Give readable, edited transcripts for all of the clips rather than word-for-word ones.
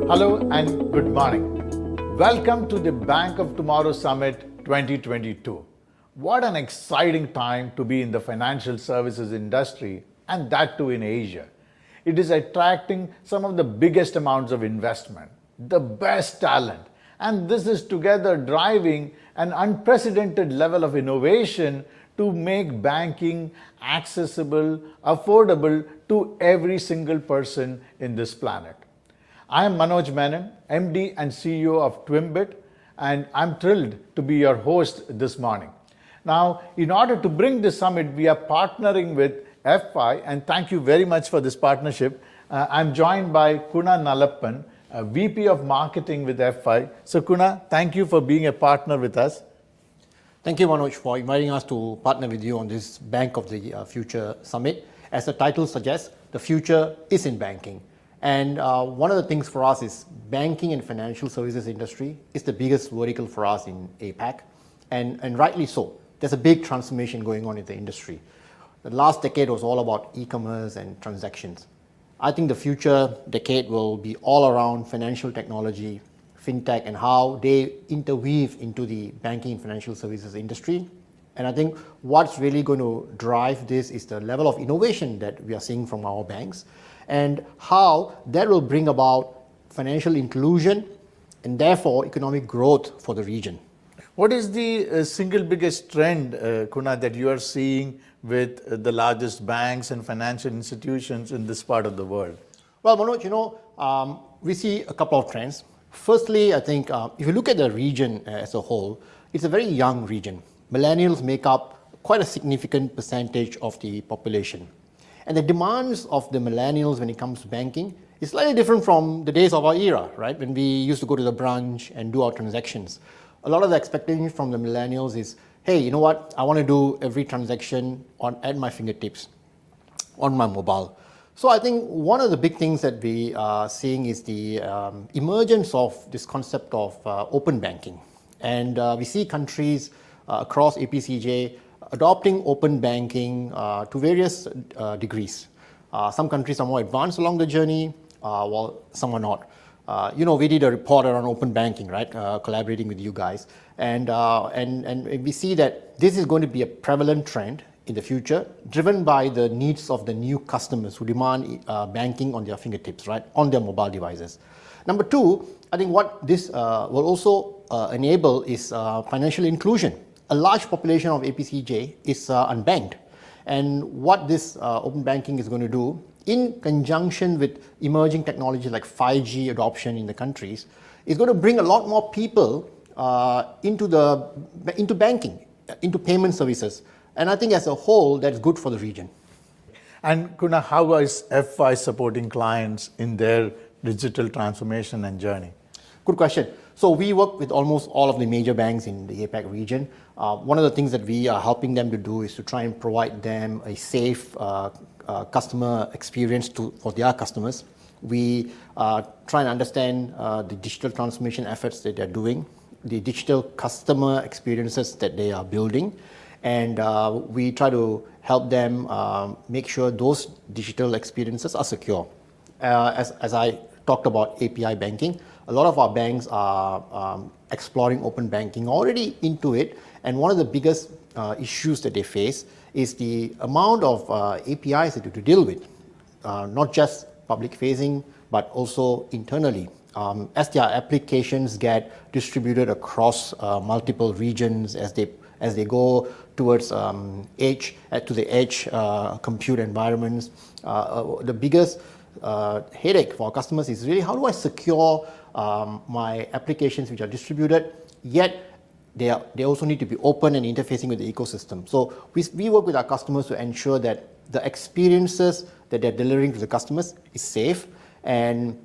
Hello and good morning. Welcome to the Bank of Tomorrow Summit 2022. What an exciting time to be in the financial services industry, and that too in Asia. It is attracting some of the biggest amounts of investment, the best talent, and this is together driving an unprecedented level of innovation to make banking accessible, affordable to every single person in this planet. I am Manoj Menon, MD and CEO of Twimbit, and I'm thrilled to be your host this morning. Now, in order to bring this summit, we are partnering with F5, and thank you very much for this partnership. I'm joined by Kuna Nalappan, VP of Marketing with F5. So Kuna, thank you for being a partner with us. Thank you, Manoj, for inviting us to partner with you on this Bank of the Future Summit. As the title suggests, the future is in banking. And one of the things for us is banking and financial services industry is the biggest vertical for us in APAC, and rightly so. There's a big transformation going on in the industry. The last decade was all about e-commerce and transactions. I think the future decade will be all around financial technology, fintech, and how they interweave into the banking and financial services industry. And I think what's really going to drive this is the level of innovation that we are seeing from our banks, and how that will bring about financial inclusion and therefore economic growth for the region. What is the single biggest trend, Kuna, that you are seeing with the largest banks and financial institutions in this part of the world? Well, Manoj, we see a couple of trends. Firstly, I think if you look at the region as a whole, it's a very young region. Millennials make up quite a significant percentage of the population. And the demands of the millennials when it comes to banking is slightly different from the days of our era, right? When we used to go to the branch and do our transactions. A lot of the expectations from the millennials is, hey, you know what? I want to do every transaction at my fingertips, on my mobile. So I think one of the big things that we are seeing is the emergence of this concept of open banking. And we see countries across APCJ adopting open banking to various degrees. Some countries are more advanced along the journey, while some are not. We did a report around open banking, right? Collaborating with you guys. And we see that this is going to be a prevalent trend in the future, driven by the needs of the new customers who demand banking on their fingertips, right? On their mobile devices. Number two, I think what this will also enable is financial inclusion. A large population of APCJ is unbanked. And what this open banking is going to do, in conjunction with emerging technologies like 5G adoption in the countries, is going to bring a lot more people into banking, into payment services. And I think as a whole, that's good for the region. And Kuna, how is F5 supporting clients in their digital transformation and journey? Good question. So we work with almost all of the major banks in the APAC region. One of the things that we are helping them to do is to try and provide them a safe customer experience for their customers. We try and understand the digital transformation efforts that they're doing, the digital customer experiences that they are building, and we try to help them make sure those digital experiences are secure. As I talked about API banking, a lot of our banks are exploring open banking, already into it, and one of the biggest issues that they face is the amount of APIs that you have to deal with, not just public facing, but also internally. As their applications get distributed across multiple regions, as they go towards edge compute environments, the biggest headache for our customers is really how do I secure my applications which are distributed, yet they also need to be open and interfacing with the ecosystem. So we work with our customers to ensure that the experiences that they're delivering to the customers is safe, and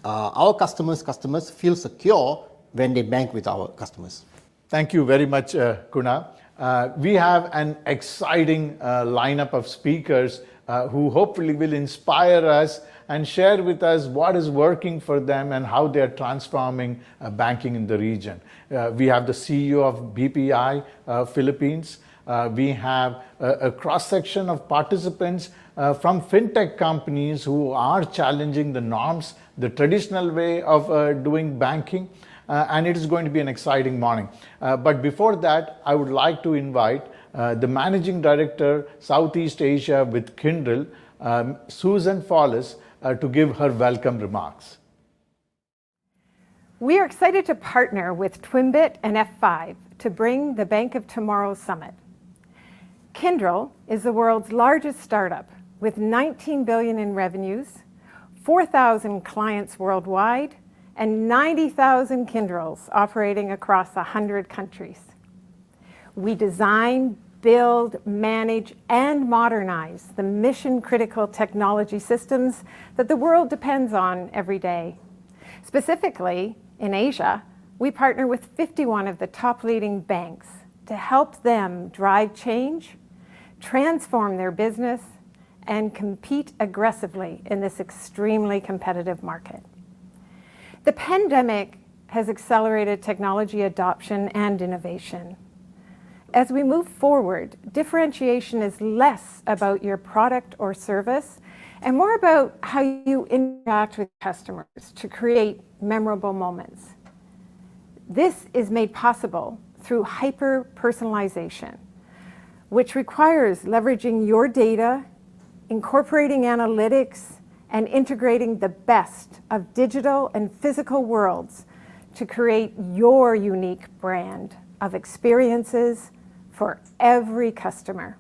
our customers feel secure when they bank with our customers. Thank you very much, Kuna. We have an exciting lineup of speakers who hopefully will inspire us and share with us what is working for them and how they are transforming banking in the region. We have the CEO of BPI Philippines, We have a cross-section of participants from fintech companies who are challenging the norms, the traditional way of doing banking, and it is going to be an exciting morning. But before that, I would like to invite the Managing Director, Southeast Asia with Kyndryl, Susan Follis, to give her welcome remarks. We are excited to partner with Twimbit and F5 to bring the Bank of Tomorrow Summit. Kyndryl is the world's largest startup with 19 billion in revenues, 4,000 clients worldwide, and 90,000 Kyndryls operating across 100 countries. We design, build, manage, and modernize the mission-critical technology systems that the world depends on every day. Specifically, in Asia, we partner with 51 of the top leading banks to help them drive change, transform their business, and compete aggressively in this extremely competitive market. The pandemic has accelerated technology adoption and innovation. As we move forward, differentiation is less about your product or service and more about how you interact with customers to create memorable moments. This is made possible through hyper-personalization, which requires leveraging your data, incorporating analytics, and integrating the best of digital and physical worlds to create your unique brand of experiences for every customer.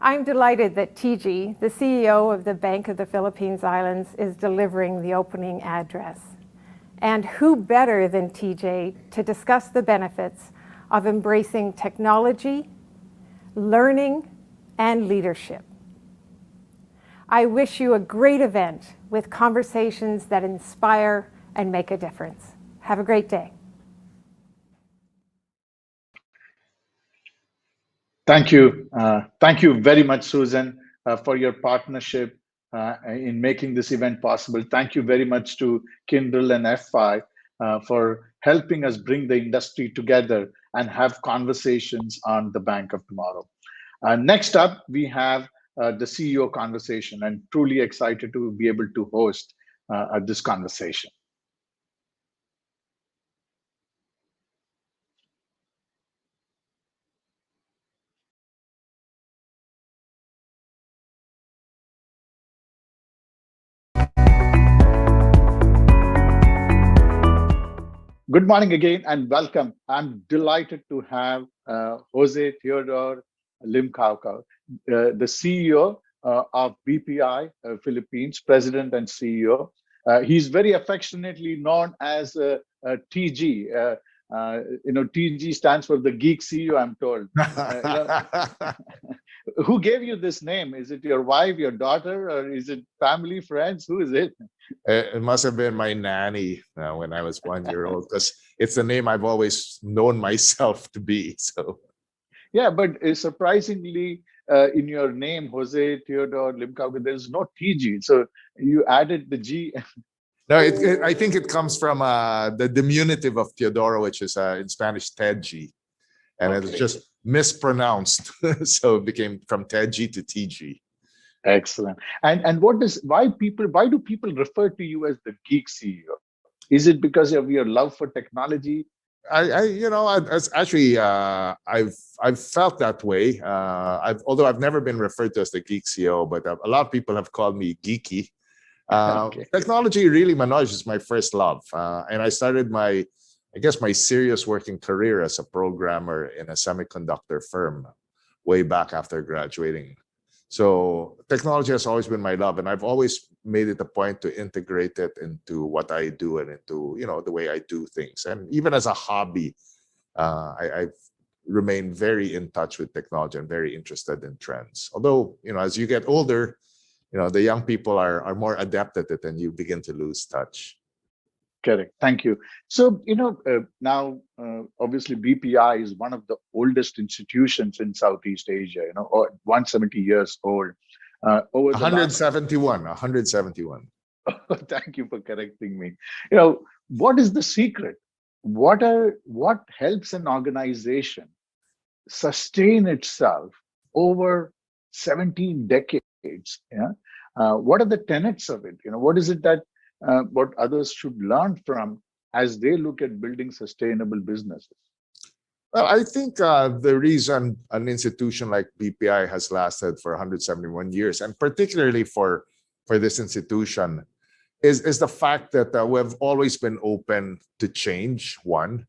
I'm delighted that TG, the CEO of the Bank of the Philippine Islands, is delivering the opening address. And who better than TJ to discuss the benefits of embracing technology, learning, and leadership. I wish you a great event with conversations that inspire and make a difference. Have a great day. Thank you. Thank you very much, Susan, for your partnership in making this event possible. Thank you very much to Kyndryl and F5 for helping us bring the industry together and have conversations on the Bank of Tomorrow. Next up, we have the CEO conversation, and truly excited to be able to host this conversation. Good morning again and welcome. I'm delighted to have Jose Theodore Limcaucau, the CEO of BPI Philippines, President and CEO. He's very affectionately known as TG. TG stands for the Geek CEO, I'm told. Who gave you this name? Is it your wife, your daughter, or is it family, friends? Who is it? It must have been my nanny when I was 1 year old, because it's the name I've always known myself to be. So, yeah, but surprisingly, in your name, Jose Theodore Limcaucau, there's no TG. So you added the G. No, I think it comes from the diminutive of Teodoro, which is in Spanish Tedji, and it's just mispronounced, so it became from Tedji to TG. Excellent. And why do people refer to you as the Geek CEO? Is it because of your love for technology? I've felt that way. Although I've never been referred to as the Geek CEO, but a lot of people have called me geeky. Technology, really, Manoj, is my first love, and I started my serious working career as a programmer in a semiconductor firm way back after graduating. So technology has always been my love, and I've always made it a point to integrate it into what I do and into the way I do things. And even as a hobby, I've remained very in touch with technology and very interested in trends. Although as you get older, the young people are more adept at it, and you begin to lose touch. Correct. Thank you. So, now, obviously, BPI is one of the oldest institutions in Southeast Asia, or 170 years old. Over 171. 171. Thank you for correcting me. What is the secret? What helps an organization sustain itself over 17 decades? Yeah. What are the tenets of it? What is it that what others should learn from as they look at building sustainable businesses? Well, I think the reason an institution like BPI has lasted for 171 years, and particularly for this institution, is the fact that we've always been open to change. One,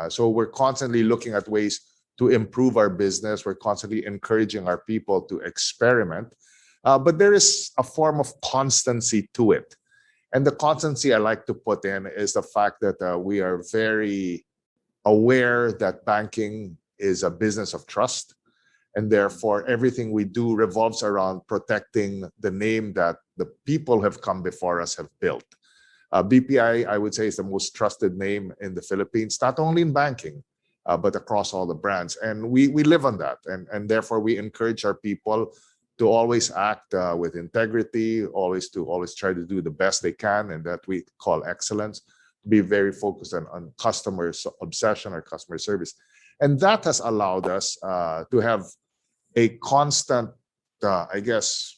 so we're constantly looking at ways to improve our business. We're constantly encouraging our people to experiment, but there is a form of constancy to it. And the constancy I like to put in is the fact that we are very aware that banking is a business of trust, and therefore everything we do revolves around protecting the name that the people have come before us have built. BPI, I would say, is the most trusted name in the Philippines, not only in banking, but across all the brands. And we live on that. And therefore, we encourage our people to always act with integrity, always try to do the best they can, and that we call excellence. Be very focused on customer obsession or customer service. And that has allowed us to have a constant, I guess,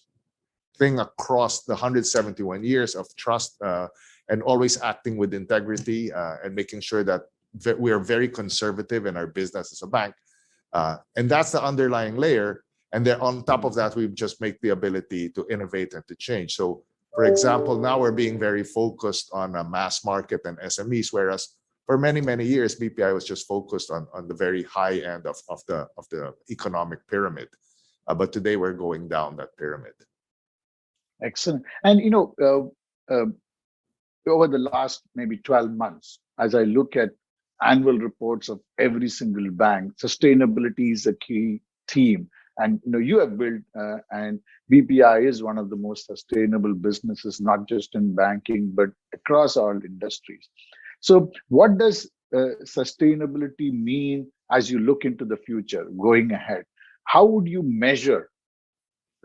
thing across the 171 years of trust and always acting with integrity and making sure that we are very conservative in our business as a bank. And that's the underlying layer. And then on top of that, we've just made the ability to innovate and to change. So, for example, now we're being very focused on a mass market and SMEs, whereas for many, many years, BPI was just focused on the very high end of the economic pyramid. But today we're going down that pyramid. Excellent. And over the last maybe 12 months, as I look at annual reports of every single bank, sustainability is a key theme. And you have built, and BPI is one of the most sustainable businesses, not just in banking, but across all industries. So what does sustainability mean as you look into the future, going ahead? How would you measure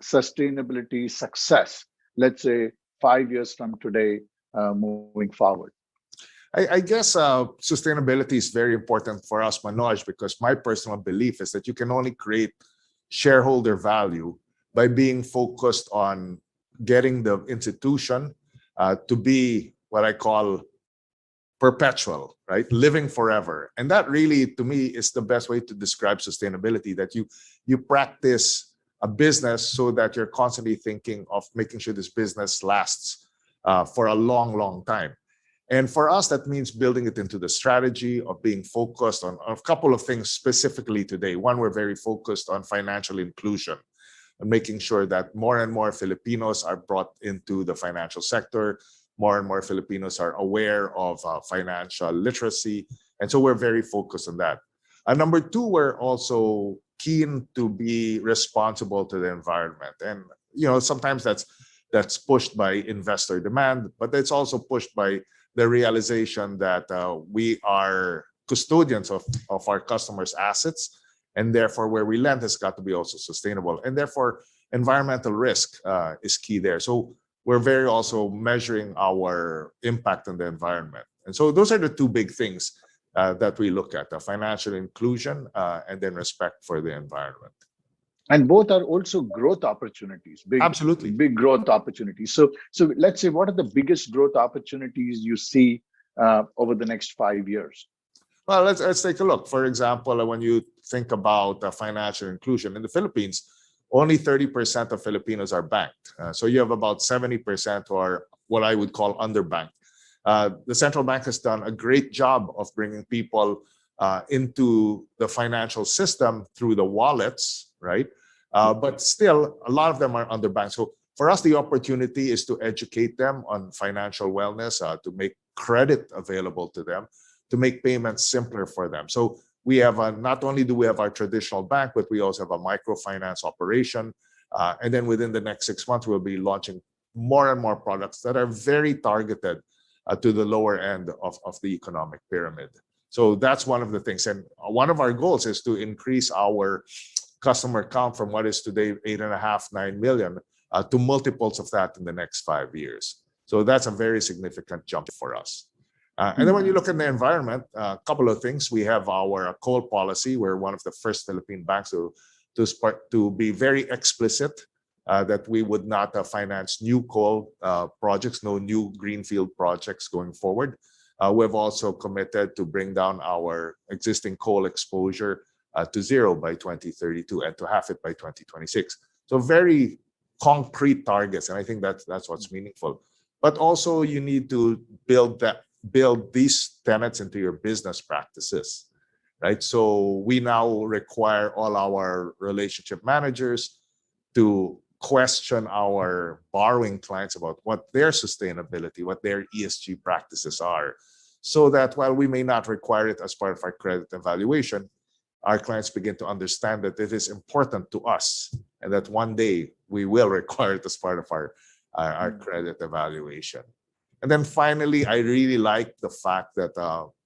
sustainability success, let's say 5 years from today, moving forward? I guess sustainability is very important for us, Manoj, because my personal belief is that you can only create shareholder value by being focused on getting the institution to be what I call perpetual, right? Living forever. And that really, to me, is the best way to describe sustainability, that you practice a business so that you're constantly thinking of making sure this business lasts for a long, long time. And for us, that means building it into the strategy of being focused on a couple of things specifically today. One, we're very focused on financial inclusion and making sure that more and more Filipinos are brought into the financial sector. More and more Filipinos are aware of financial literacy. And so we're very focused on that. Number two, we're also keen to be responsible to the environment. And, sometimes that's pushed by investor demand, but it's also pushed by the realization that we are custodians of our customers' assets, and therefore where we lend has got to be also sustainable. And therefore, environmental risk is key there. So we're very also measuring our impact on the environment. And so those are the two big things that we look at, the financial inclusion and then respect for the environment. And both are also growth opportunities. Absolutely. Big growth opportunities. So let's say, what are the biggest growth opportunities you see over the next 5 years? Well, let's take a look. For example, when you think about financial inclusion in the Philippines, only 30% of Filipinos are banked. So you have about 70% who are what I would call underbanked. The central bank has done a great job of bringing people into the financial system through the wallets, right? But still, a lot of them are underbanked. So for us, the opportunity is to educate them on financial wellness, to make credit available to them, to make payments simpler for them. So we have not only do we have our traditional bank, but we also have a microfinance operation. And then within the next 6 months, we'll be launching more and more products that are very targeted to the lower end of the economic pyramid. So that's one of the things. And one of our goals is to increase our customer count from what is today 8.5, 9 million to multiples of that in the next 5 years. So that's a very significant jump for us. And then when you look at the environment, a couple of things. We have our coal policy. We're one of the first Philippine banks to be very explicit that we would not finance new coal projects, no new greenfield projects going forward. We've also committed to bring down our existing coal exposure to zero by 2032 and to half it by 2026. So very concrete targets, and I think that's what's meaningful. But also you need to build these tenets into your business practices, right? So we now require all our relationship managers to question our borrowing clients about what their sustainability, what their ESG practices are, so that while we may not require it as part of our credit evaluation, our clients begin to understand that it is important to us and that one day we will require it as part of our credit evaluation. And then finally, I really like the fact that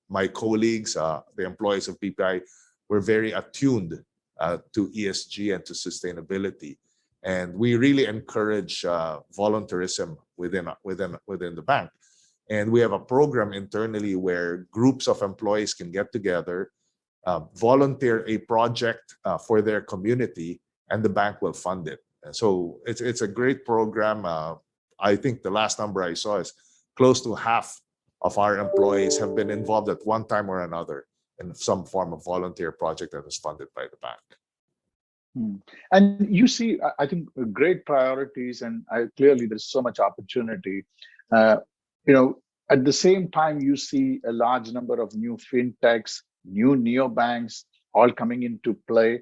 my colleagues, the employees of BPI, were very attuned to ESG and to sustainability. And we really encourage volunteerism within the bank. And we have a program internally where groups of employees can get together, volunteer a project for their community, and the bank will fund it. And so it's a great program. I think the last number I saw is close to half of our employees have been involved at one time or another in some form of volunteer project that was funded by the bank. And you see, I think, great priorities, and clearly there's so much opportunity. At the same time, you see a large number of new fintechs, new neobanks, all coming into play.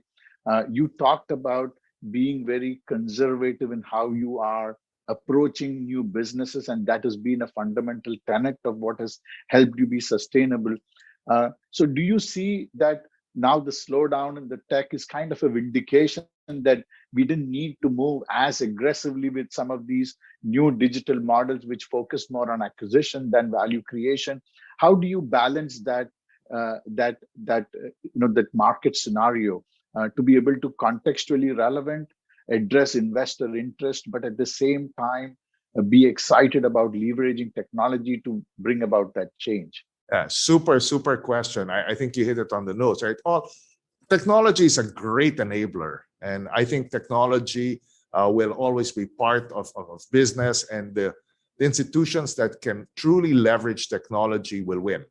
You talked about being very conservative in how you are approaching new businesses, and that has been a fundamental tenet of what has helped you be sustainable. So do you see that now the slowdown in the tech is kind of a vindication that we didn't need to move as aggressively with some of these new digital models, which focus more on acquisition than value creation? How do you balance that market scenario to be able to contextually relevant, address investor interest, but at the same time be excited about leveraging technology to bring about that change? Super question. I think you hit it on the nose, right? Well, technology is a great enabler, and I think technology will always be part of business, and the institutions that can truly leverage technology will win.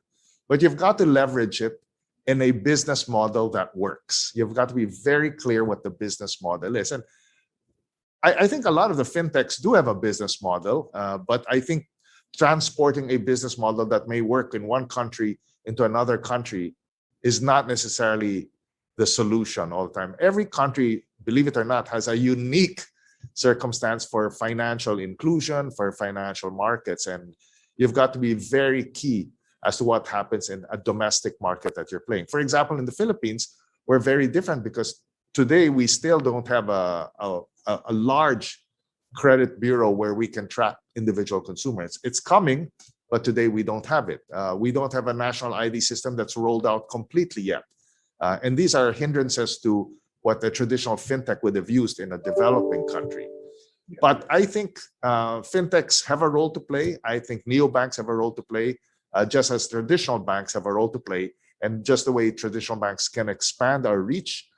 But you've got to leverage it in a business model that works. You've got to be very clear what the business model is. And I think a lot of the fintechs do have a business model, but I think transporting a business model that may work in one country into another country is not necessarily the solution all the time. Every country, believe it or not, has a unique circumstance for financial inclusion, for financial markets, and you've got to be very key as to what happens in a domestic market that you're playing. For example, in the Philippines, we're very different because today we still don't have a large credit bureau where we can track individual consumers. It's coming, but today we don't have it. We don't have a national ID system that's rolled out completely yet. And these are hindrances to what the traditional fintech would have used in a developing country. But I think fintechs have a role to play. I think neobanks have a role to play, just as traditional banks have a role to play. And just the way traditional banks can expand our reach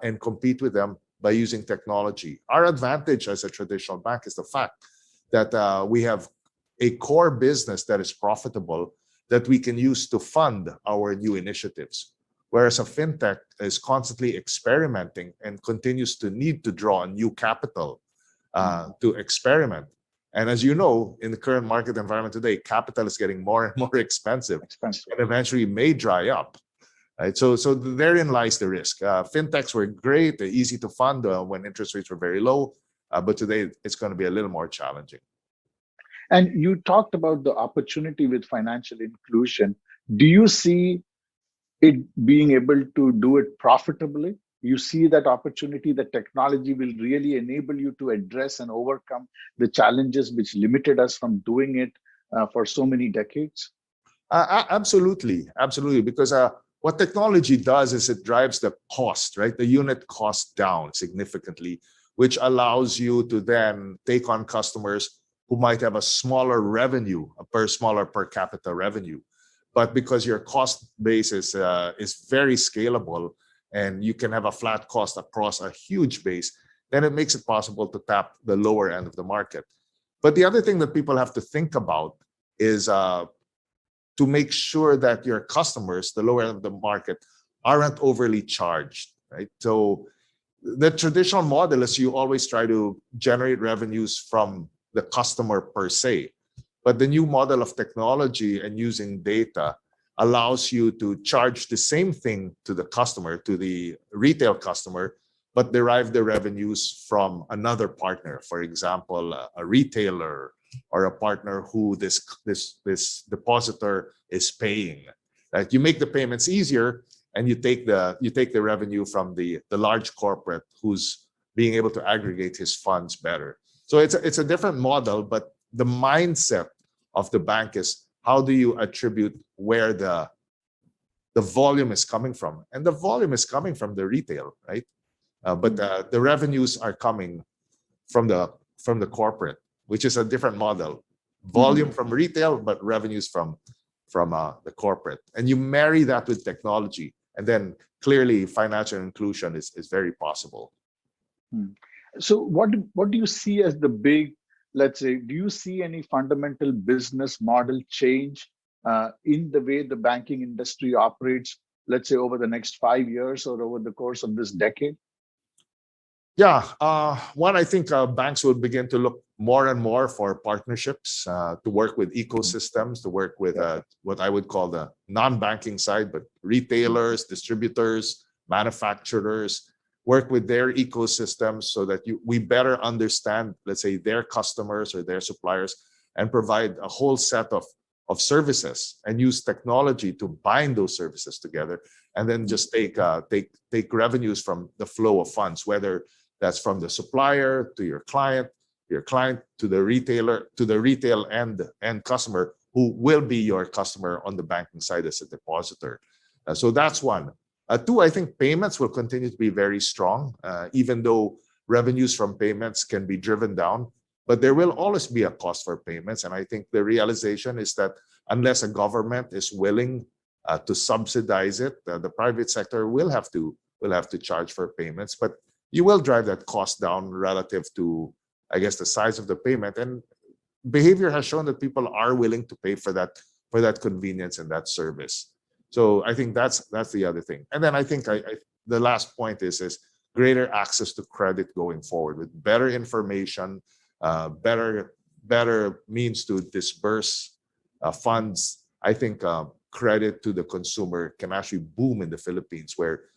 and compete with them by using technology. Our advantage as a traditional bank is the fact that we have a core business that is profitable that we can use to fund our new initiatives. Whereas a fintech is constantly experimenting and continues to need to draw on new capital to experiment. And as you know, in the current market environment today, capital is getting more and more expensive. And eventually may dry up. Right? So therein lies the risk. Fintechs were great, they're easy to fund when interest rates were very low, but today it's going to be a little more challenging. And you talked about the opportunity with financial inclusion. Do you see it being able to do it profitably? You see that opportunity, that technology will really enable you to address and overcome the challenges which limited us from doing it for so many decades? Absolutely, because what technology does is it drives the cost, right? The unit cost down significantly, which allows you to then take on customers who might have a smaller revenue, smaller per capita revenue. but because your cost base is very scalable and you can have a flat cost across a huge base, then it makes it possible to tap the lower end of the market. But the other thing that people have to think about is to make sure that your customers, the lower end of the market, aren't overly charged, right? So the traditional model is you always try to generate revenues from the customer per se. But the new model of technology and using data allows you to charge the same thing to the customer, to the retail customer, but derive the revenues from another partner. For example, a retailer or a partner who this depositor is paying. Right? You make the payments easier, and you take the revenue from the large corporate who's being able to aggregate his funds better. So it's a different model, but the mindset of the bank is how do you attribute where the volume is coming from, and the volume is coming from the retail, right? But the revenues are coming from the corporate, which is a different model. Volume from retail, but revenues from the corporate. And you marry that with technology, and then clearly financial inclusion is very possible. So what do you see as the big, let's say, do you see any fundamental business model change in the way the banking industry operates, let's say over the next 5 years or over the course of this decade? Yeah, one, I think banks will begin to look more and more for partnerships to work with ecosystems, to work with what I would call the non-banking side, but retailers, distributors, manufacturers, work with their ecosystems so that we better understand, let's say, their customers or their suppliers, and provide a whole set of services and use technology to bind those services together, and then just take revenues from the flow of funds, whether that's from the supplier to your client to the retailer, to the retail end customer who will be your customer on the banking side as a depositor. So that's one. Two, I think payments will continue to be very strong, even though revenues from payments can be driven down. But there will always be a cost for payments. And I think the realization is that unless a government is willing to subsidize it, the private sector will have to charge for payments. But you will drive that cost down relative to, I guess, the size of the payment. And behavior has shown that people are willing to pay for that convenience and that service. So I think that's the other thing. And then I think the last point is greater access to credit going forward with better information, better means to disburse funds. I think credit to the consumer can actually boom in the Philippines, where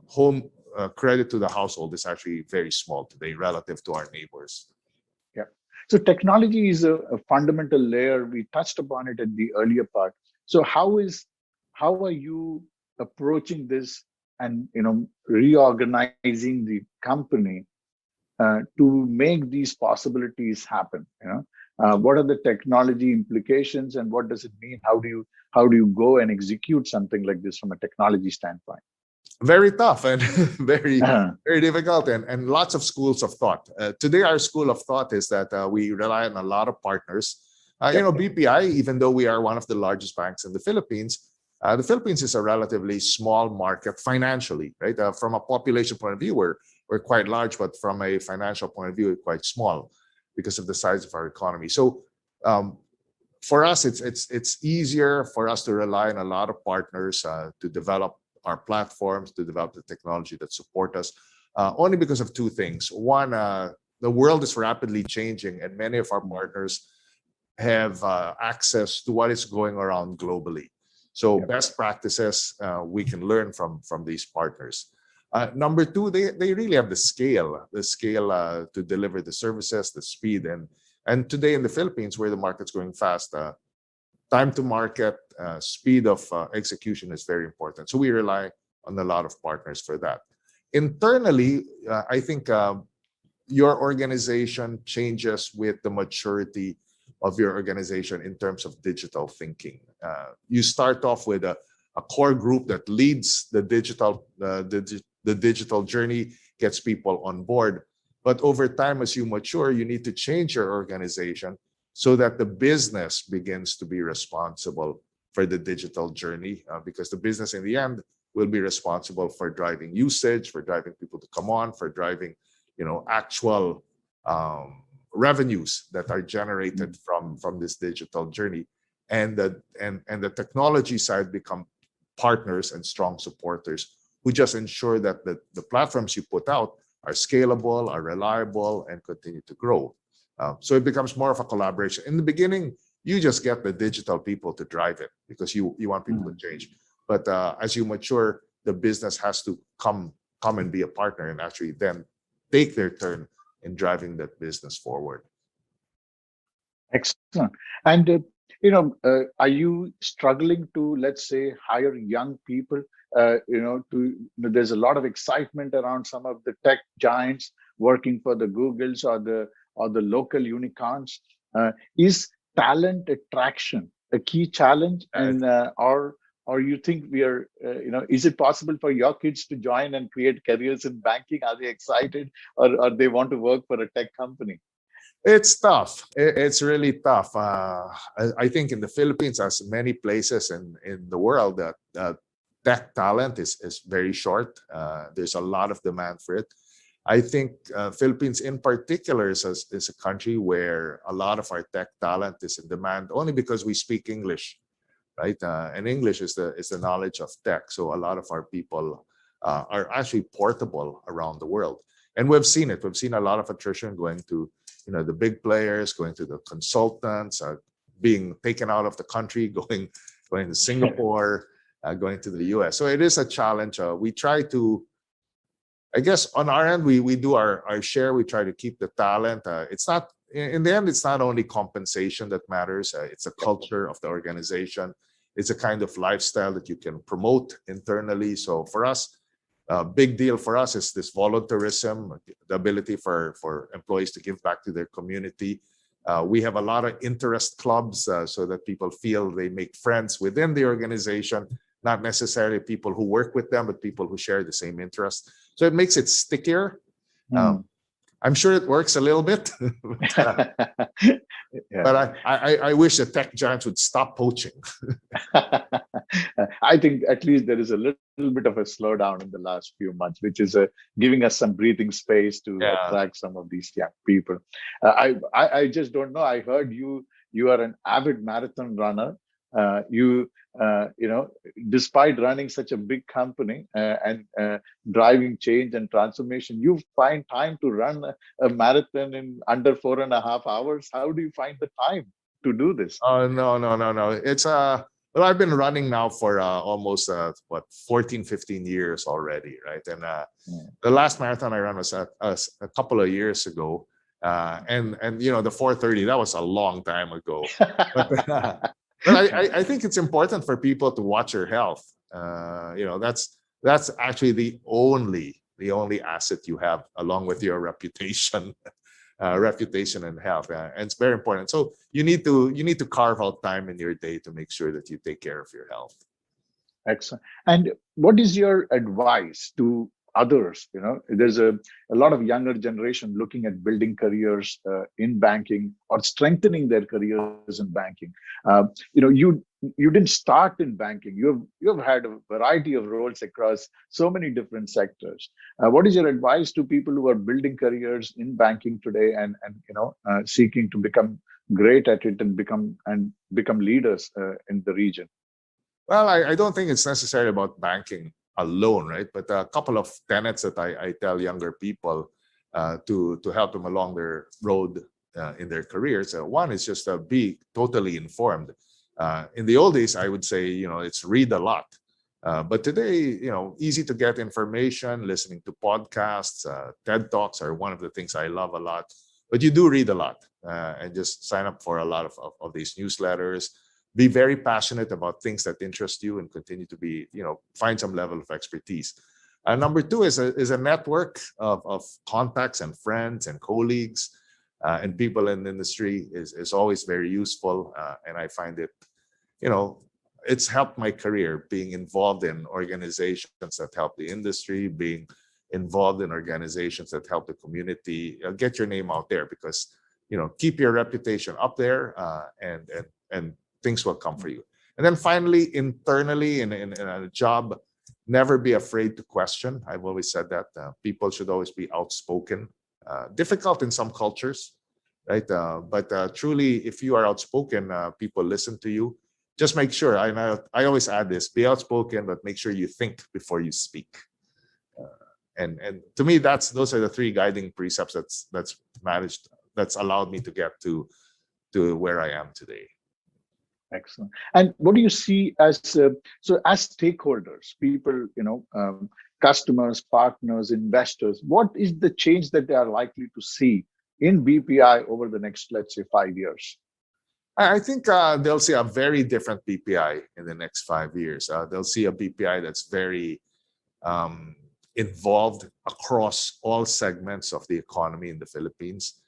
home credit to the household is actually very small today relative to our neighbors. Yeah. So technology is a fundamental layer. We touched upon it in the earlier part. So how are you approaching this and reorganizing the company to make these possibilities happen? What are the technology implications, and what does it mean? How do you go and execute something like this from a technology standpoint? Very tough and very difficult, and lots of schools of thought. Today, our school of thought is that we rely on a lot of partners. BPI, even though we are one of the largest banks in the Philippines is a relatively small market financially, right? From a population point of view, we're quite large, but from a financial point of view, we're quite small because of the size of our economy. So for us, it's easier for us to rely on a lot of partners to develop our platforms, to develop the technology that support us, only because of two things. One, the world is rapidly changing, and many of our partners have access to what is going around globally. So best practices we can learn from these partners. Number two, they really have the scale to deliver the services, the speed, and today in the Philippines, where the market's going fast, time to market, speed of execution is very important. So we rely on a lot of partners for that. Internally, I think your organization changes with the maturity of your organization in terms of digital thinking. You start off with a core group that leads the digital journey, gets people on board. But over time, as you mature, you need to change your organization so that the business begins to be responsible for the digital journey, because the business in the end will be responsible for driving usage, for driving people to come on, for driving, actual revenues that are generated from this digital journey, and the technology side become partners and strong supporters who just ensure that the platforms you put out are scalable, are reliable, and continue to grow. So it becomes more of a collaboration. In the beginning, you just get the digital people to drive it because you want people to change. But as you mature, the business has to come and be a partner and actually then take their turn in driving that business forward. Excellent. And are you struggling to, let's say, hire young people? There's a lot of excitement around some of the tech giants working for the Googles or the local unicorns. Is talent attraction a key challenge? And or you think we are, is it possible for your kids to join and create careers in banking? Are they excited, or they want to work for a tech company? It's tough. It's really tough. I think in the Philippines, as many places in the world, that tech talent is very short. There's a lot of demand for it. I think Philippines in particular is a country where a lot of our tech talent is in demand only because we speak English, right? And English is the knowledge of tech. So a lot of our people are actually portable around the world. And we've seen it. We've seen a lot of attrition going to the big players, going to the consultants, being taken out of the country, going to Singapore, going to the US. So it is a challenge. We try to, I guess on our end, we do our share. We try to keep the talent. It's not, in the end, it's not only compensation that matters. It's a culture of the organization. It's a kind of lifestyle that you can promote internally. So for us, a big deal for us is this volunteerism, the ability for employees to give back to their community. We have a lot of interest clubs so that people feel they make friends within the organization, not necessarily people who work with them, but people who share the same interests. So it makes it stickier. I'm sure it works a little bit, but I wish the tech giants would stop poaching. I think at least there is a little bit of a slowdown in the last few months, which is giving us some breathing space to attract some of these young people. I just don't know. I heard you are an avid marathon runner. Despite running such a big company and driving change and transformation, you find time to run a marathon in under 4.5 hours. How do you find the time to do this? Oh, no. It's well, I've been running now for almost 14, 15 years already, right? And the last marathon I ran was a couple of years ago, and the 4:30, that was a long time ago. But I think it's important for people to watch your health. That's actually the only asset you have, along with your reputation. Reputation and health, and it's very important. So you need to carve out time in your day to make sure that you take care of your health. Excellent. And what is your advice to others? There's a lot of younger generation looking at building careers in banking or strengthening their careers in banking. You didn't start in banking. You've had a variety of roles across so many different sectors. What is your advice to people who are building careers in banking today and seeking to become great at it and become leaders in the region? Well, I don't think it's necessarily about banking alone, right? But a couple of tenets that I tell younger people to help them along their road in their careers. One is just be totally informed. In the old days, I would say, it's read a lot. But today, easy to get information, listening to podcasts, TED Talks are one of the things I love a lot. But you do read a lot and just sign up for a lot of these newsletters. Be very passionate about things that interest you and continue to be, find some level of expertise. Number two is a network of contacts and friends and colleagues and people in the industry is always very useful. And I find it, it's helped my career being involved in organizations that help the industry, being involved in organizations that help the community. Get your name out there because, keep your reputation up there and things will come for you. And then finally, internally in a job, never be afraid to question. I've always said that people should always be outspoken. Difficult in some cultures, right? But truly, if you are outspoken, people listen to you. Just make sure, I always add this, be outspoken, but make sure you think before you speak. And to me, those are the three guiding precepts that's allowed me to get to where I am today. Excellent. And what do you see as as stakeholders, people, customers, partners, investors? What is the change that they are likely to see in BPI over the next, let's say, 5 years? I think they'll see a very different BPI in the next 5 years. They'll see a BPI that's very involved across all segments of the economy in the Philippines.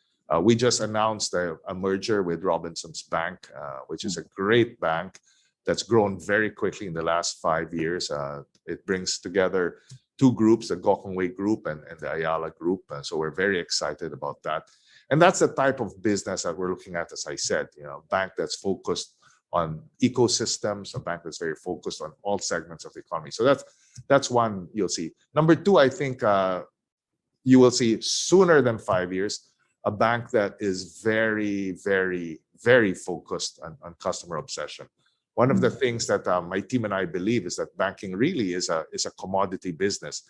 We just announced a merger with Robinsons Bank, which is a great bank that's grown very quickly in the last 5 years. It brings together two groups, the Gokongwei Group and the Ayala Group. So we're very excited about that. And that's the type of business that we're looking at, as I said, a bank that's focused on ecosystems, a bank that's very focused on all segments of the economy. So that's one you'll see. Number two, I think you will see sooner than 5 years, a bank that is very, very, very focused on customer obsession. One of the things that my team and I believe is that banking really is a commodity business.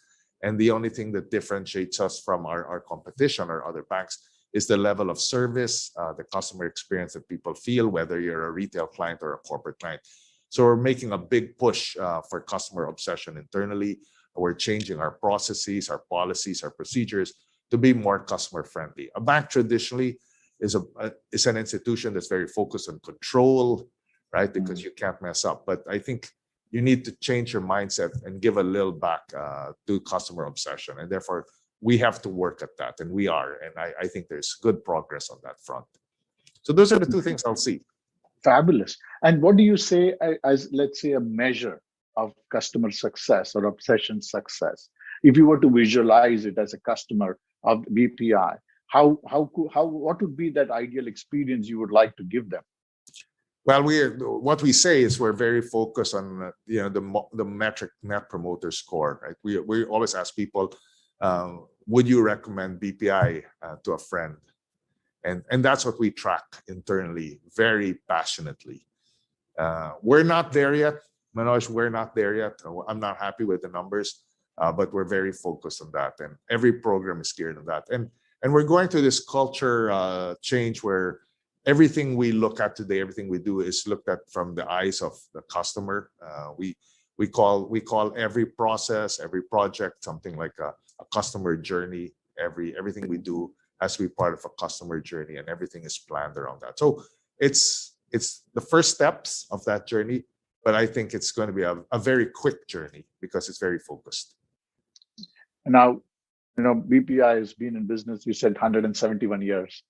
And the only thing that differentiates us from our competition or other banks is the level of service, the customer experience that people feel, whether you're a retail client or a corporate client. So we're making a big push for customer obsession internally. We're changing our processes, our policies, our procedures to be more customer friendly. A bank traditionally is an institution that's very focused on control, right? Because you can't mess up. But I think you need to change your mindset and give a little back to customer obsession. And therefore, we have to work at that, and we are. And I think there's good progress on that front. So those are the two things I'll see. Fabulous. And what do you say as, let's say, a measure of customer success or obsession success? If you were to visualize it as a customer of BPI, what would be that ideal experience you would like to give them? Well, what we say is we're very focused on the metric Net Promoter Score. Right? We always ask people, would you recommend BPI to a friend? And that's what we track internally very passionately. We're not there yet, Manoj. We're not there yet. I'm not happy with the numbers, but we're very focused on that. And every program is geared on that. And we're going through this culture change where everything we look at today, everything we do is looked at from the eyes of the customer. We call every process, every project something like a customer journey. Everything we do has to be part of a customer journey, and everything is planned around that. So it's the first steps of that journey, but I think it's going to be a very quick journey because it's very focused. Now, BPI has been in business, you said 171 years.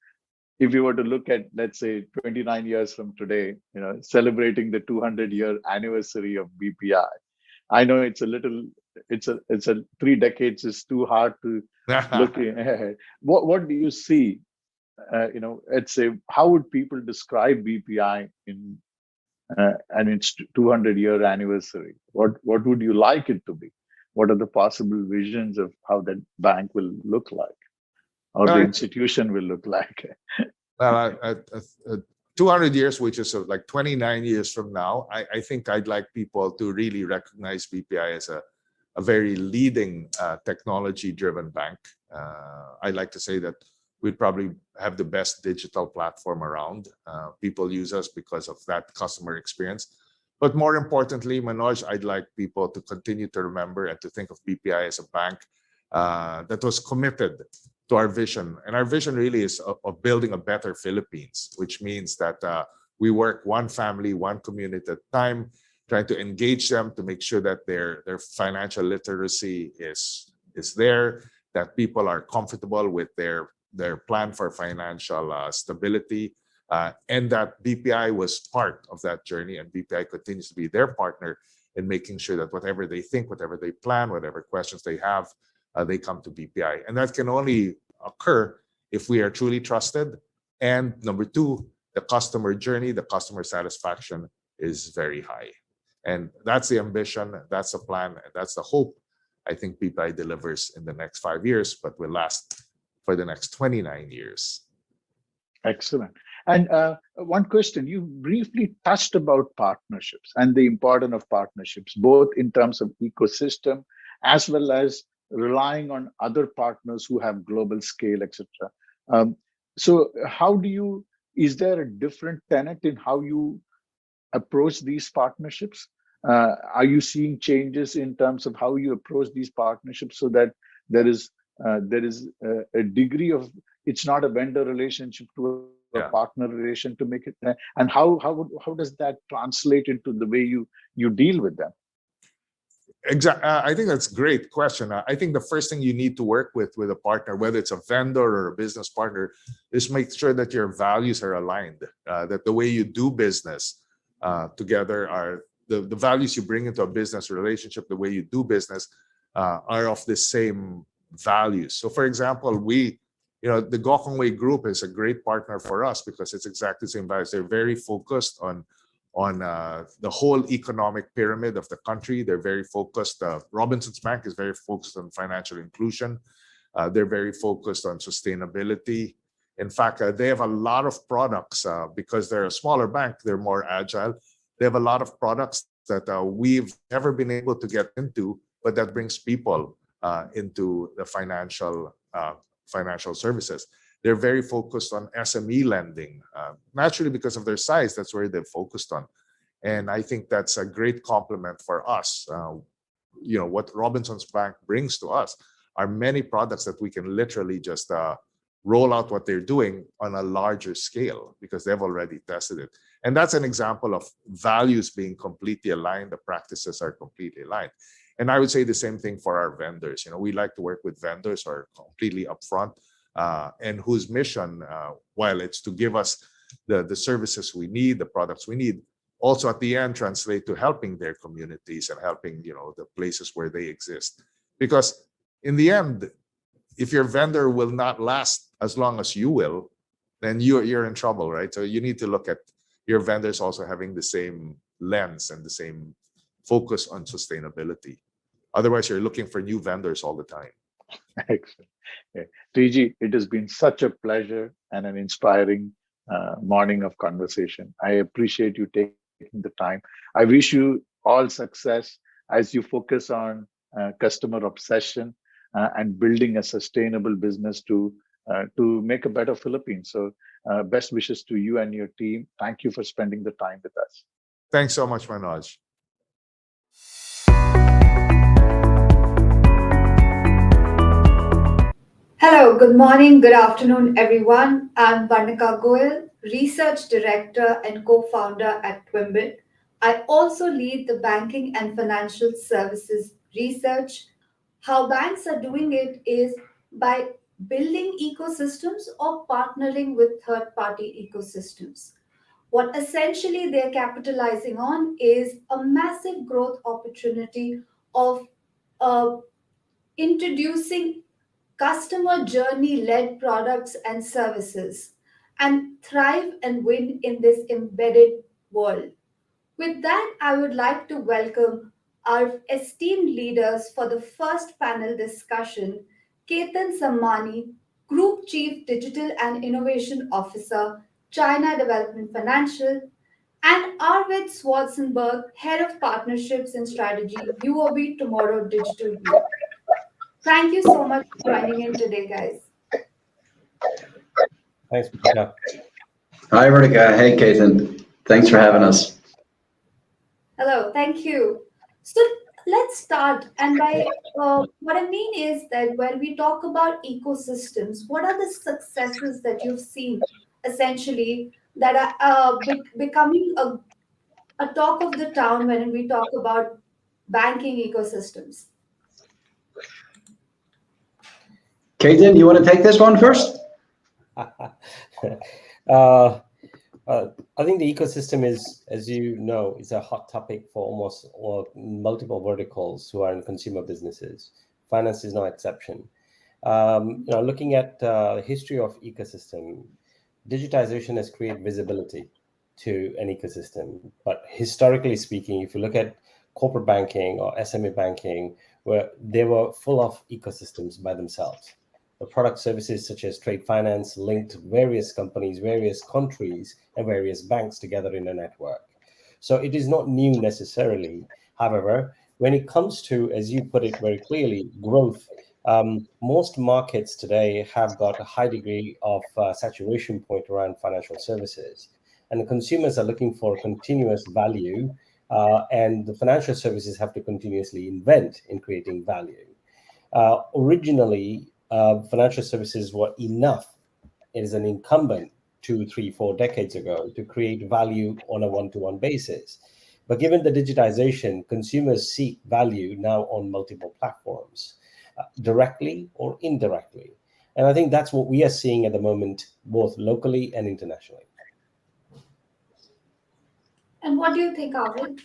If you were to look at, let's say, 29 years from today, celebrating the 200-year anniversary of BPI, I know it's a 3 decades is too hard to look ahead. What do you see? Let's say, how would people describe BPI and its 200-year anniversary? What would you like it to be? What are the possible visions of how that bank will look like, or the institution will look like? Well, 200 years, which is like 29 years from now, I think I'd like people to really recognize BPI as a very leading technology-driven bank. I like to say that we'd probably have the best digital platform around. People use us because of that customer experience. But more importantly, Manoj, I'd like people to continue to remember and to think of BPI as a bank that was committed to our vision. And our vision really is of building a better Philippines, which means that we work one family, one community at a time, trying to engage them to make sure that their financial literacy is there, that people are comfortable with their plan for financial stability, and that BPI was part of that journey, and BPI continues to be their partner in making sure that whatever they think, whatever they plan, whatever questions they have, they come to BPI. And that can only occur if we are truly trusted. And number two, the customer journey, the customer satisfaction is very high. And that's the ambition, that's the plan, and that's the hope I think BPI delivers in the next 5 years, but will last for the next 29 years. Excellent. And one question, you briefly touched about partnerships and the importance of partnerships, both in terms of ecosystem as well as relying on other partners who have global scale, etc. So how do you, is there a different tenet in how you approach these partnerships? Are you seeing changes in terms of how you approach these partnerships so that there is a degree of, it's not a vendor relationship to a partner relation to make it, and how does that translate into the way you deal with them? Exactly. I think that's a great question. I think the first thing you need to work with a partner, whether it's a vendor or a business partner, is make sure that your values are aligned, that the way you do business together are the values you bring into a business relationship, the way you do business are of the same values. So for example, the Gokongwei Group is a great partner for us because it's exactly the same values. They're very focused on the whole economic pyramid of the country. They're very focused. Robinsons Bank is very focused on financial inclusion. They're very focused on sustainability. In fact, they have a lot of products because they're a smaller bank. They're more agile. They have a lot of products that we've never been able to get into, but that brings people into the financial services. They're very focused on SME lending, naturally because of their size. That's where they're focused on, and I think that's a great compliment for us. What Robinsons Bank brings to us are many products that we can literally just roll out what they're doing on a larger scale because they've already tested it. And that's an example of values being completely aligned. The practices are completely aligned. And I would say the same thing for our vendors. We like to work with vendors who are completely upfront and whose mission, while it's to give us the services we need, the products we need, also at the end translate to helping their communities and helping the places where they exist. Because in the end, if your vendor will not last as long as you will, then you're in trouble, right? So you need to look at your vendors also having the same lens and the same focus on sustainability. Otherwise, you're looking for new vendors all the time. Excellent. Yeah. TG, it has been such a pleasure and an inspiring morning of conversation. I appreciate you taking the time. I wish you all success as you focus on customer obsession and building a sustainable business to make a better Philippines. So best wishes to you and your team. Thank you for spending the time with us. Thanks so much, Manoj. Hello, good morning, good afternoon, everyone. I'm Varnika Goyal, Research Director and co-founder at Twimbit. I also lead the banking and financial services research. How banks are doing it is by building ecosystems or partnering with third-party ecosystems. What essentially they're capitalizing on is a massive growth opportunity of uh, introducing customer journey led products and services and thrive and win in this embedded world. With that, I would like to welcome our esteemed leaders for the first panel discussion, Ketan Sammani, Group Chief Digital and Innovation Officer, China Development Financial, and Arvid Schwarzenberg, Head of Partnerships and Strategy, UOB Tomorrow Digital Group. Thank you so much for joining in today, guys. Thanks, Pooja. Hi, Vertica. Hey, Ketan. Thanks for having us. Hello, thank you. So let's start. And by what I mean is that when we talk about ecosystems, what are the successes that you've seen essentially that are becoming a talk of the town when we talk about banking ecosystems? Ketan, you want to take this one first? I think the ecosystem is, as you know, is a hot topic for almost multiple verticals who are in consumer businesses. Finance is no exception. Looking at the history of ecosystem, digitization has created visibility. to an ecosystem. But historically speaking, if you look at corporate banking or SME banking, where they were full of ecosystems by themselves. The product services such as trade finance linked various companies, various countries, and various banks together in a network. So it is not new necessarily. However, when it comes to, as you put it very clearly, growth, most markets today have got a high degree of saturation point around financial services. And the consumers are looking for continuous value, and the financial services have to continuously invent in creating value. Originally, financial services were enough. It is an incumbent 2, 3, 4 decades ago to create value on a one-to-one basis. But given the digitization, consumers seek value now on multiple platforms, directly or indirectly. And I think that's what we are seeing at the moment, both locally and internationally. And what do you think, Arvind?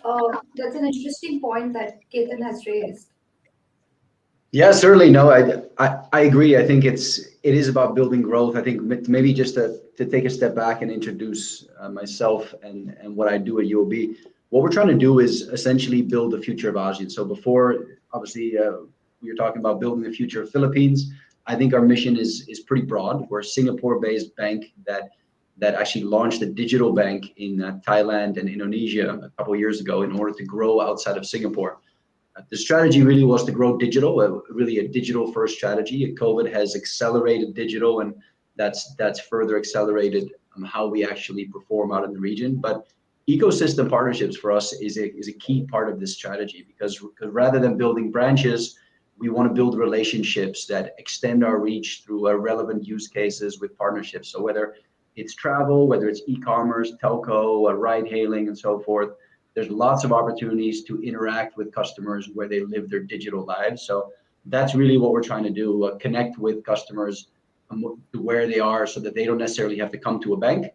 That's an interesting point that Ketan has raised. Yeah, certainly. No, I agree. I think it is about building growth. I think maybe just to take a step back and introduce myself and what I do at UOB. What we're trying to do is essentially build the future of ASEAN. So before, obviously, we were talking about building the future of Philippines. I think our mission is pretty broad. We're a Singapore-based bank that actually launched a digital bank in Thailand and Indonesia a couple of years ago in order to grow outside of Singapore. The strategy really was to grow digital, really a digital-first strategy. COVID has accelerated digital, and that's further accelerated how we actually perform out in the region. But ecosystem partnerships for us is a key part of this strategy because rather than building branches, we want to build relationships that extend our reach through relevant use cases with partnerships. So whether it's travel, whether it's e-commerce, telco, ride-hailing, and so forth, there's lots of opportunities to interact with customers where they live their digital lives. So that's really what we're trying to do, connect with customers to where they are so that they don't necessarily have to come to a bank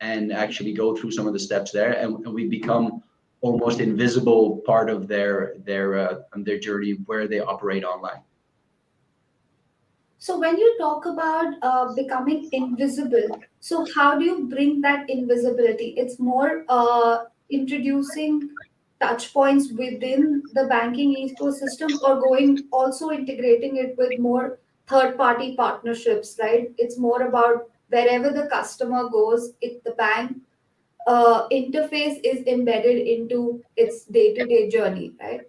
and actually go through some of the steps there. And we become almost invisible part of their journey where they operate online. So when you talk about becoming invisible, so how do you bring that invisibility? It's more introducing touch points within the banking ecosystem or going also integrating it with more third-party partnerships, right? It's more about wherever the customer goes, if the bank interface is embedded into its day-to-day journey, right?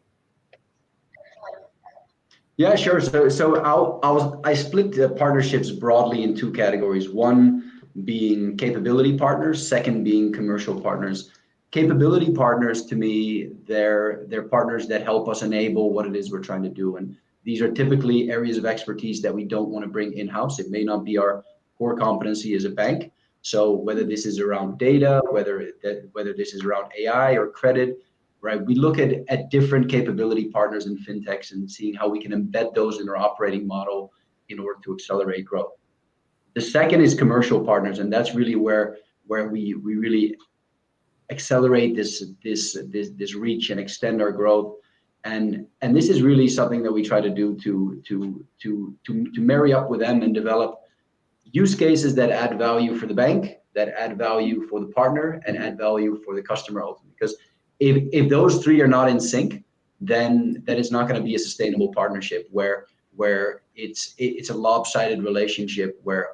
Yeah, sure. So I split the partnerships broadly in two categories. One being capability partners, second being commercial partners. Capability partners, to me, they're partners that help us enable what it is we're trying to do. And these are typically areas of expertise that we don't want to bring in-house. It may not be our core competency as a bank. So whether this is around data, whether this is around AI or credit, right? We look at different capability partners in fintechs and seeing how we can embed those in our operating model in order to accelerate growth. The second is commercial partners, and that's really where we really accelerate this reach and extend our growth. And this is really something that we try to do to marry up with them and develop use cases that add value for the bank, that add value for the partner, and add value for the customer ultimately. Because if those three are not in sync, then it's not going to be a sustainable partnership where it's a lopsided relationship where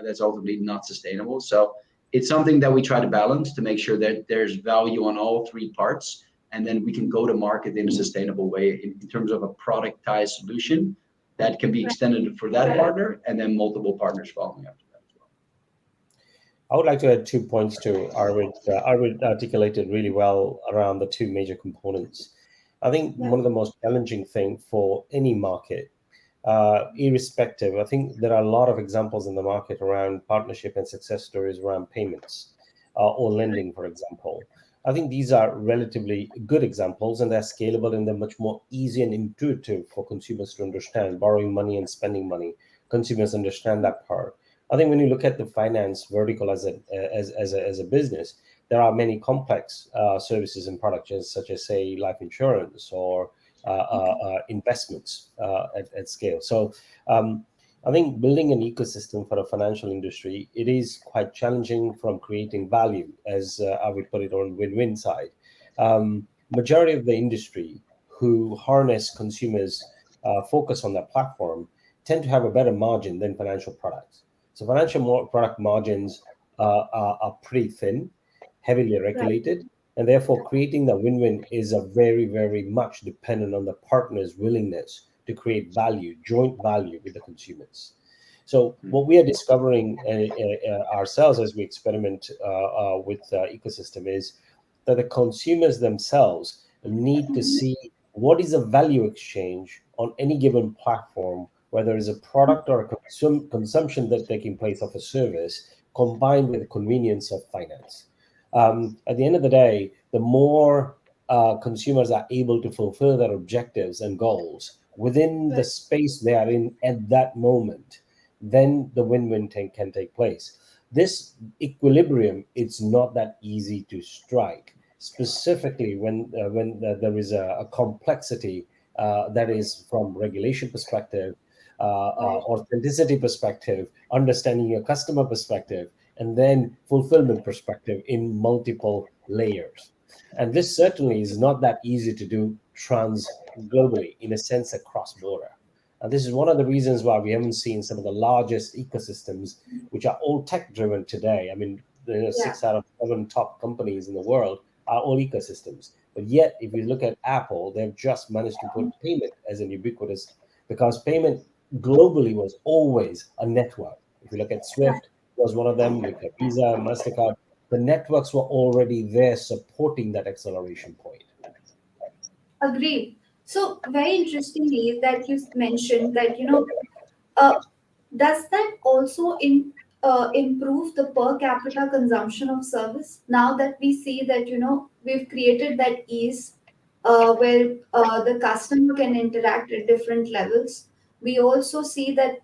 that's ultimately not sustainable. So it's something that we try to balance to make sure that there's value on all three parts, and then we can go to market in a sustainable way in terms of a productized solution that can be extended for that partner and then multiple partners following after that as well. I would like to add 2 points to Arvid. Arvid articulated really well around the two major components. I think one of the most challenging thing for any market, irrespective, I think there are a lot of examples in the market around partnership and success stories around payments or lending, for example. I think these are relatively good examples and they're scalable and they're much more easy and intuitive for consumers to understand. Borrowing money and spending money, consumers understand that part. I think when you look at the finance vertical as a business, there are many complex services and products such as, say, life insurance or investments at scale. So I think building an ecosystem for a financial industry, it is quite challenging from creating value, as I would put it on win-win side. Majority of the industry who harness consumers' focus on their platform tend to have a better margin than financial products. So product margins are pretty thin, heavily Right. regulated, and therefore creating the win-win is a very, very much dependent on the partner's willingness to create value, joint value with the consumers. So what we are discovering ourselves as we experiment with ecosystem is that the consumers themselves need to see what is a value exchange on any given platform, whether it's a product or a consumption that's taking place of a service, combined with the convenience of finance. At the end of the day, the more consumers are able to fulfill their objectives and goals within the Right. space they are in at that moment, then the win-win can take place. This equilibrium, it's not that easy to strike, specifically when there is a complexity that is from regulation perspective, Right. authenticity perspective, understanding your customer perspective, and then fulfillment perspective in multiple layers. And this certainly is not that easy to do trans globally, in a sense, across border. And this is one of the reasons why we haven't seen some of the largest ecosystems, which are all tech driven today. I mean, Yeah. 6 out of 7 top companies in the world are all ecosystems. But yet, if you look at Apple, they've just managed to put payment as an ubiquitous, because payment globally was always a network. If you look at Right. Swift, was one of them. You look at Visa, Mastercard. The networks were already there supporting that acceleration point. Agreed. So very interestingly that you mentioned that, uh, does that also improve the per capita consumption of service now that we see that, we've created that ease where the customer can interact at different levels. We also see that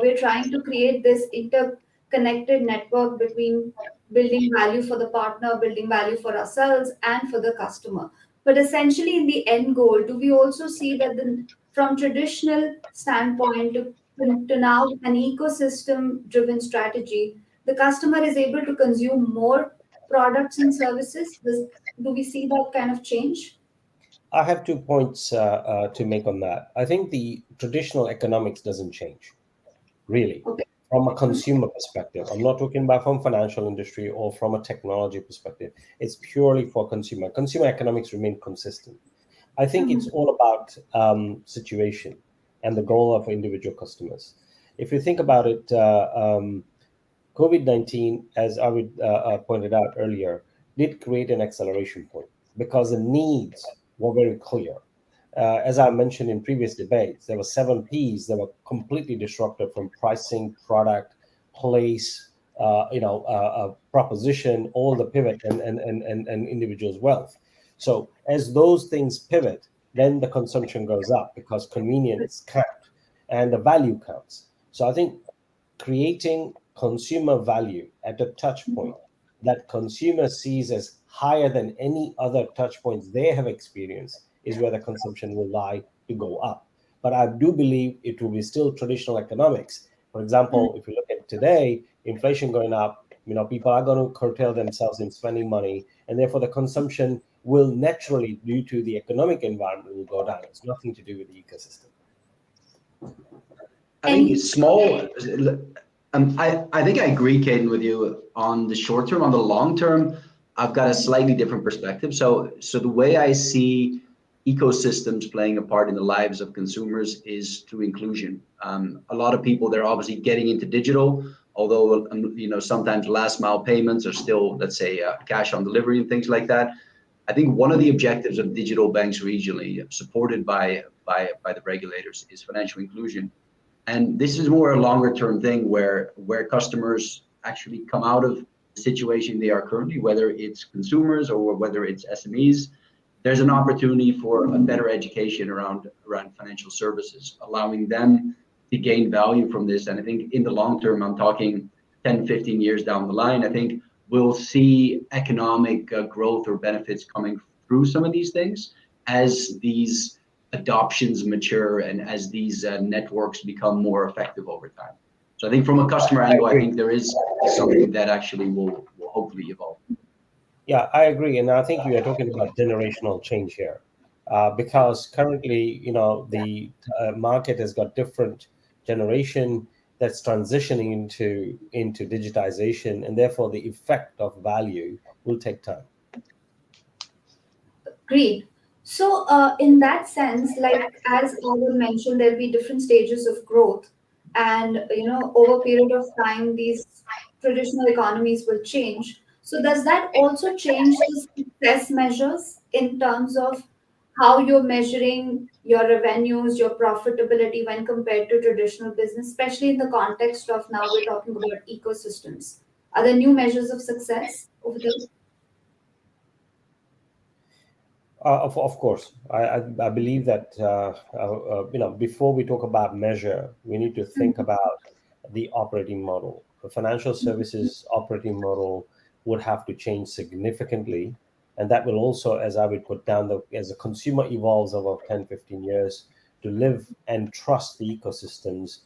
we're trying to create this interconnected network between building value for the partner, building value for ourselves and for the customer. But essentially, in the end goal, do we also see that from traditional standpoint to now an ecosystem driven strategy, the customer is able to consume more products and services? Do we see that kind of change? I have 2 points to make on that. I think the traditional economics doesn't change, really, Okay. from a consumer perspective. I'm not talking about from financial industry or from a technology perspective. It's purely for consumer. Consumer economics remain consistent. I think it's Mhm. all about situation and the goal of individual customers. If you think about it, COVID-19, as Arvid pointed out earlier, did create an acceleration point because the needs were very clear. As I mentioned in previous debates, there were 7 Ps that were completely disrupted, from pricing, product, place, proposition, all the pivot, and individual's wealth. So as those things pivot, then the consumption goes up because convenience counts and the value counts. So I think creating consumer value at a touch point that consumer sees as higher than any other touch points they have experienced is where the consumption will lie to go up. But I do believe it will be still traditional economics. For example, if you look at today, inflation going up, people are going to curtail themselves in spending money, and therefore the consumption will naturally, due to the economic environment, will go down. It's nothing to do with the ecosystem. I think Any it's small. I think I agree, Caden, with you on the short term. On the long term, I've got a slightly different perspective. So the way I see ecosystems playing a part in the lives of consumers is through inclusion. A lot of people, they're obviously getting into digital, although sometimes last mile payments are still, let's say, cash on delivery and things like that. I think one of the objectives of digital banks regionally, supported by the regulators, is financial inclusion. And this is more a longer term thing where customers actually come out of the situation they are currently, whether it's consumers or whether it's SMEs. There's an opportunity for a better education around financial services, allowing them to gain value from this. And I think in the long term, I'm talking 10, 15 years down the line, I think we'll see economic growth or benefits coming through some of these things as these adoptions mature and as these networks become more effective over time. So I think from a customer angle, I think there is something that actually will hopefully evolve. Yeah, I agree, and I think you are talking about generational change here, because currently, the market has got different generation that's transitioning into digitization, and therefore the effect of value will take time. Great. So, in that sense, like as Arun mentioned, there'll be different stages of growth, and over a period of time, these traditional economies will change. So, does that also change the success measures in terms of how you're measuring your revenues, your profitability when compared to traditional business, especially in the context of now we're talking about ecosystems? Are there new measures of success over there? Of course, I believe that before we talk about measure, we need to think about the operating model. The financial services operating model would have to change significantly, and that will also, as I would put down, as the consumer evolves over 10, 15 years, to live and trust the ecosystems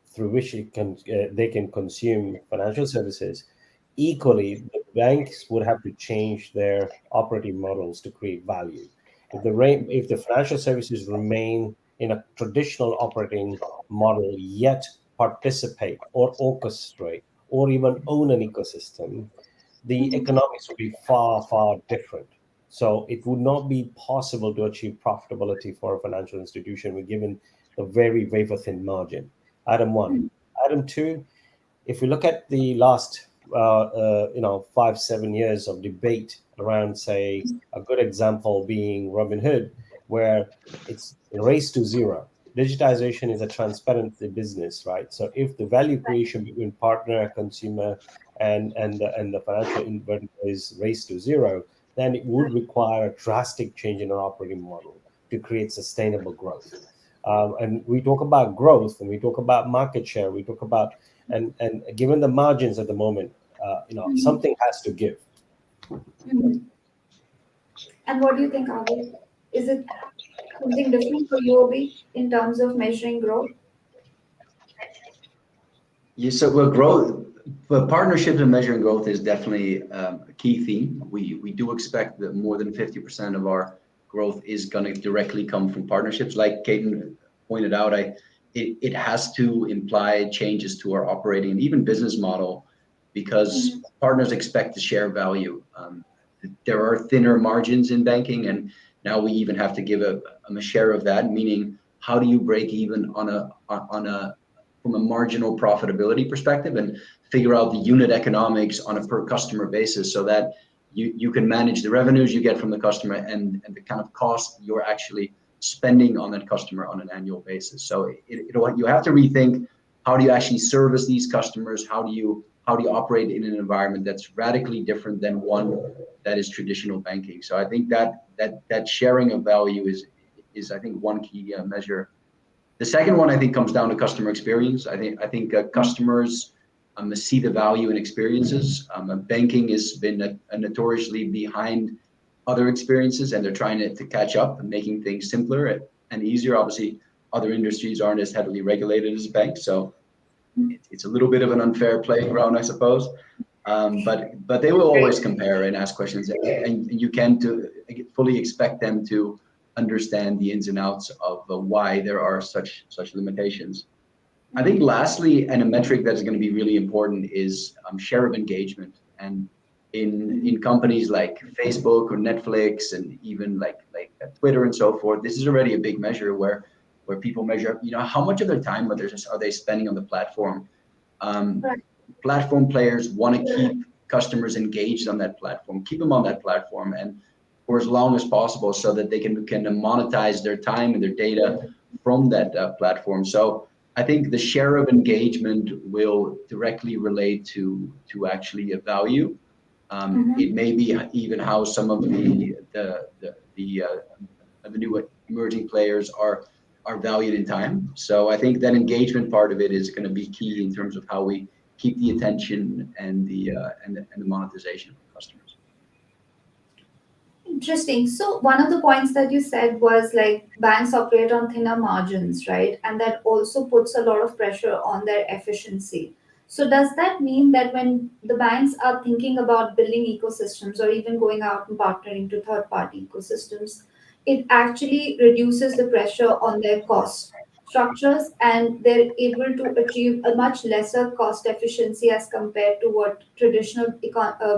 through which they can consume financial services. Equally, the banks would have to change their operating models to create value. If the financial services remain in a traditional operating model, yet participate or orchestrate or even own an ecosystem, the economics would be far, far different. So it would not be possible to achieve profitability for a financial institution given the very wafer thin margin. Item one. Item two, if we look at the last 5-7 years of debate around, say, a good example being Robinhood, where it's a race to zero. Digitization is a transparent business, right? So if the value creation between partner, consumer, and the financial inverter is race to zero, then it would require a drastic change in our operating model to create sustainable growth. And we talk about growth, and we talk about market share, we talk about and given the margins at the moment, something has to give. Mhm. And what do you think, Avi? Is it something different for UOB in terms of measuring growth? Yes, so well, growth, but partnerships and measuring growth is definitely a key theme. We do expect that more than 50% of our growth is going to directly come from partnerships. Like Caden pointed out, it has to imply changes to our operating and even business model because partners expect to share value. There are thinner margins in banking, and now we even have to give a share of that. Meaning, how do you break even on a from a marginal profitability perspective and figure out the unit economics on a per customer basis so that you can manage the revenues you get from the customer and the kind of cost you're actually spending on that customer on an annual basis. So you have to rethink, how do you actually service these customers? How do you operate in an environment that's radically different than one that is traditional banking? So I think that sharing of value is I think one key measure. The second one, I think, comes down to customer experience. I think customers see the value in experiences. Banking has been notoriously behind other experiences, and they're trying to catch up and making things simpler and easier. Obviously, other industries aren't as heavily regulated as banks, so it's a little bit of an unfair playground, I suppose. But they will always compare and ask questions, and you can fully expect them to understand the ins and outs of why there are such limitations. I think lastly, and a metric that's going to be really important is share of engagement. And in companies like Facebook or Netflix and even like Twitter and so forth, this is already a big measure where people measure, how much of their time are they spending on the platform. Platform players want to keep customers engaged on that platform, keep them on that platform, and for as long as possible, so that they can monetize their time and their data from that platform. So I think the share of engagement will directly relate to actually a value. It may be even how some of the new emerging players are valued in time. So I think that engagement part of it is going to be key in terms of how we keep the attention and the monetization for customers. Interesting. So one of the points that you said was like banks operate on thinner margins, right? And that also puts a lot of pressure on their efficiency. So does that mean that when the banks are thinking about building ecosystems or even going out and partnering to third party ecosystems, it actually reduces the pressure on their cost structures and they're able to achieve a much lesser cost efficiency as compared to what traditional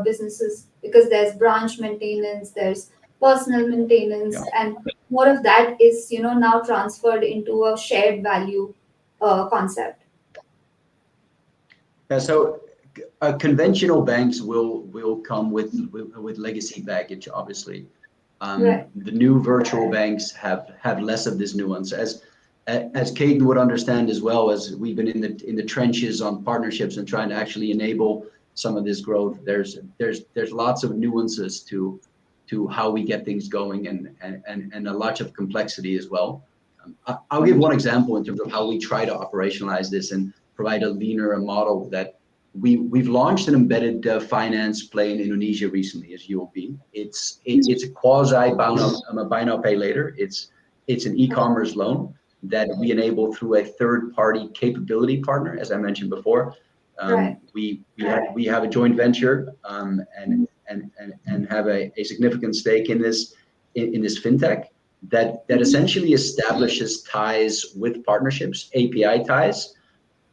businesses, because there's branch maintenance, there's personal Yeah. maintenance, and more of that is now transferred into a shared value concept. Yeah, so conventional banks will come with legacy baggage, obviously. Right. The new virtual banks have less of this nuance. As Caden would understand as well, as we've been in the trenches on partnerships and trying to actually enable some of this growth. There's lots of nuances to how we get things going and a lot of complexity as well. I'll give one example in terms of how we try to operationalize this and provide a leaner model that we've launched an embedded finance play in Indonesia recently as UOB. It's a quasi buy now pay later. It's an e-commerce loan that we enable through a third-party capability partner, as I mentioned before. Right. We have a joint venture and have a significant stake in this fintech that essentially establishes ties with partnerships, API ties,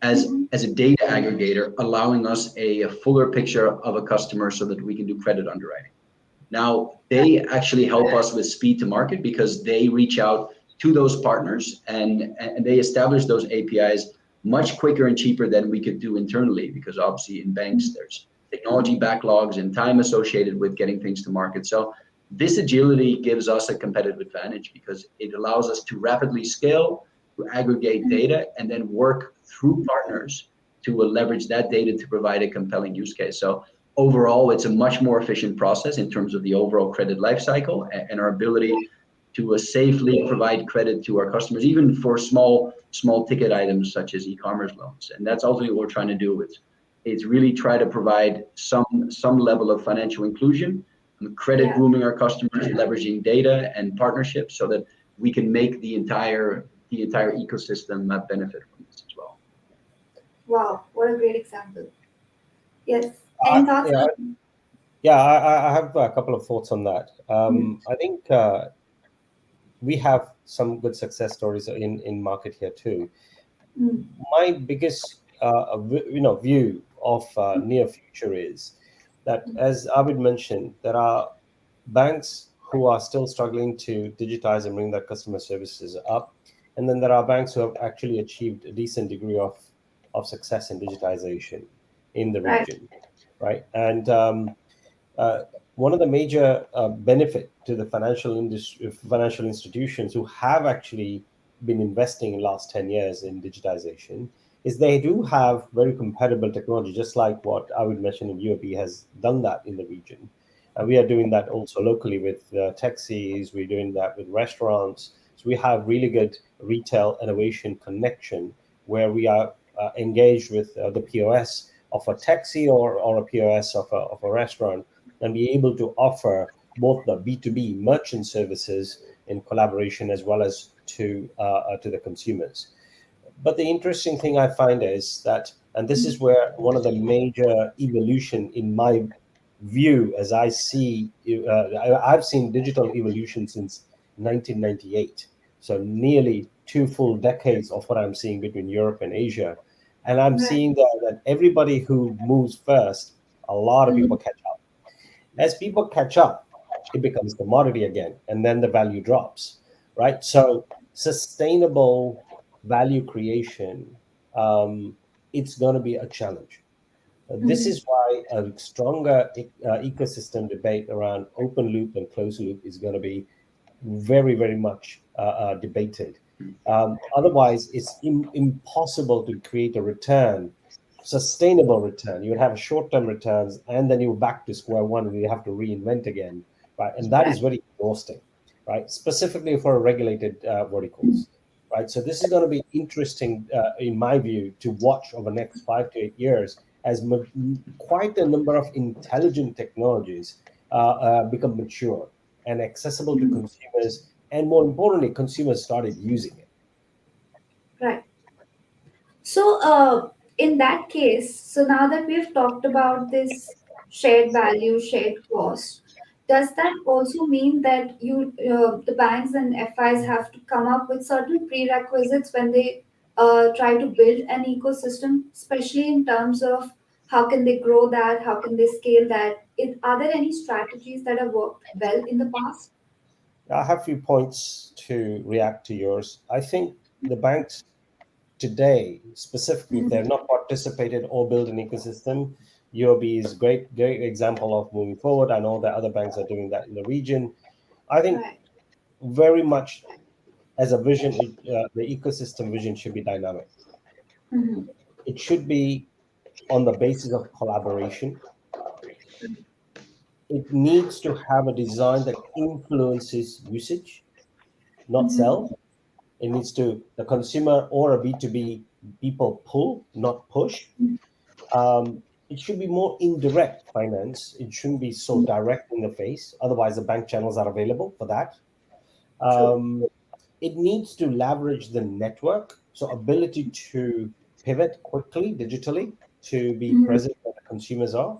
as a data aggregator, allowing us a fuller picture of a customer so that we can do credit underwriting. Now, they actually help us with speed to market because they reach out to those partners and they establish those APIs much quicker and cheaper than we could do internally, because obviously in banks there's technology backlogs and time associated with getting things to market. So this agility gives us a competitive advantage because it allows us to rapidly scale, to aggregate data, and then work through partners to leverage that data to provide a compelling use case. So overall, it's a much more efficient process in terms of the overall credit lifecycle and our ability to safely provide credit to our customers, even for small ticket items such as e-commerce loans. And that's ultimately what we're trying to do. It's really try to provide some level of financial inclusion, credit grooming our customers, leveraging data and partnerships so that we can make the entire ecosystem benefit from this as well. Wow, what a great example. Yes. Any thoughts? I have a couple of thoughts on that. I think we have some good success stories in market here too. My biggest view of near future is that, as Abid mentioned, there are banks who are still struggling to digitize and bring their customer services up, and then there are banks who have actually achieved a decent degree of success in digitization in the region, right? And one of the major benefit to the financial institutions who have actually been investing in the last 10 years in digitization is they do have very compatible technology, just like what I would mention in UAB has done that in the region. We are doing that also locally with taxis, we're doing that with restaurants. So we have really good retail innovation connection where we are engaged with the POS of a taxi or a POS of a restaurant, and be able to offer both the B2B merchant services in collaboration as well as to the consumers. But the interesting thing I find is that, and this is where one of the major evolution in my view, as I see, I've seen digital evolution since 1998. So nearly 2 full decades of what I'm seeing between Europe and Asia. And I'm seeing that everybody who moves first, a lot of people catch up. As people catch up, it becomes commodity again, and then the value drops, right? So sustainable value creation, it's going to be a challenge. This is why a stronger ecosystem debate around open loop and closed loop is going to be very, very much debated. Otherwise, it's impossible to create a return, sustainable return. You would have short-term returns, and then you're back to square one, and you have to reinvent again, right? And that is very exhausting, right? Specifically for regulated verticals, right? So this is going to be interesting, in my view, to watch over the next 5 to 8 years as quite a number of intelligent technologies become mature. and accessible to consumers. And more importantly, consumers started using it. Right. So, in that case, so now that we've talked about this shared value, shared cost, does that also mean that the banks and FIs have to come up with certain prerequisites when they try to build an ecosystem, especially in terms of how can they grow that, how can they scale that? Are there any strategies that have worked well in the past? I have a few points to react to yours. I think the banks today, specifically, if they're not participated or build an ecosystem, UOB is great example of moving forward. I know that other banks are doing that in the region. I think Right. very much as a vision, the ecosystem vision should be dynamic. Mhm. It should be on the basis of collaboration. It needs to have a design that influences usage, not Mhm. sell. It needs to the consumer or a B2B people pull, not push. It should be more indirect finance. It shouldn't be so direct in the face. Otherwise, the bank channels are available for that. True. Um, it needs to leverage the network, so ability to pivot quickly digitally to be Mhm. present where the consumers are,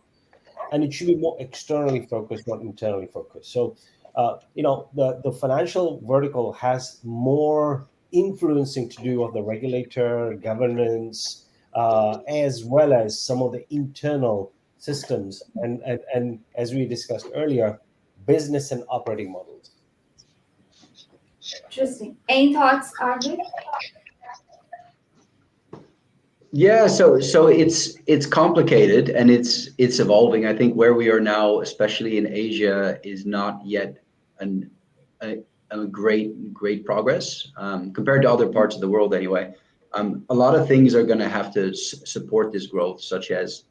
and it should be more externally focused, not internally focused. So, the financial vertical has more influencing to do of the regulator, governance, as well as some of the internal systems, and as we discussed earlier, business and operating models. Interesting. Any thoughts, Arvid? Yeah, so it's complicated and it's evolving. I think where we are now, especially in Asia, is not yet an a great progress compared to other parts of the world anyway. A lot of things are going to have to support this growth, such as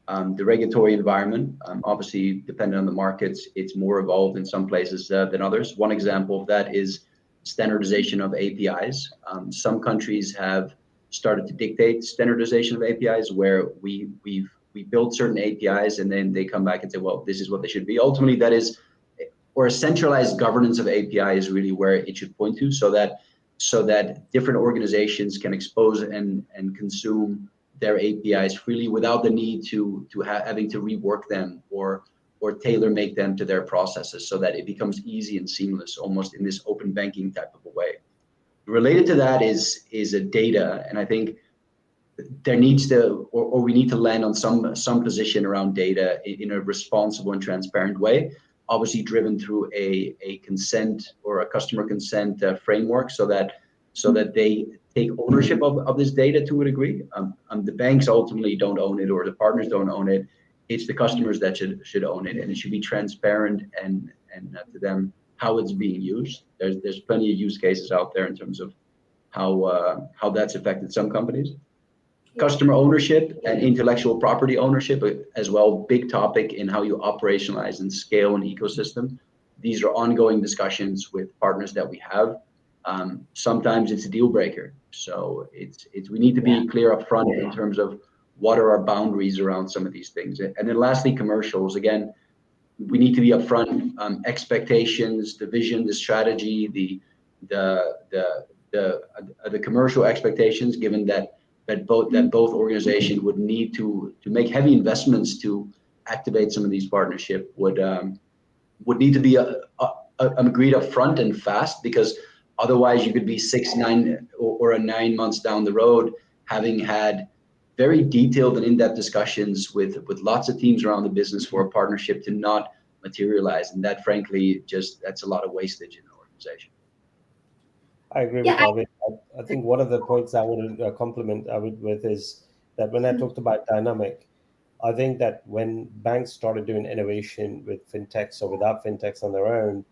the regulatory environment. Obviously, depending on the markets, it's more evolved in some places than others. One example of that is standardization of APIs. Some countries have started to dictate standardization of APIs, where we build certain APIs and then they come back and say, well, this is what they should be. Ultimately, that is, or a centralized governance of API is really where it should point to, so that different organizations can expose and consume their APIs freely without the need to having to rework them or tailor make them to their processes, so that it becomes easy and seamless, almost in this open banking type of a way. Related to that is a data, and I think there needs to, or we need to land on some position around data in a responsible and transparent way, obviously driven through a consent or a customer consent framework, so that they take ownership of this data to a degree. The banks ultimately don't own it, or the partners don't own it. It's the customers that should own it, and it should be transparent and to them how it's being used. There's plenty of use cases out there in terms of how that's affected some companies. Customer ownership and intellectual property ownership as well, big topic in how you operationalize and scale an ecosystem. These are ongoing discussions with partners that we have. Sometimes it's a deal breaker, so it's we need to be clear up front in terms of what are our boundaries around some of these things. And then lastly, commercials. Again, we need to be upfront. Expectations, the vision, the strategy, the commercial expectations, given that both organizations would need to make heavy investments to activate some of these partnerships, would need to be agreed up front and fast, because otherwise you could be 6, 9 or 9 months down the road, having had very detailed and in-depth discussions with lots of teams around the business for a partnership to not materialize. And that, frankly, that's a lot of wastage in an organization. I agree with Yeah. Arvind. I think one of the points I want to compliment Arvind with is that when I talked about dynamic, I think that when banks started doing innovation with fintechs or without fintechs on their own,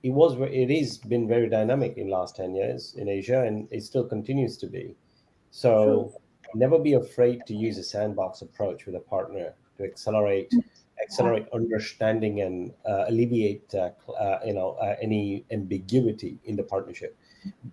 it is been very dynamic in last 10 years in Asia, and it still continues to be. True. So never be afraid to use a sandbox approach with a partner to accelerate understanding and alleviate any ambiguity in the partnership.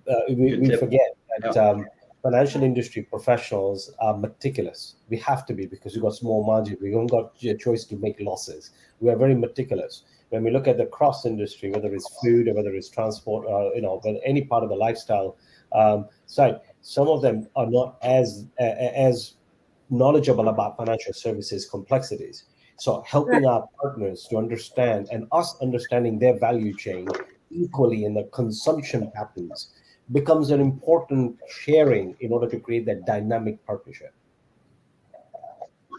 Good We tip. forget that Yeah. financial industry professionals are meticulous. We have to be, because we've got small margin. We haven't got a choice to make losses. We are very meticulous. when we look at the cross industry, whether it's food or whether it's transport, whether any part of the lifestyle side, some of them are not as knowledgeable about financial services complexities. So Right. helping our partners to understand and us understanding their value chain equally in the consumption patterns becomes an important sharing in order to create that dynamic partnership.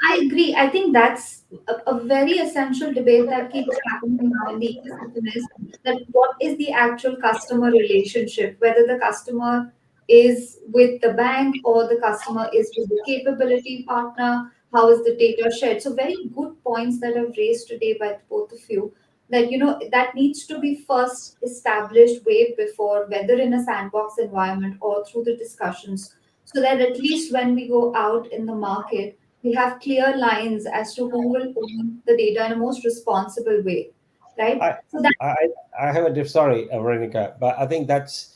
I agree. I think that's a very essential debate that keeps happening now in the ecosystem is that what is the actual customer relationship, whether the customer is with the bank or the customer is with the capability partner, how is the data shared? So very good points that are raised today by both of you that that needs to be first established way before, whether in a sandbox environment or through the discussions, so that at least when we go out in the market we have clear lines as to who will own the data in a most responsible way, right? I So that I I have a sorry, Veronica, but I think that's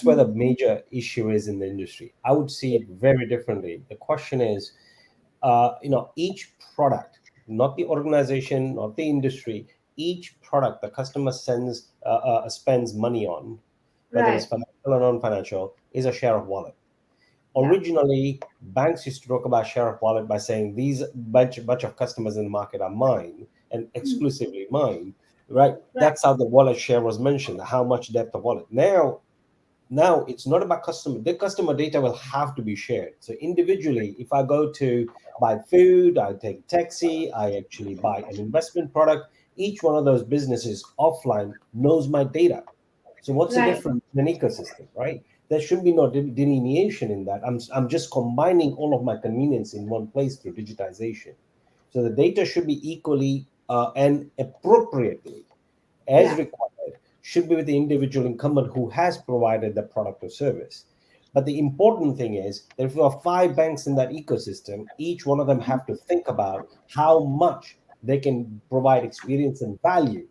where the major issue is in the industry. I would see it very differently. The question is, each product, not the organization, not the industry, each product the customer spends money on, whether it's right, financial or non-financial, is a share of wallet. yeah, Originally, banks used to talk about share of wallet by saying these bunch of customers in the market are mine and exclusively mine, right? right, That's how the wallet share was mentioned, how much depth of wallet. Now it's not about customer. The customer data will have to be shared. So individually, if I go to buy food, I take a taxi, I actually buy an investment product, each one of those businesses offline knows my data. So what's the right, difference in an ecosystem, right? There should be no delineation in that. I'm just combining all of my convenience in one place through digitization. So the data should be equally and appropriately as yeah, required should be with the individual incumbent who has provided the product or service. But the important thing is that if you have five banks in that ecosystem, each one of them have to think about how much they can provide experience and value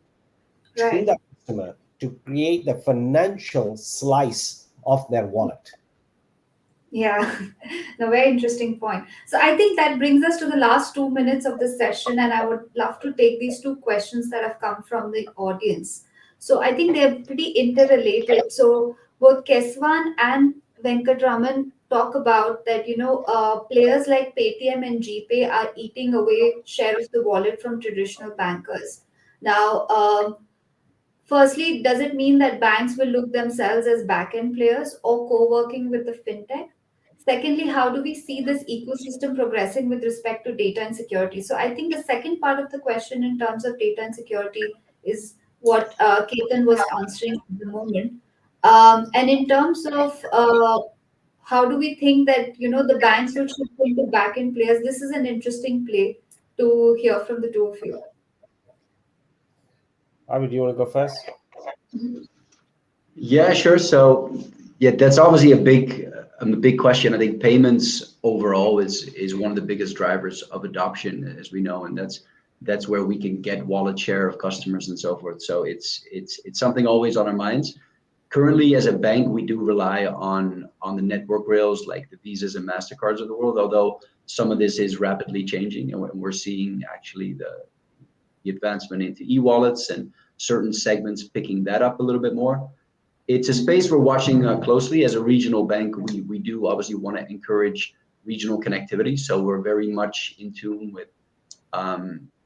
to right. that customer to create the financial slice of their wallet. Yeah, no, very interesting point. So I think that brings us to the last 2 minutes of this session, and I would love to take these two questions that have come from the audience. So I think they're pretty interrelated. So both Keswan and Venkatraman talk about that, players like Paytm and GPay are eating away share of the wallet from traditional bankers. Now, firstly, does it mean that banks will look themselves as back-end players or co-working with the fintech? Secondly, how do we see this ecosystem progressing with respect to data and security? So I think the second part of the question in terms of data and security is what Ketan was answering at the moment. And in terms of how do we think that the banks will shift into back-end players? This is an interesting play to hear from the two of you. Arvid, do you want to go first? Yeah, sure. So, yeah, that's obviously a big question. I think payments overall is one of the biggest drivers of adoption, as we know, and that's where we can get wallet share of customers and so forth. So it's something always on our minds. Currently, as a bank, we do rely on the network rails like the Visas and Mastercards of the world. Although some of this is rapidly changing, and we're seeing actually the advancement into e-wallets and certain segments picking that up a little bit more. It's a space we're watching closely. As a regional bank, we do obviously want to encourage regional connectivity. So we're very much in tune with,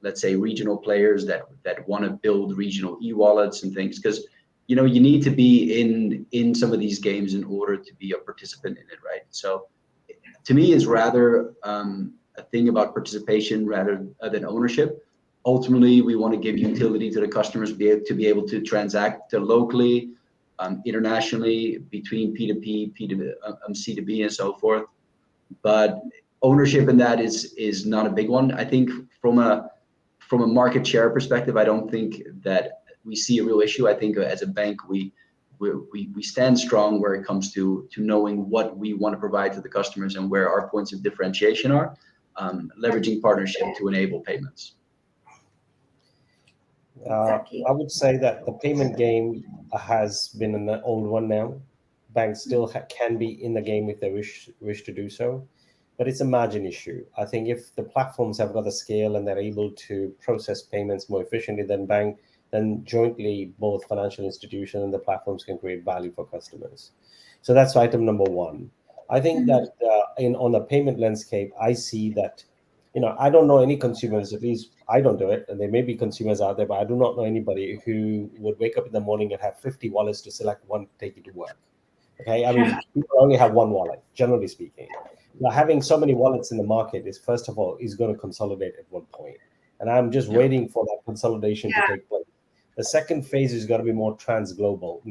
let's say, regional players that want to build regional e-wallets and things, because you need to be in some of these games in order to be a participant in it, right? So to me, it's rather a thing about participation rather than ownership. Ultimately, we want to give utility to the customers to be able to transact locally, internationally, between P2P, C2B, and so forth. But ownership in that is not a big one. I think from a market share perspective, I don't think that we see a real issue. I think as a bank, we stand strong where it comes to knowing what we want to provide to the customers and where our points of differentiation are, leveraging partnership to enable payments. Exactly. I would say that the payment game has been an old one now. Banks still can be in the game if they wish to do so, but it's a margin issue. I think if the platforms have got the scale and they're able to process payments more efficiently than bank, then jointly both financial institutions and the platforms can create value for customers. So that's item number one. I think that on the payment landscape, I see that, I don't know any consumers, at least I don't do it, and there may be consumers out there, but I do not know anybody who would wake up in the morning and have 50 wallets to select one to take you to work. Okay, I mean, people only have one wallet, generally speaking. Now, having so many wallets in the market is, first of all, is going to consolidate at one point. And I'm just waiting for that consolidation to take place. The second phase is going to be more transglobal,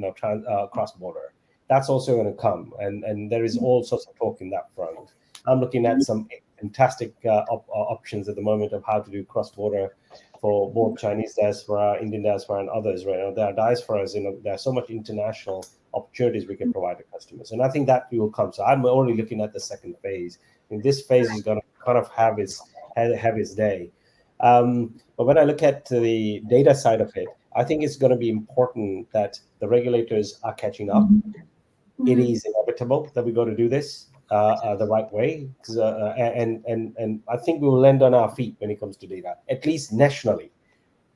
cross-border. That's also going to come. And there is all sorts of talk in that front. I'm looking at some fantastic options at the moment of how to do cross-border for both Chinese diaspora, Indian diaspora, and others. Right now, there are diasporas. There are so much international opportunities we can provide to customers, and I think that will come. So I'm only looking at the second phase. And this phase is going to kind of have its day. But when I look at the data side of it, I think it's going to be important that the regulators are catching up. It is inevitable that we got to do this the right way, and I think we will land on our feet when it comes to data, at least nationally.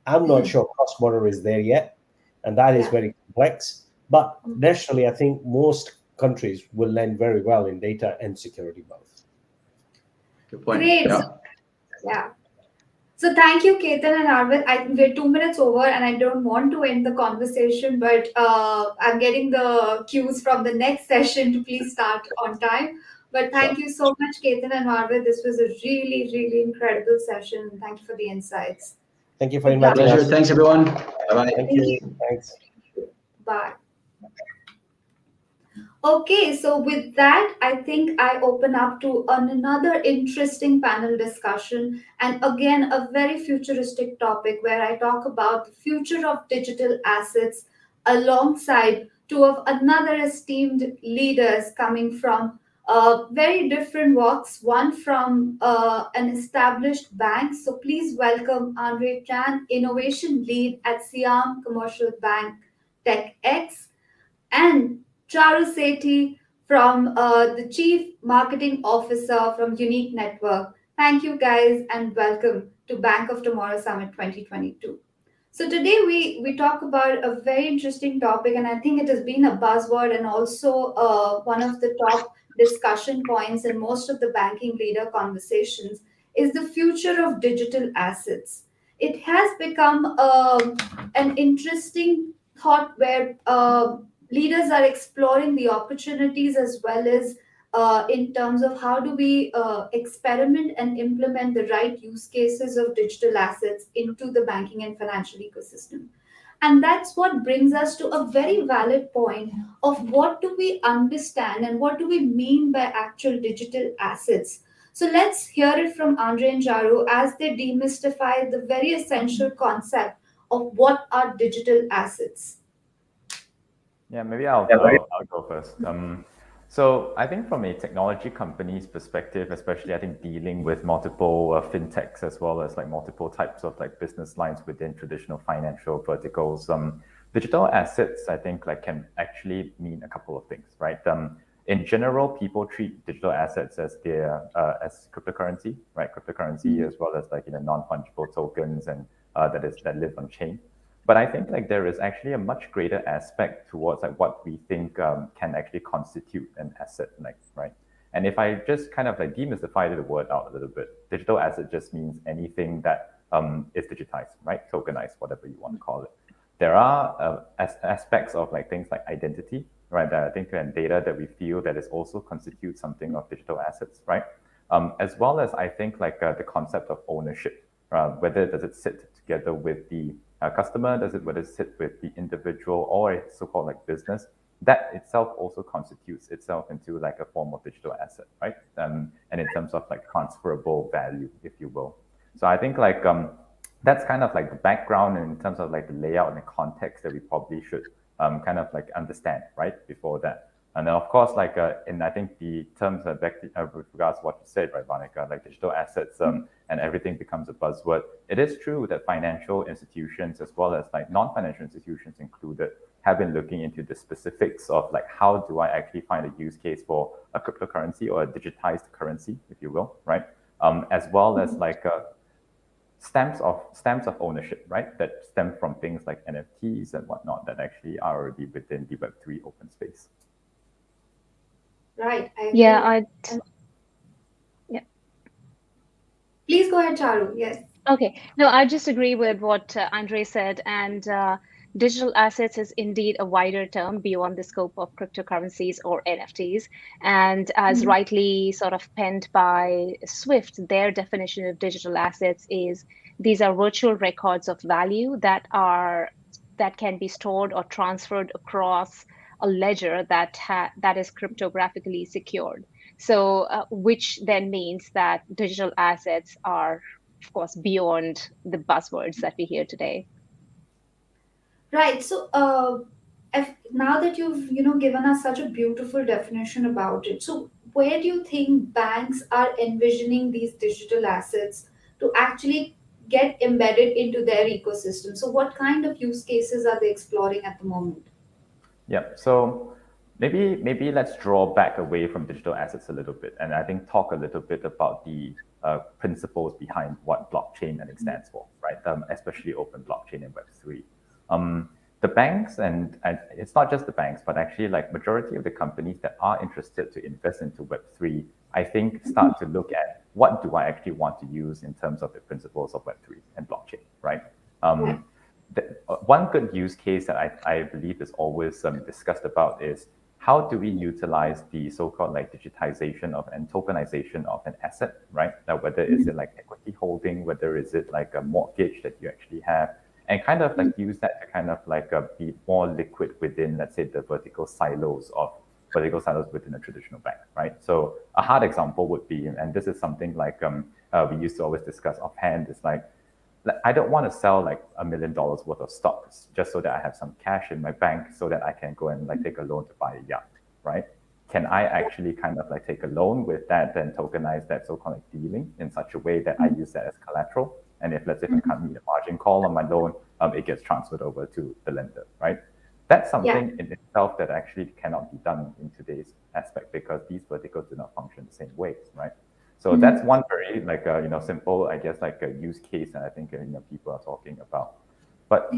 I'm not sure cross-border is there yet, and that is very complex. But nationally, I think most countries will land very well in data and security both. Good point. Great. Yeah. So thank you, Ketan and Arvind. We're 2 minutes over, and I don't want to end the conversation, but I'm getting the cues from the next session to please start on time. But thank you so much, Ketan and Arvind. This was a really, really incredible session. Thank you for the insights. Thank you for inviting Pleasure. us. Thanks, everyone. Bye-bye. Thank you. Thanks. Bye. Okay, so with that, I think I open up to another interesting panel discussion, and again, a very futuristic topic where I talk about the future of digital assets alongside two of another esteemed leaders coming from very different walks, one from an established bank. So please welcome Andre Chan, Innovation Lead at Siam Commercial Bank TechX, and Charu Sethi from the Chief Marketing Officer from Unique Network. Thank you guys and welcome to Bank of Tomorrow Summit 2022. So today we talk about a very interesting topic, and I think it has been a buzzword and also one of the top discussion points in most of the banking leader conversations is the future of digital assets. It has become an interesting thought where leaders are exploring the opportunities as well as in terms of how do we experiment and implement the right use cases of digital assets into the banking and financial ecosystem. And that's what brings us to a very valid point of what do we understand and what do we mean by actual digital assets. So let's hear it from Andre and Jaru as they demystify the very essential concept of what are digital assets. Yeah, maybe I'll go first. So I think from a technology company's perspective, especially I think dealing with multiple fintechs as well as like multiple types of like business lines within traditional financial verticals, digital assets I think like can actually mean a couple of things, right? In general, people treat digital assets as their as cryptocurrency, right? Cryptocurrency as well as like non-fungible tokens and that live on chain. But I think like there is actually a much greater aspect towards like what we think can actually constitute an asset, like, right? And if I just kind of like demystify the word out a little bit, digital asset just means anything that is digitized, right? Tokenized, whatever you want to call it. There are aspects of like things like identity, right? That I think and data that we feel that is also constitutes something of digital assets, right? As well as I think like the concept of ownership, whether does it sit together with the customer, whether it sit with the individual or a so-called like business, that itself also constitutes itself into like a form of digital asset, right? And in terms of like transferable value, if you will. So I think like that's kind of like the background in terms of like the layout and the context that we probably should kind of like understand, right, before that. And then of course, like in I think the terms back with regards to what you said, right, Monica, like digital assets and everything becomes a buzzword. It is true that financial institutions as well as like non-financial institutions included have been looking into the specifics of like how do I actually find a use case for a cryptocurrency or a digitized currency, if you will, right? As well as like stamps of ownership, right? That stem from things like NFTs and whatnot that actually are already within the Web3 open space. Right. I agree. Yeah, yeah. Please go ahead, Charu. Yes. Okay. No, I just agree with what Andre said. And digital assets is indeed a wider term beyond the scope of cryptocurrencies or NFTs. And as rightly sort of penned by Swift, their definition of digital assets is these are virtual records of value that can be stored or transferred across a ledger that is cryptographically secured. So, which then means that digital assets are, of course, beyond the buzzwords that we hear today. Right. So, now that you've given us such a beautiful definition about it, so where do you think banks are envisioning these digital assets to actually get embedded into their ecosystem? So, what kind of use cases are they exploring at the moment? Yeah. So maybe let's draw back away from digital assets a little bit, and I think talk a little bit about the principles behind what blockchain and it stands for, right? Especially open blockchain and Web3. The banks and it's not just the banks, but actually like majority of the companies that are interested to invest into Web3, I think start to look at what do I actually want to use in terms of the principles of Web3 and blockchain, right? One good use case that I believe is always discussed about is how do we utilize the so-called like digitization of and tokenization of an asset, right? Now, whether is it like equity holding, whether is it like a mortgage that you actually have, and kind of like use that to kind of like be more liquid within, let's say, the vertical silos within a traditional bank, right? So a hard example would be, and this is something like we used to always discuss offhand, is like, I don't want to sell like $1 million worth of stocks just so that I have some cash in my bank so that I can go and like take a loan to buy a yacht, right? Can I actually kind of like take a loan with that and tokenize that so-called like dealing in such a way that I use that as collateral? And if let's say if I can't meet a margin call on my loan, it gets transferred over to the lender, right? That's something in itself that actually cannot be done in today's aspect because these verticals do not function the same ways, right? So that's one very like simple, I guess, like a use case that I think people are talking about. But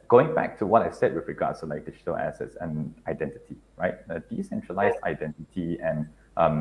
going back to what I said with regards to like digital assets and identity, right? Decentralized identity and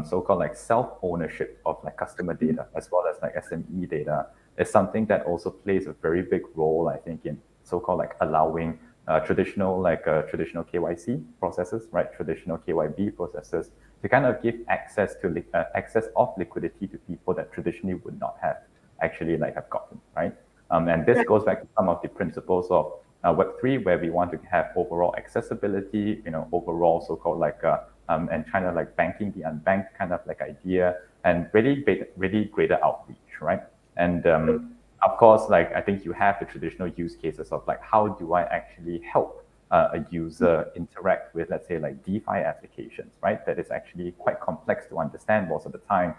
so-called like self-ownership of like customer data as well as like SME data is something that also plays a very big role, I think, in so-called like allowing traditional KYC processes, right? Traditional KYB processes to kind of give access to access of liquidity to people that traditionally would not have actually like have gotten, right? And this goes back to some of the principles of Web3, where we want to have overall accessibility, overall so-called like and kind of like banking the unbanked kind of like idea, and really greater outreach, right? And of course, like I think you have the traditional use cases of like how do I actually help a user interact with, let's say, like DeFi applications, right? That is actually quite complex to understand most of the time,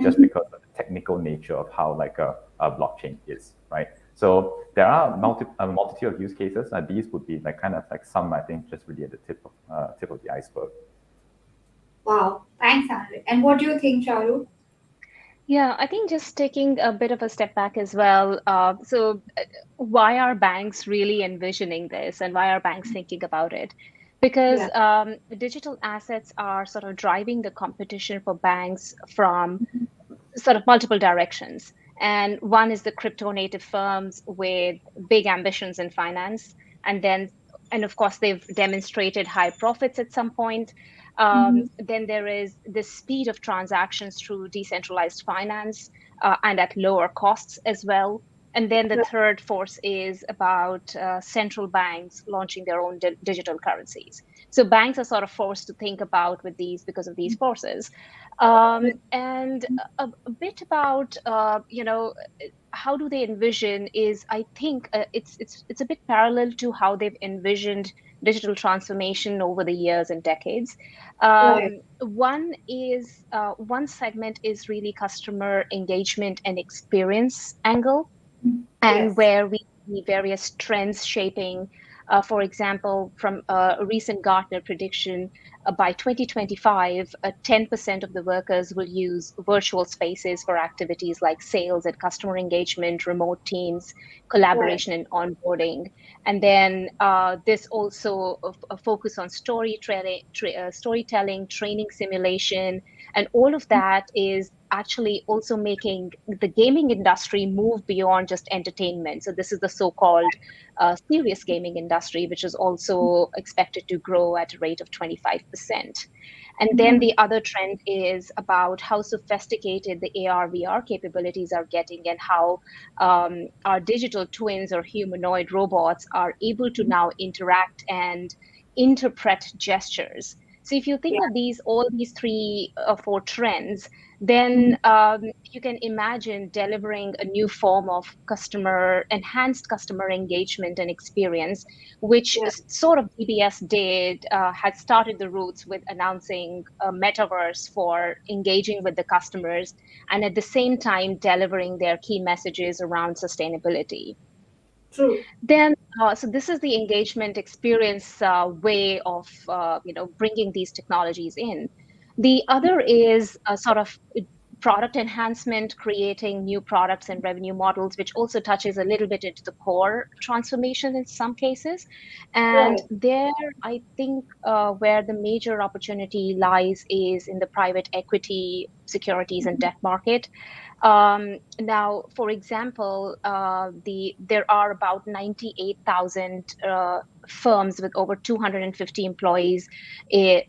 just because of the technical nature of how like a blockchain is, right? So there are a multitude of use cases. These would be like kind of like some, I think, just really at the tip of the iceberg. Wow, thanks, Andre. And what do you think, Charu? Yeah, I think just taking a bit of a step back as well. So why are banks really envisioning this and why are banks thinking about it? Because digital assets are sort of driving the competition for banks from sort of multiple directions. And one is the crypto native firms with big ambitions in finance. And of course, they've demonstrated high profits at some point. Then there is the speed of transactions through decentralized finance and at lower costs as well. And then the third force is about central banks launching their own digital currencies. So banks are sort of forced to think about with these because of these forces. And a bit about how do they envision is, I think it's a bit parallel to how they've envisioned digital transformation over the years and decades. One segment is really customer engagement and experience angle, and where we see various trends shaping For example, from a recent Gartner prediction, by 2025, 10% of the workers will use virtual spaces for activities like sales and customer engagement, remote teams, Right. collaboration, and onboarding. And then this also a focus on storytelling, training simulation, and all of that is actually also making the gaming industry move beyond just entertainment. So this is the so-called serious gaming industry, which is also expected to grow at a rate of 25%. And then the other trend is about how sophisticated the AR, VR capabilities are getting and how our digital twins or humanoid robots are able to now interact and interpret gestures. So if you think of all these three or four trends, then you can imagine delivering a new form of enhanced customer engagement and experience, which sort of DBS did, had started the roots with announcing a metaverse for engaging with the customers and at the same time delivering their key messages around sustainability. True. Then, so this is the engagement experience way of bringing these technologies in. The other is sort of product enhancement, creating new products and revenue models, which also touches a little bit into the core transformation in some cases. And Right. there, I think where the major opportunity lies is in the private equity, securities, and debt market. Now, for example, there are about 98,000 firms with over 250 employees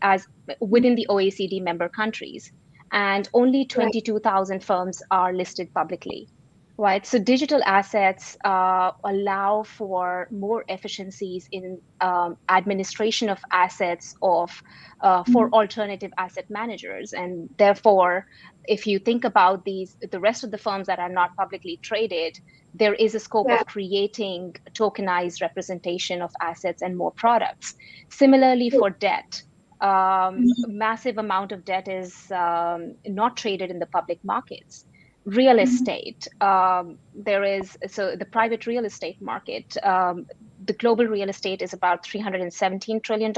as within the OECD member countries, and only 22,000 firms are listed publicly. Right. So digital assets allow for more efficiencies in administration of assets for alternative asset managers. And therefore, if you think about the rest of the firms that are not publicly traded, there is a scope of creating tokenized representation of assets and more products. Similarly, for debt, massive amount of debt is not traded in the public markets. Real estate, the private real estate market, the global real estate is about $317 trillion,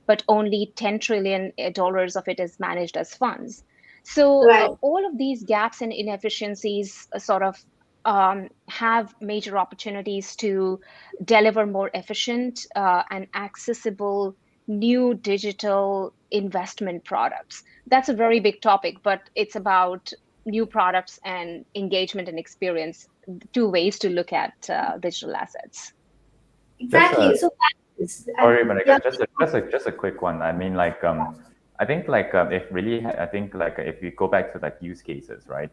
but only $10 trillion of it is managed as funds. So Right. all of these gaps and inefficiencies sort of have major opportunities to deliver more efficient and accessible new digital investment products. That's a very big topic, but it's about new products and engagement and experience, two ways to look at digital assets. Exactly. So, Sorry, but yeah. just a quick one. I mean, like, I think like I think like if you go back to like use cases, right?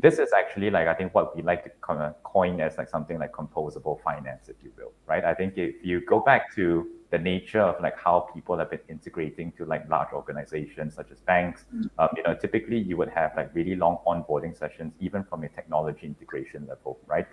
This is actually like I think what we like to coin as like something like composable finance, if you will, right? I think if you go back to the nature of like how people have been integrating to like large organizations such as banks, typically you would have like really long onboarding sessions, even from a technology integration level, right?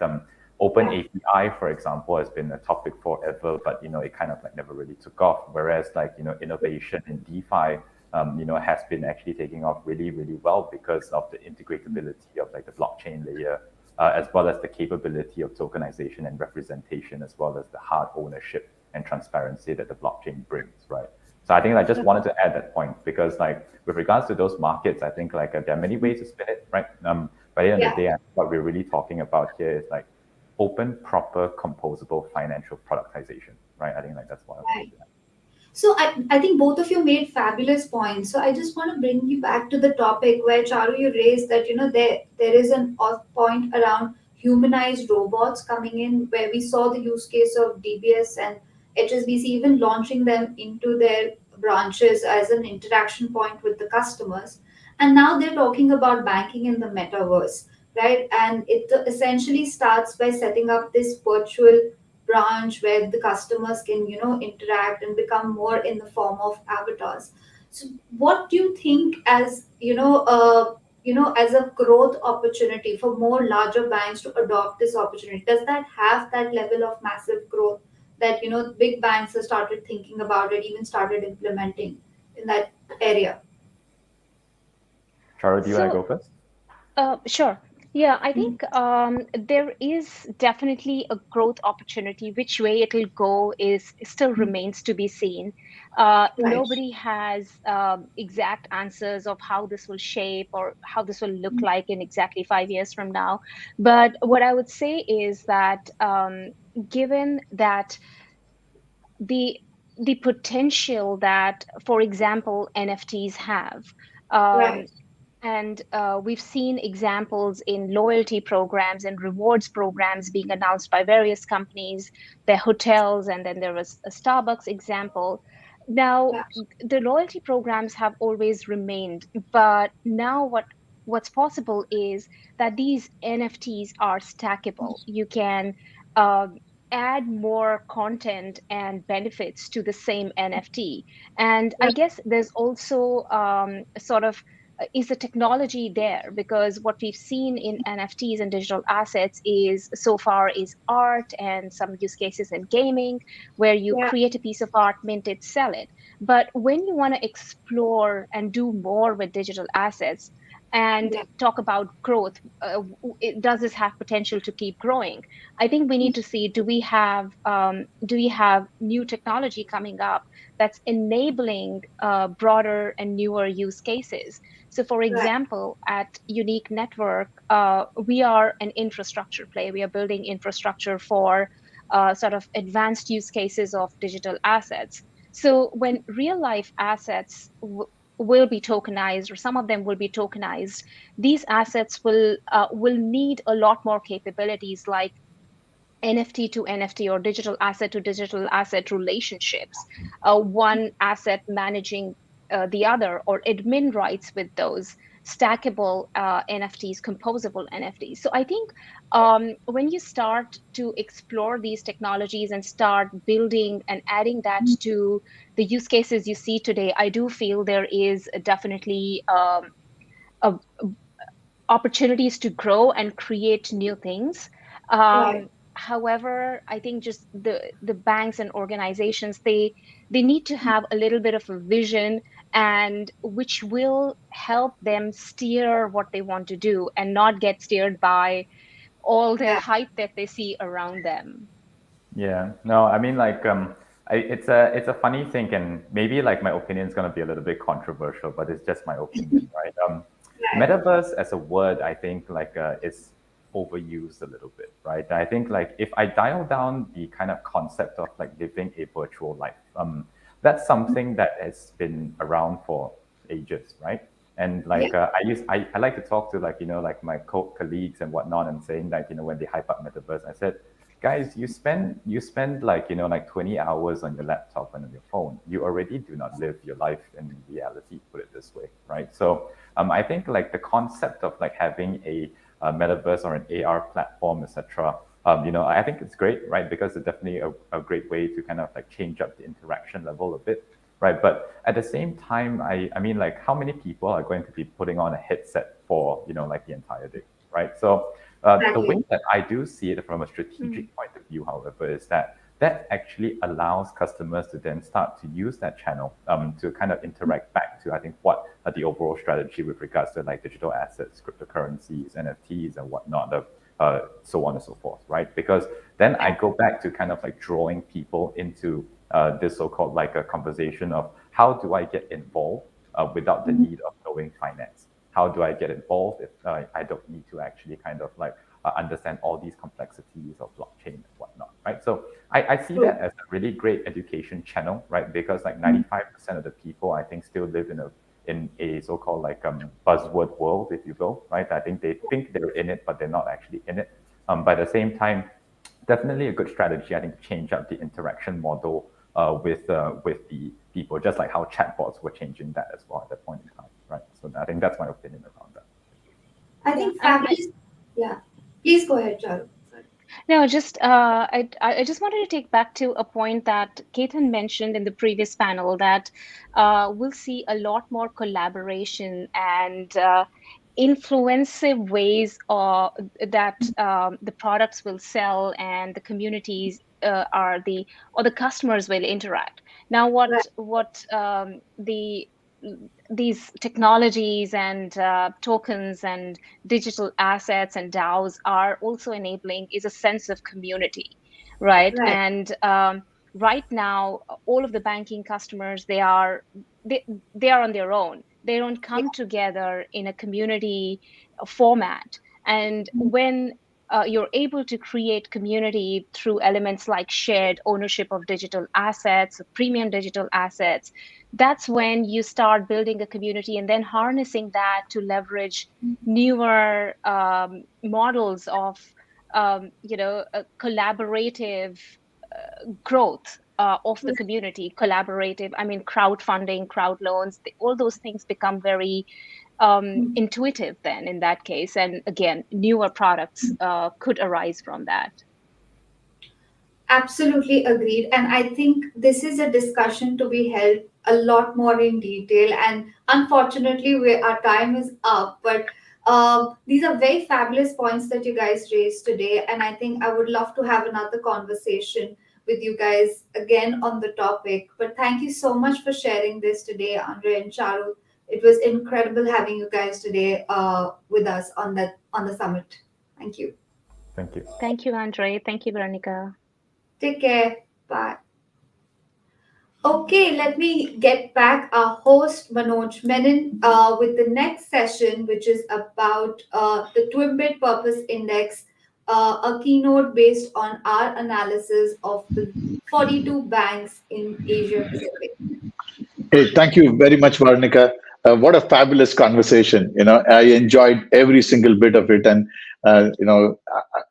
Open API, for example, has been a topic forever, but it kind of like never really took off. Whereas like innovation in DeFi, has been actually taking off really, really well because of the integratability of like the blockchain layer, as well as the capability of tokenization and representation, as well as the hard ownership and transparency that the blockchain brings, right? So I think I just wanted to add that point because like with regards to those markets, I think like there are many ways to spin it, right? But at the end of the day, what we're really talking about here is like open, proper, composable financial productization, right? I think like that's what I wanted to add. So I think both of you made fabulous points. So I just want to bring you back to the topic where Charu you raised that there is an off point around humanized robots coming in where we saw the use case of DBS and HSBC even launching them into their branches as an interaction point with the customers. And now they're talking about banking in the metaverse, right? And it essentially starts by setting up this virtual branch where the customers can interact and become more in the form of avatars. So what do you think as as a growth opportunity for more larger banks to adopt this opportunity? Does that have that level of massive growth that big banks have started thinking about it, even started implementing in that area? Charu, do you want to go first? Sure. Yeah, I think there is definitely a growth opportunity. Which way it'll go is still remains to be seen. Right. Nobody has exact answers of how this will shape or how this will look like in exactly 5 years from now. But what I would say is that given that the the potential that, for example, NFTs have. Um, Right. and we've seen examples in loyalty programs and rewards programs being announced by various companies, their hotels, and then there was a Starbucks example. Now, Yeah. the loyalty programs have always remained, but now what's possible is that these NFTs are stackable. You can uh, add more content and benefits to the same NFT. And I Yeah. guess there's also sort of is the technology there, because what we've seen in NFTs and digital assets is so far is art and some use cases in gaming where you Yeah. create a piece of art, mint it, sell it. But when you want to explore and do more with digital assets and Yeah. talk about growth, does this have potential to keep growing? I think we need to see, do we have new technology coming up that's enabling broader and newer use cases? So, for Right. example, at Unique Network, we are an infrastructure play. We are building infrastructure for sort of advanced use cases of digital assets. So, when real life assets will be tokenized, or some of them will be tokenized, these assets will need a lot more capabilities like NFT to NFT or digital asset to digital asset relationships, one asset managing the other, or admin rights with those stackable NFTs, composable NFTs. So I think when you start to explore these technologies and start building and adding that to the use cases you see today, I do feel there is definitely a opportunities to grow and create new things. Right. However, I think just the banks and organizations, they need to have a little bit of a vision, and which will help them steer what they want to do and not get steered by all the Yeah. hype that they see around them. Yeah, no, I mean like it's a funny thing, and maybe like my opinion is gonna be a little bit controversial, but it's just my opinion, right? Right. Metaverse as a word, I think like is overused a little bit, right? I think like if I dial down the kind of concept of like living a virtual life, that's something that has been around for ages, right? And Yeah. like I like to talk to like like my colleagues and whatnot, and saying like when they hype up metaverse, I said, guys, you spend like like 20 hours on your laptop and on your phone. You already do not live your life in reality, put it this way, right? So I think like the concept of like having a metaverse or an AR platform, etc. I think it's great, right? Because it's definitely a great way to kind of like change up the interaction level a bit, right? But at the same time, I mean, like, how many people are going to be putting on a headset for like the entire day, right? So the Exactly. way that I do see it from a Mm. strategic point of view, however, is that actually allows customers to then start to use that channel to kind of interact back to, I think, what the overall strategy with regards to like digital assets, cryptocurrencies, NFTs, and whatnot, so on and so forth, right? Because then I go back to kind of like drawing people into this so-called like a conversation of how do I get involved without the need of knowing finance? How do I get involved if I don't need to actually kind of like understand all these complexities of blockchain and whatnot, right? So I see True. that as a really great education channel, right? Because like 95% of the people, I think, still live in a so-called like buzzword world, if you will, right? I think they think they're in it, but they're not actually in it. But at the same time, definitely a good strategy, I think, to change up the interaction model with the people, just like how chatbots were changing that as well at that point in time, right? So I think that's my opinion around that. I Yeah, think and families. Yeah. Please go ahead, Charu. Sorry. no, just I just wanted to take back to a point that Ketan mentioned in the previous panel, that we'll see a lot more collaboration and influensive ways that the products will sell and the communities or the customers will interact. Now, Right. what the these technologies and tokens and digital assets and DAOs are also enabling is a sense of community, right? Right. And right now, all of the banking customers, they are on their own. They don't come together in a community format. And when you're able to create community through elements like shared ownership of digital assets, premium digital assets, that's when you start building a community and then harnessing that to leverage newer models of collaborative growth of the community. Collaborative, I mean, crowdfunding, crowd loans, all those things become very intuitive then in that case. And again, newer products could arise from that. Absolutely agreed. And I think this is a discussion to be held a lot more in detail. And unfortunately, our time is up. But these are very fabulous points that you guys raised today. And I think I would love to have another conversation with you guys again on the topic. But thank you so much for sharing this today, Andre and Charu. It was incredible having you guys today with us on the summit. Thank you. Thank you. Thank you, Andre. Thank you, Veronica. Take care. Bye. Okay, let me get back our host Manoj Menon with the next session, which is about the Twimbit Purpose Index, a keynote based on our analysis of the 42 banks in Asia Pacific. Hey, thank you very much, Varnika. What a fabulous conversation. I enjoyed every single bit of it, and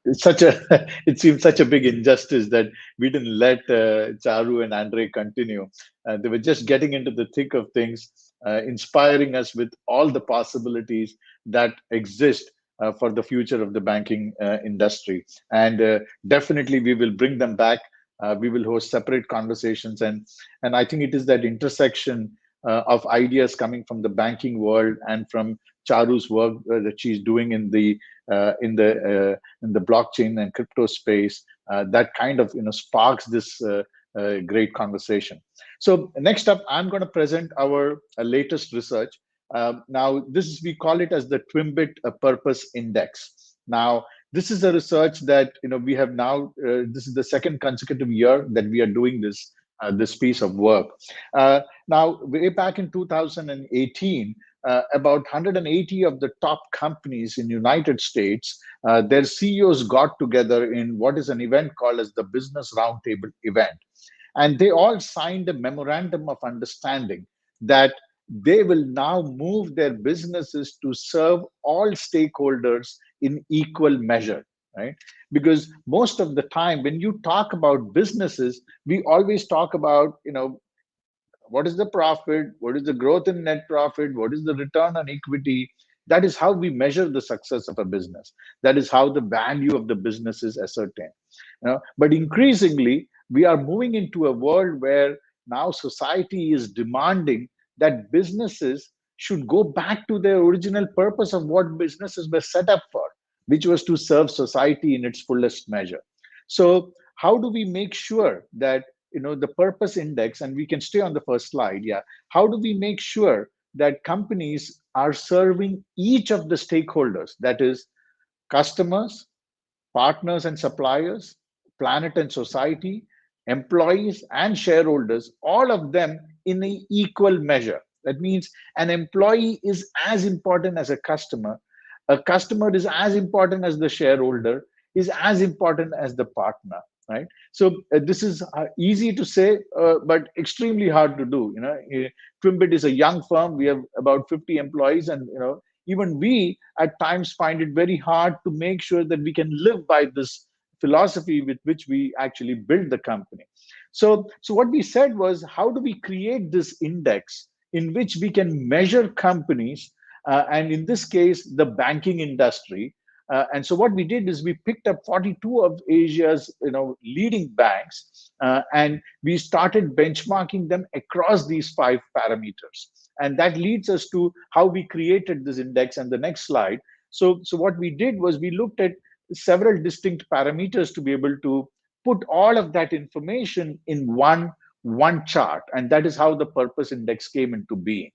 it's such a it seems such a big injustice that we didn't let Charu and Andre continue. They were just getting into the thick of things, inspiring us with all the possibilities that exist for the future of the banking industry. And definitely, we will bring them back. We will host separate conversations, and I think it is that intersection of ideas coming from the banking world and from Charu's work that she's doing in the blockchain and crypto space that kind of sparks this great conversation. So next up, I'm going to present our latest research. Now, we call it as the Twimbit Purpose Index. Now, this is a research that we have now. This is the second consecutive year that we are doing this piece of work. Now, way back in 2018, about 180 of the top companies in United States, their CEOs got together in what is an event called as the Business Roundtable event, and they all signed a memorandum of understanding that they will now move their businesses to serve all stakeholders in equal measure, right? Because most of the time when you talk about businesses, we always talk about what is the profit, what is the growth in net profit, what is the return on equity. That is how we measure the success of a business. That is how the value of the business is ascertained. But increasingly we are moving into a world where now society is demanding that businesses should go back to their original purpose of what businesses were set up for, which was to serve society in its fullest measure. So how do we make sure that the purpose index, and we can stay on the first slide, yeah, how do we make sure that companies are serving each of the stakeholders, that is customers, partners and suppliers, planet and society, employees and shareholders, all of them in an equal measure? That means an employee is as important as a customer is as important as the shareholder, is as important as the partner, right? So this is easy to say, but extremely hard to do. Twimbit is a young firm. We have about 50 employees, and even we at times find it very hard to make sure that we can live by this philosophy with which we actually build the company. So what we said was, how do we create this index in which we can measure companies, and in this case, the banking industry. And so what we did is we picked up 42 of Asia's leading banks, and we started benchmarking them across these 5 parameters. And that leads us to how we created this index. And the next slide. So what we did was we looked at several distinct parameters to be able to put all of that information in one one chart, and that is how the purpose index came into being.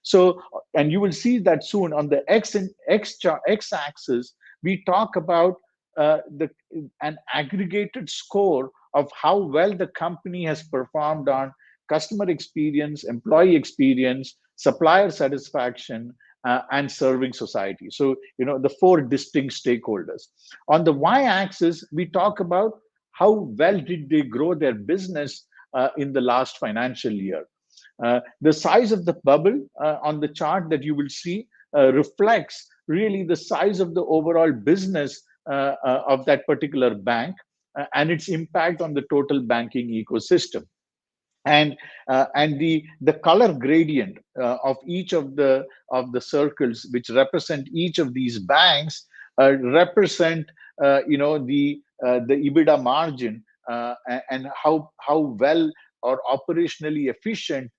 So, and you will see that soon on the x-axis, we talk about an aggregated score of how well the company has performed on customer experience, employee experience, supplier satisfaction, and serving society. So, the four distinct stakeholders. On the y-axis, we talk about how well did they grow their business in the last financial year. The size of the bubble on the chart that you will see reflects really the size of the overall business of that particular bank and its impact on the total banking ecosystem. And the color gradient of each of the circles which represent each of these banks represent the EBITDA margin and how well or operationally efficient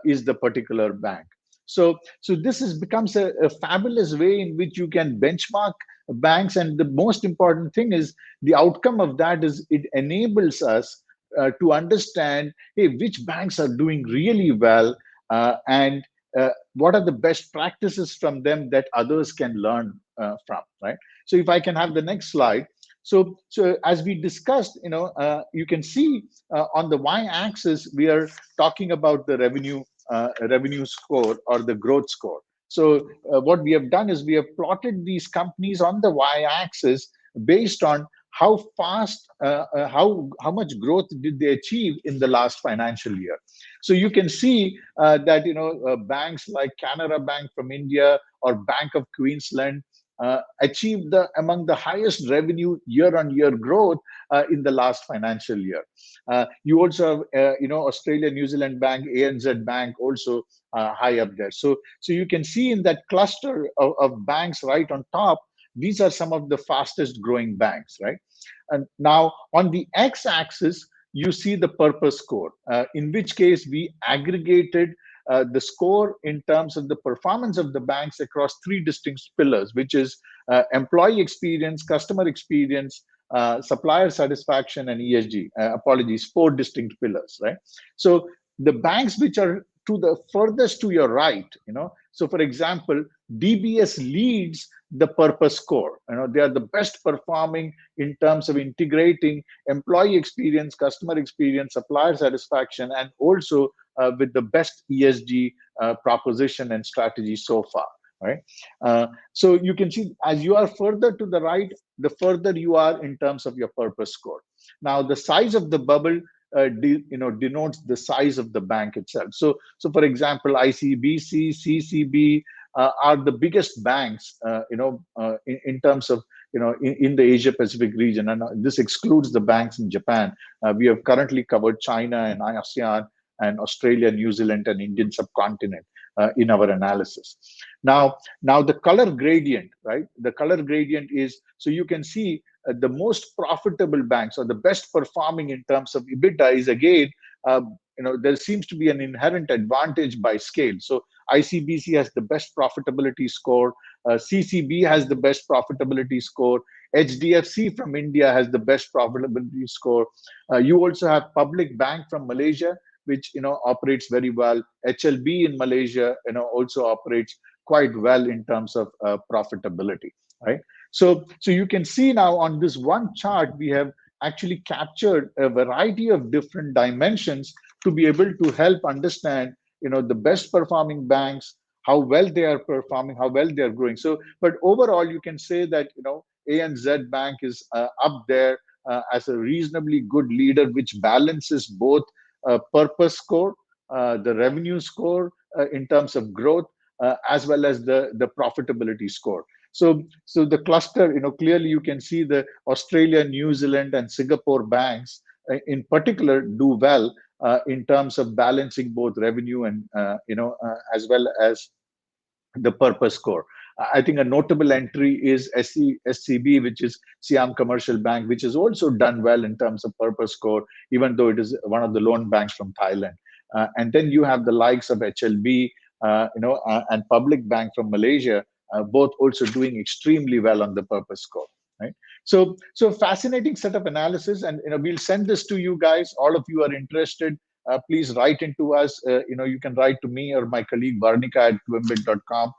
is the particular bank. So this becomes a fabulous way in which you can benchmark banks, and the most important thing is the outcome of that is it enables us to understand, hey, which banks are doing really well and what are the best practices from them that others can learn from, right? So if I can have the next slide. So as we discussed, you can see on the y-axis, we are talking about the revenue score or the growth score. So what we have done is we have plotted these companies on the y-axis based on how fast, how much growth did they achieve in the last financial year. So you can see that banks like Canara Bank from India or Bank of Queensland achieved among the highest revenue year-on-year growth in the last financial year. You also have Australia, New Zealand Bank, ANZ Bank also high up there. So you can see in that cluster of banks right on top, these are some of the fastest growing banks, right? And now on the x-axis, you see the purpose score, in which case we aggregated the score in terms of the performance of the banks across three distinct pillars, which is employee experience, customer experience, supplier satisfaction, and ESG. Four distinct pillars, right? So the banks which are to the furthest to your right, so for example, DBS leads the purpose score. They are the best performing in terms of integrating employee experience, customer experience, supplier satisfaction, and also with the best ESG proposition and strategy so far, right? So you can see as you are further to the right, the further you are in terms of your purpose score. Now the size of the bubble denotes the size of the bank itself. So for example, ICBC, CCB are the biggest banks, in terms of in the Asia Pacific region, and this excludes the banks in Japan. We have currently covered China and ASEAN and Australia, New Zealand, and Indian subcontinent in our analysis. Now the color gradient, right? The color gradient is, so you can see the most profitable banks or the best performing in terms of EBITDA is again, there seems to be an inherent advantage by scale. So ICBC has the best profitability score, CCB has the best profitability score, HDFC from India has the best profitability score. You also have Public Bank from Malaysia, which operates very well. HLB in Malaysia also operates quite well in terms of profitability, right? So you can see now on this one chart, we have actually captured a variety of different dimensions to be able to help understand the best performing banks, how well they are performing, how well they are growing. So but overall you can say that ANZ Bank is up there as a reasonably good leader, which balances both purpose score, the revenue score in terms of growth, as well as the profitability score. So the cluster, clearly you can see the Australia, New Zealand, and Singapore banks in particular do well in terms of balancing both revenue and as well as the purpose score. I think a notable entry is SCB, which is Siam Commercial Bank, which has also done well in terms of purpose score, even though it is one of the loan banks from Thailand. And then you have the likes of HLB, and Public Bank from Malaysia, both also doing extremely well on the purpose score, right? So fascinating set of analysis, and we'll send this to you guys. All of you are interested, please write into us. You can write to me or my colleague Varnika at twimbit.com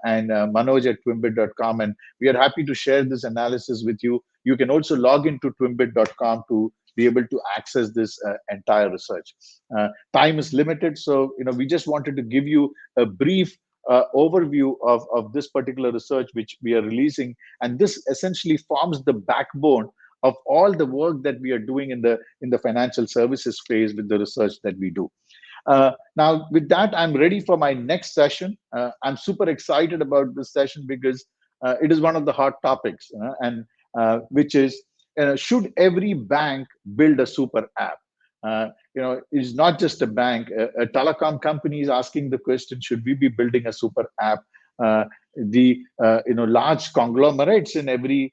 and Manoj at twimbit.com, and we are happy to share this analysis with you. You can also log into twimbit.com to be able to access this entire research. Time is limited, so we just wanted to give you a brief overview of this particular research which we are releasing, and this essentially forms the backbone of all the work that we are doing in the financial services space with the research that we do. Now, with that, I'm ready for my next session. I'm super excited about this session because it is one of the hot topics, and which is, should every bank build a super app? It's not just a bank. A telecom company is asking the question: should we be building a super app? The large conglomerates in every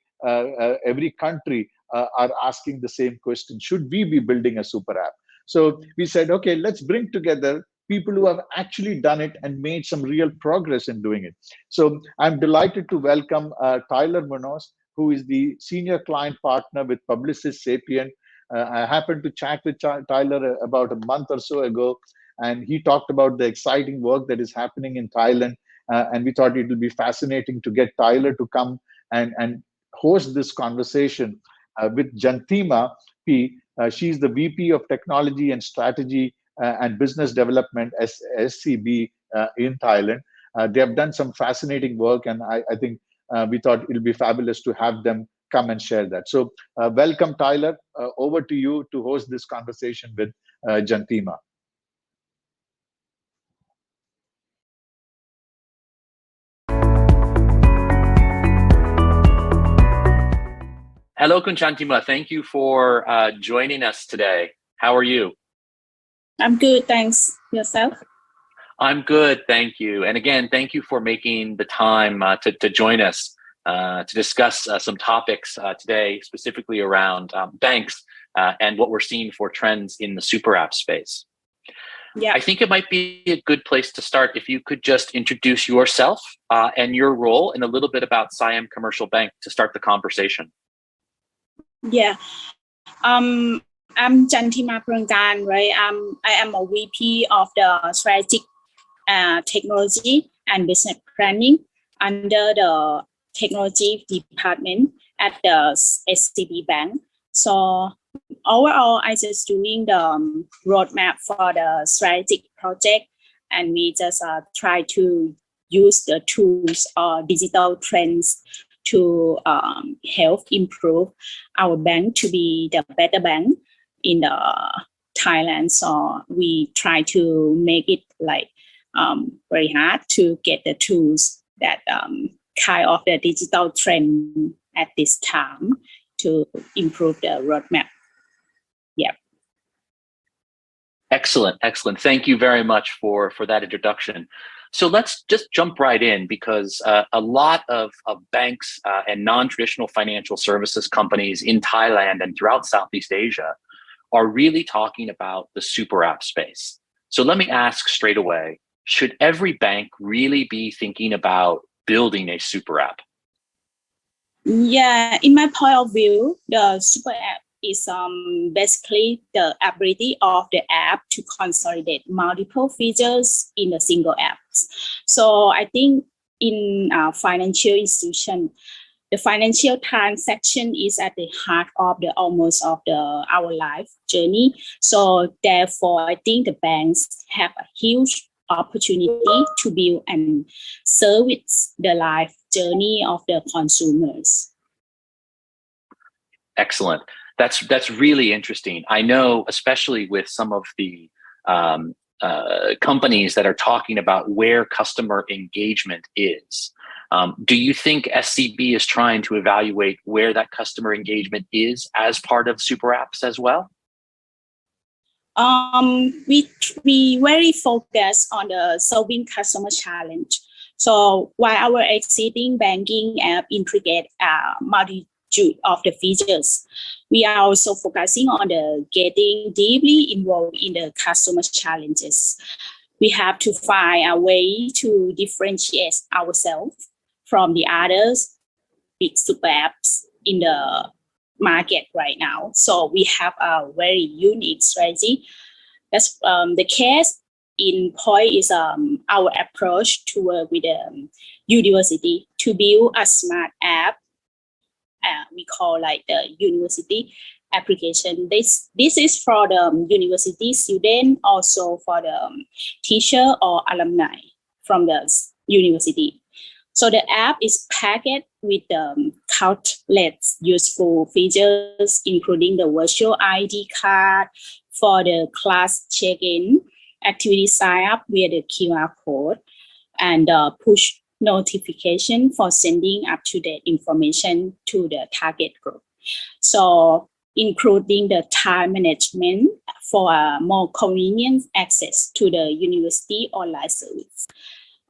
country are asking the same question: should we be building a super app? So we said, okay, let's bring together people who have actually done it and made some real progress in doing it. So I'm delighted to welcome Tyler Munoz, who is the senior client partner with Publicis Sapient. I happened to chat with Tyler about a month or so ago, and he talked about the exciting work that is happening in Thailand. And we thought it would be fascinating to get Tyler to come and host this conversation with Jantima P. She's the VP of Technology and Strategy and Business Development at SCB in Thailand. They have done some fascinating work, and I think we thought it'll be fabulous to have them come and share that. So welcome, Tyler. Over to you to host this conversation with Jantima. Hello, Kunchantima. Thank you for joining us today. How are you? I'm good, thanks. Yourself? I'm good, thank you. And again, thank you for making the time to join us to discuss some topics today, specifically around banks and what we're seeing for trends in the super app space. Yeah. I think it might be a good place to start if you could just introduce yourself and your role and a little bit about Siam Commercial Bank to start the conversation. Yeah. I'm Jantima Prangkan, right? I am a VP of the Strategic Technology and Business Planning under the Technology Department at the SCB Bank. So overall, I just doing the roadmap for the strategic project, and we just try to use the tools or digital trends to help improve our bank to be the better bank in the Thailand. So we try to make it like very hard to get the tools that kind of the digital trend at this time to improve the roadmap. Yeah. Excellent, excellent. Thank you very much for that introduction. So let's just jump right in, because a lot of banks and non-traditional financial services companies in Thailand and throughout Southeast Asia are really talking about the super app space. So let me ask straight away, should every bank really be thinking about building a super app? Yeah, in my point of view, the super app is basically the ability of the app to consolidate multiple features in a single app. So I think in financial institution, the financial transaction is at the heart of the almost of our life journey. So therefore, I think the banks have a huge opportunity to build and service the life journey of the consumers. Excellent. That's really interesting. I know, especially with some of the companies that are talking about where customer engagement is. Do you think SCB is trying to evaluate where that customer engagement is as part of super apps as well? We very focus on the solving customer challenge. So while our existing banking app integrate multitude of the features, we are also focusing on the getting deeply involved in the customer challenges. We have to find a way to differentiate ourselves from the others big super apps in the market right now. So we have a very unique strategy That's the case in point is our approach to work with university to build a smart app. We call like the university application. This is for the university student, also for the teacher or alumni from the university. So the app is packed with countless useful features, including the virtual ID card for the class check-in, activity sign-up via the QR code, and push notification for sending up-to-date information to the target group. So including the time management for more convenient access to the university online service.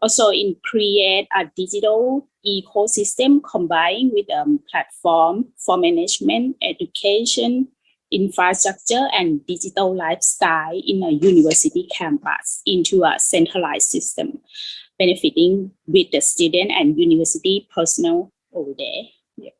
Also create a digital ecosystem combined with a platform for management, education, infrastructure, and digital lifestyle in a university campus into a centralized system, benefiting with the student and university personnel over there. Yeah.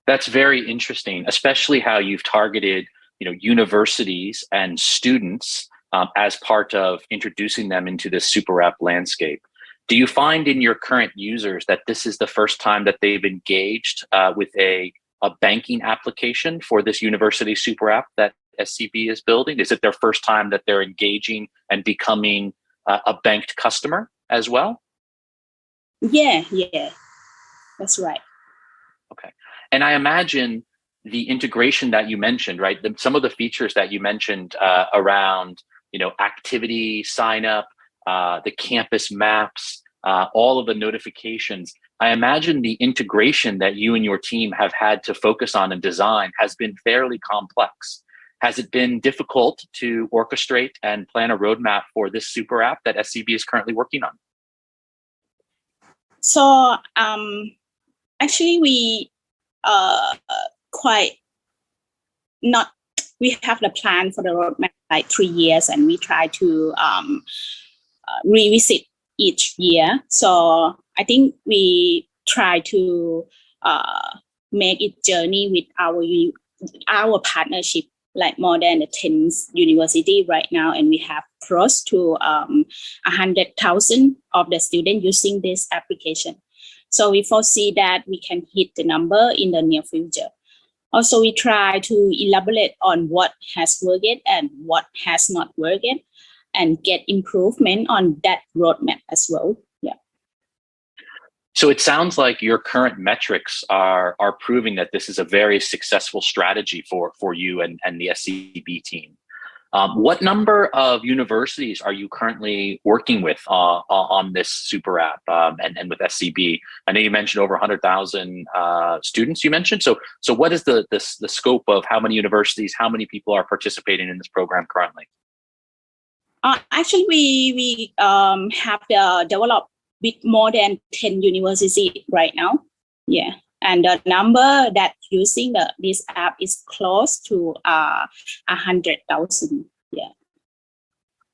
That's very interesting, especially how you've targeted, universities and students as part of introducing them into this super app landscape. Do you find in your current users that this is the first time that they've engaged with a banking application for this university super app that SCB is building? Is it their first time that they're engaging and becoming a banked customer as well? Yeah, that's right. Okay. And I imagine the integration that you mentioned, right? Some of the features that you mentioned around, activity sign up, the campus maps, all of the notifications. I imagine the integration that you and your team have had to focus on and design has been fairly complex. Has it been difficult to orchestrate and plan a roadmap for this super app that SCB is currently working on? So actually we we have the plan for the roadmap like 3 years, and we try to revisit each year. So I think we try to make it journey with our partnership, like more than 10 university right now, and we have close to 100,000 of the students using this application. So we foresee that we can hit the number in the near future. Also, we try to elaborate on what has worked and what has not worked, and get improvement on that roadmap as well. Yeah. So it sounds like your current metrics are proving that this is a very successful strategy for you and the SCB team. What number of universities are you currently working with on this super app and with SCB? I know you mentioned over 100,000 students you mentioned. So what is the scope of how many universities, how many people are participating in this program currently? Actually, we have developed with more than 10 universities right now. Yeah. And the number that using this app is close to 100,000. Yeah.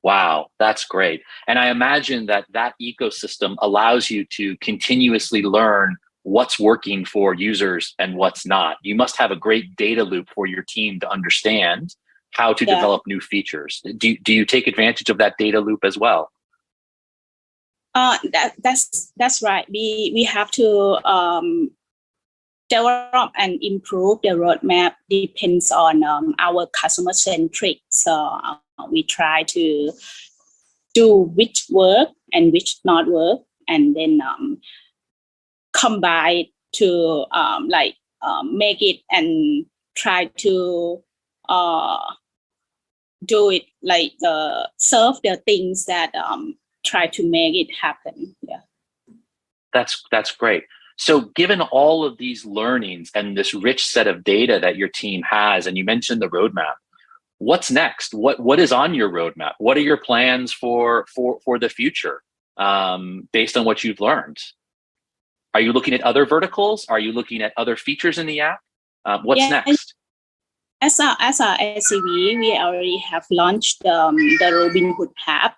Wow, that's great. And I imagine that ecosystem allows you to continuously learn what's working for users and what's not. You must have a great data loop for your team to understand how to develop new features. Do you take advantage of that data loop as well? That's right. We have to develop and improve the roadmap. Depends on our customer centric. So we try to do which work and which not work, and then combine to make it and try to do it like serve the things that try to make it happen. Yeah. That's great. So given all of these learnings and this rich set of data that your team has, and you mentioned the roadmap, what's next? What is on your roadmap? What are your plans for the future based on what you've learned? Are you looking at other verticals? Are you looking at other features in the app? What's next? As a SCB, we already have launched the Robinhood app.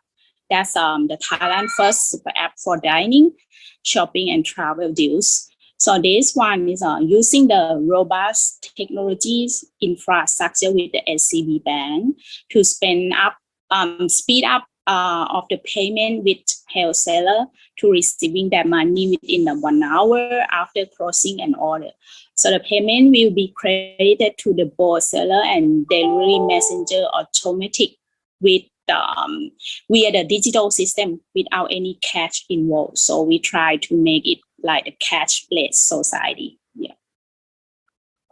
That's the Thailand first super app for dining, shopping, and travel deals. So this one is using the robust technologies infrastructure with the SCB Bank to speed up of the payment with wholesaler to receiving their money within the 1 hour after closing an order. So the payment will be credited to the both seller and delivery messenger automatic with via the digital system without any cash involved. So we try to make it like a cashless society. Yeah.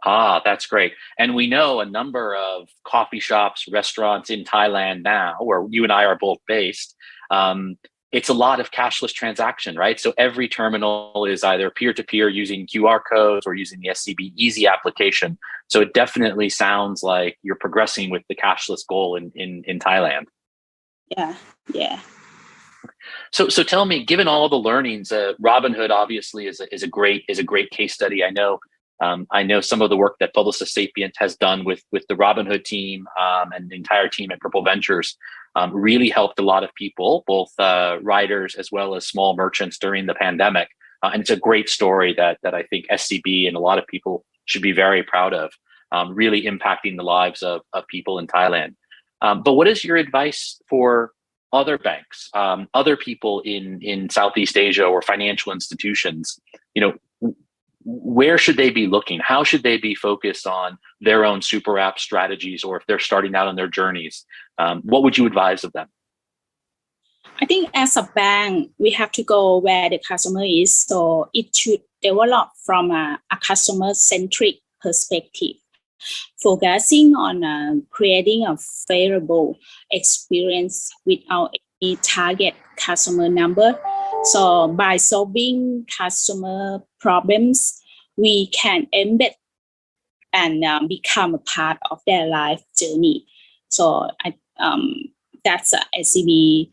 Ah, that's great. And we know a number of coffee shops, restaurants in Thailand now, where you and I are both based. It's a lot of cashless transaction, right? So every terminal is either peer-to-peer using QR codes or using the SCB Easy application. So it definitely sounds like you're progressing with the cashless goal in Thailand. Yeah, yeah. So tell me, given all the learnings, Robinhood obviously is a great case study. I know some of the work that Publicis Sapient has done with the Robinhood team and the entire team at Purple Ventures really helped a lot of people, both riders as well as small merchants during the pandemic. And it's a great story that I think SCB and a lot of people should be very proud of, really impacting the lives of people in Thailand. But what is your advice for other banks, other people in Southeast Asia or financial institutions? You know, where should they be looking? How should they be focused on their own super app strategies, or if they're starting out on their journeys? What would you advise of them? I think as a bank, we have to go where the customer is. So it should develop from a customer-centric perspective, focusing on creating a favorable experience without any target customer number. So by solving customer problems, we can embed and become a part of their life journey. So that's a SCB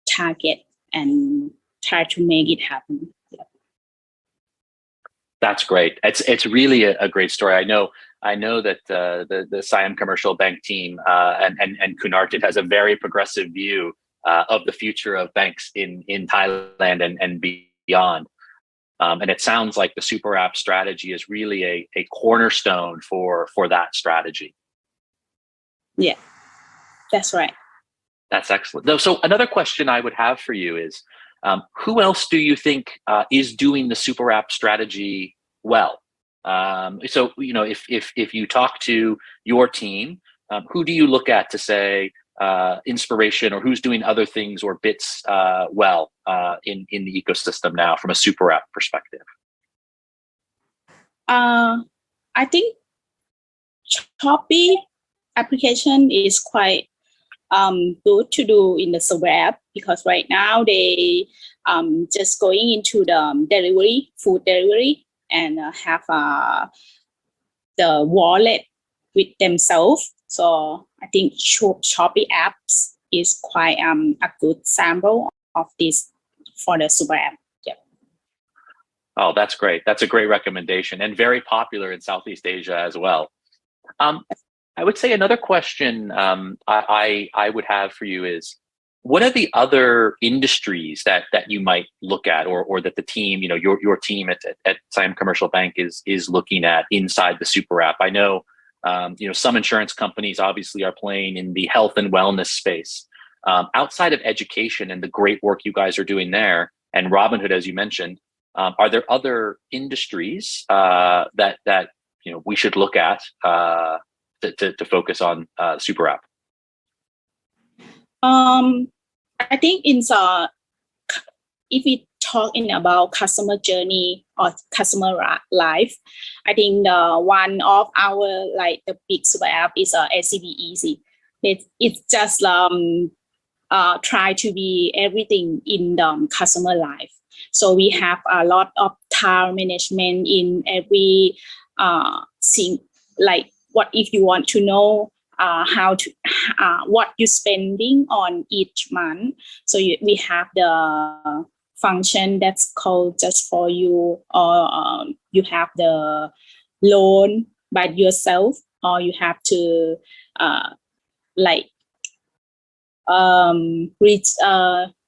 target and try to make it happen. Yeah. That's great. It's really a great story. I know that the Siam Commercial Bank team and Kunartit has a very progressive view of the future of banks in Thailand and beyond. And it sounds like the super app strategy is really a cornerstone for that strategy. Yeah, that's right. That's excellent. So another question I would have for you is, who else do you think is doing the super app strategy well? So, you know, if you talk to your team, who do you look at to say inspiration, or who's doing other things or bits well in the ecosystem now from a super app perspective? I think Shopee application is quite good to do in the super app, because right now they just going into the food delivery, and have the wallet with themselves. So I think Shopee apps is quite a good sample of this for the super app. Yeah. Oh, that's great. That's a great recommendation, and very popular in Southeast Asia as well. I would say another question I would have for you is, what are the other industries that you might look at, or that the team, you know, your team at Siam Commercial Bank is looking at inside the super app? I know, you know, some insurance companies obviously are playing in the health and wellness space. Outside of education and the great work you guys are doing there, and Robinhood, as you mentioned, are there other industries that you know we should look at to focus on super app? I think if we talking about customer journey or customer life, I think one of our the big super app is SCB Easy. It's just try to be everything in the customer life. So we have a lot of time management in every thing, like what if you want to know what you're spending on each month. So we have the function that's called just for you, or you have the loan by yourself, or you have to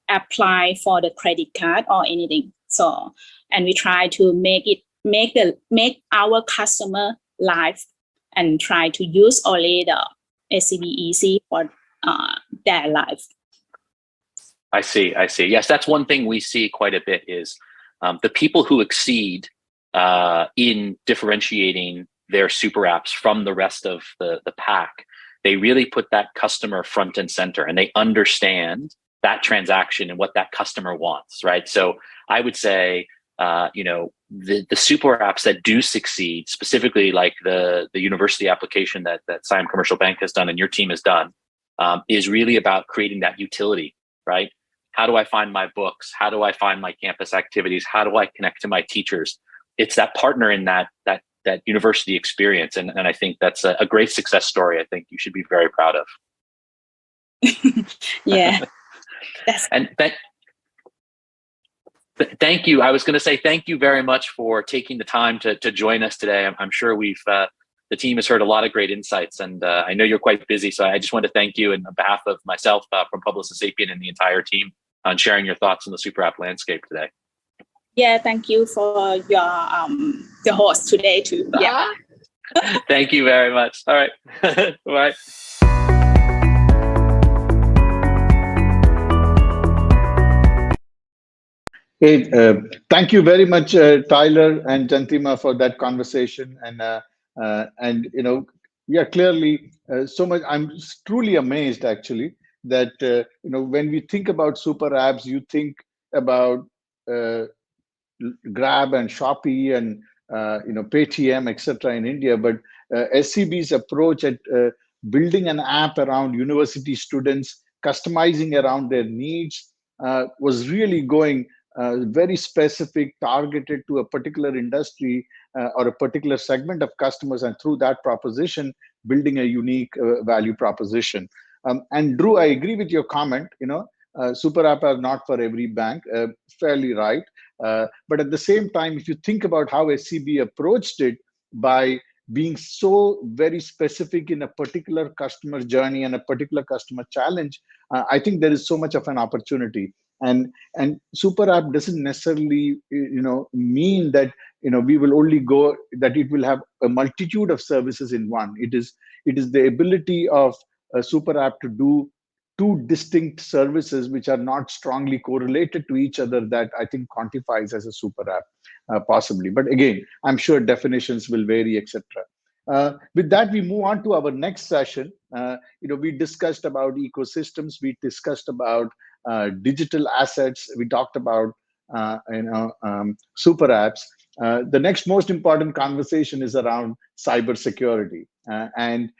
apply for the credit card or anything. So, and we try to make our customer life and try to use only the SCB easy for their life. I see. Yes, that's one thing we see quite a bit is the people who exceed in differentiating their super apps from the rest of the pack. They really put that customer front and center, and they understand that transaction and what that customer wants, right? So I would say, the super apps that do succeed, specifically like the university application that Siam Commercial Bank has done and your team has done, is really about creating that utility, right? How do I find my books? How do I find my campus activities? How do I connect to my teachers? It's that partner in that university experience, and I think that's a great success story. I think you should be very proud of. Yeah. And thank you. I was going to say thank you very much for taking the time to join us today. I'm sure the team has heard a lot of great insights, and I know you're quite busy. So I just want to thank you on behalf of myself, from Publicis Sapient and the entire team, on sharing your thoughts on the super app landscape today. Yeah, thank you for your the host today too. Yeah. Thank you very much. All right. Bye. Hey, thank you very much, Tyler and Jantima, for that conversation. And yeah, clearly so much. I'm truly amazed, actually, that when we think about super apps, you think about Grab and Shopee and Paytm, etc. in India, but SCB's approach at building an app around university students, customizing around their needs, was really going very specific, targeted to a particular industry or a particular segment of customers, and through that proposition, building a unique value proposition. And Drew, I agree with your comment. Super app are not for every bank. Fairly right. But at the same time, if you think about how SCB approached it by being so very specific in a particular customer journey and a particular customer challenge, I think there is so much of an opportunity. And super app doesn't necessarily mean that we will only go, that it will have a multitude of services in one. It is the ability of a super app to do two distinct services which are not strongly correlated to each other that I think quantifies as a super app, possibly. But again, I'm sure definitions will vary, etc. With that, we move on to our next session. We discussed about ecosystems. We discussed about digital assets. We talked about super apps. The next most important conversation is around cybersecurity. And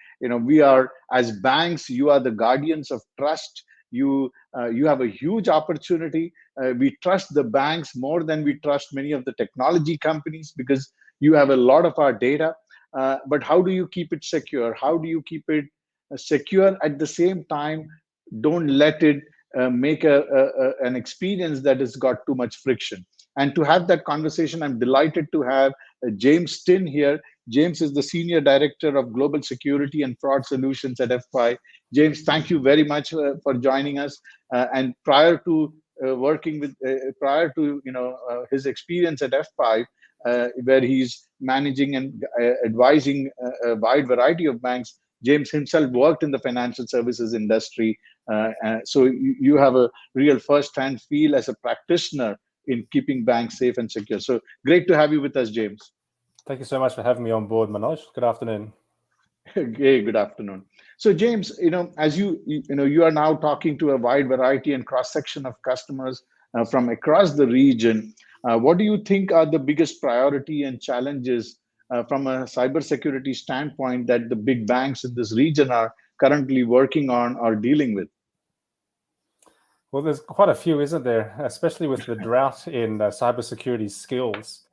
we are, as banks, you are the guardians of trust. You have a huge opportunity. We trust the banks more than we trust many of the technology companies, because you have a lot of our data. But how do you keep it secure? How do you keep it secure at the same time? Don't let it make an experience that has got too much friction. And to have that conversation, I'm delighted to have James Tin here. James is the Senior Director of Global Security and Fraud Solutions at F5. James, thank you very much for joining us. And prior to his experience at F5, where he's managing and advising a wide variety of banks, James himself worked in the financial services industry. So you have a real first-hand feel as a practitioner in keeping banks safe and secure. So great to have you with us, James. Thank you so much for having me on board, Manoj. Good afternoon. Hey, good afternoon. So James, as you are now talking to a wide variety and cross-section of customers from across the region. What do you think are the biggest priority and challenges from a cybersecurity standpoint that the big banks in this region are currently working on or dealing with? Well, there's quite a few, isn't there? Especially with the drought in cybersecurity skills.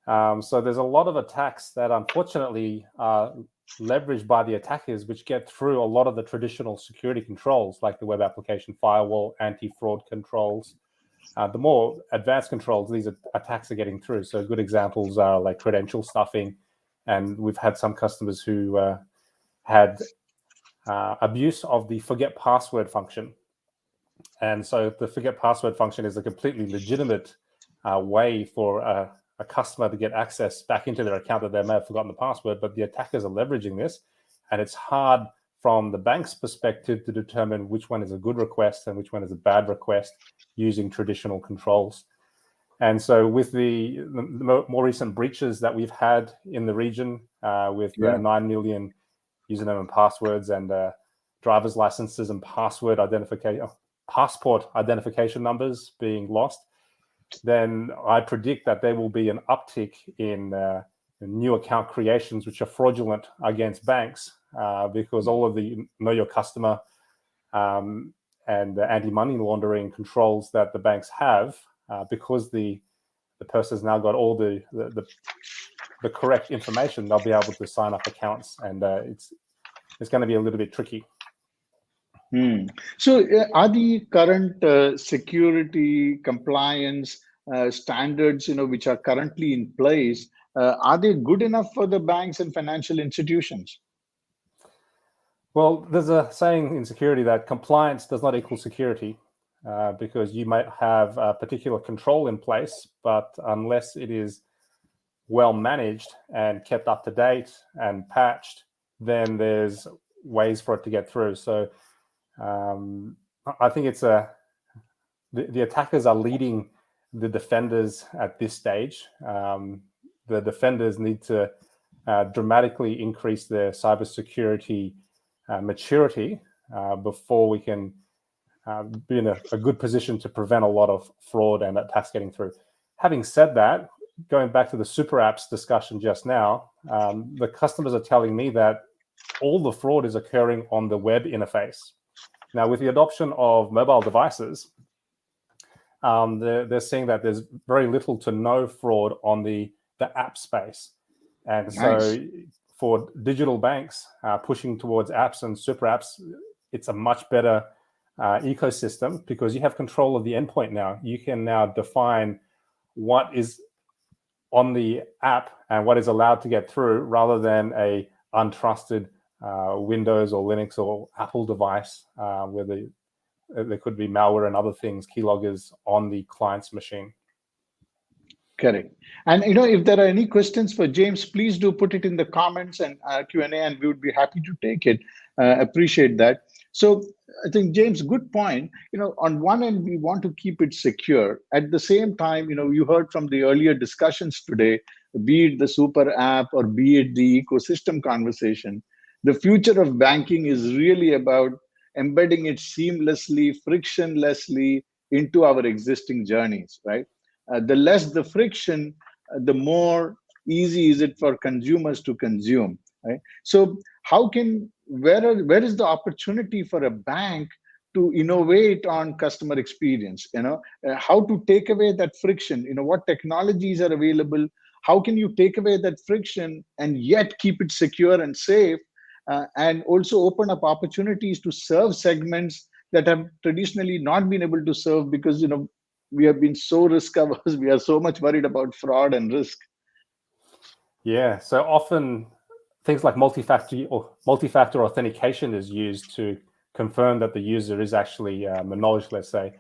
So there's a lot of attacks that unfortunately are leveraged by the attackers, which get through a lot of the traditional security controls, like the web application firewall, anti-fraud controls. The more advanced controls, these attacks are getting through. So good examples are like credential stuffing. And we've had some customers who had abuse of the forget password function. And so the forget password function is a completely legitimate way for a customer to get access back into their account that they may have forgotten the password, but the attackers are leveraging this, and it's hard from the bank's perspective to determine which one is a good request and which one is a bad request using traditional controls. And so with the more recent breaches that we've had in the region with 9 million username and passwords and driver's licenses and passport identification numbers being lost, then I predict that there will be an uptick in new account creations which are fraudulent against banks because all of the know your customer and anti-money laundering controls that the banks have, because the person's now got all the correct information, they'll be able to sign up accounts, and it's going to be a little bit tricky. So are the current security compliance standards, which are currently in place, are they good enough for the banks and financial institutions? Well, there's a saying in security that compliance does not equal security, because you might have a particular control in place, but unless it is well managed and kept up to date and patched, then there's ways for it to get through. So I think it's the attackers are leading the defenders at this stage. The defenders need to dramatically increase their cybersecurity maturity before we can be in a good position to prevent a lot of fraud and attacks getting through. Having said that, going back to the super apps discussion just now, the customers are telling me that all the fraud is occurring on the web interface. Now, with the adoption of mobile devices, they're seeing that there's very little to no fraud on the app space. And so for digital banks pushing towards apps and super apps, it's a much better ecosystem because you have control of the endpoint now. You can now define what is on the app and what is allowed to get through rather than a untrusted Windows or Linux or Apple device where there could be malware and other things, keyloggers on the client's machine. Correct. And if there are any questions for James, please do put it in the comments and Q&A, and we would be happy to take it. Appreciate that. So I think, James, good point. On one end, we want to keep it secure. At the same time, you heard from the earlier discussions today, be it the super app or be it the ecosystem conversation, the future of banking is really about embedding it seamlessly, frictionlessly into our existing journeys, right? The less the friction, the more easy is it for consumers to consume, right? So where is the opportunity for a bank to innovate on customer experience? How to take away that friction? What technologies are available? How can you take away that friction and yet keep it secure and safe, and also open up opportunities to serve segments that have traditionally not been able to serve because we have been so risk averse. We are so much worried about fraud and risk. Yeah, so often things like multi-factor authentication is used to confirm that the user is actually acknowledged, let's say.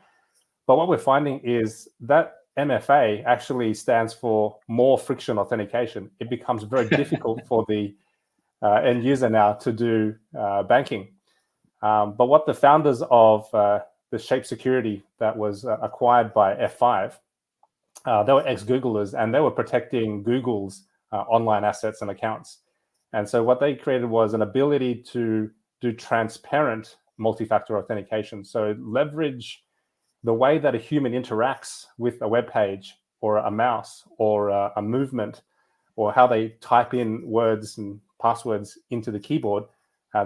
But what we're finding is that MFA actually stands for more friction authentication. It becomes very difficult for the end user now to do banking. But what the founders of the Shape Security that was acquired by F5, they were ex-Googlers, and they were protecting Google's online assets and accounts. And so what they created was an ability to do transparent multi-factor authentication. So leverage the way that a human interacts with a web page or a mouse or a movement, or how they type in words and passwords into the keyboard,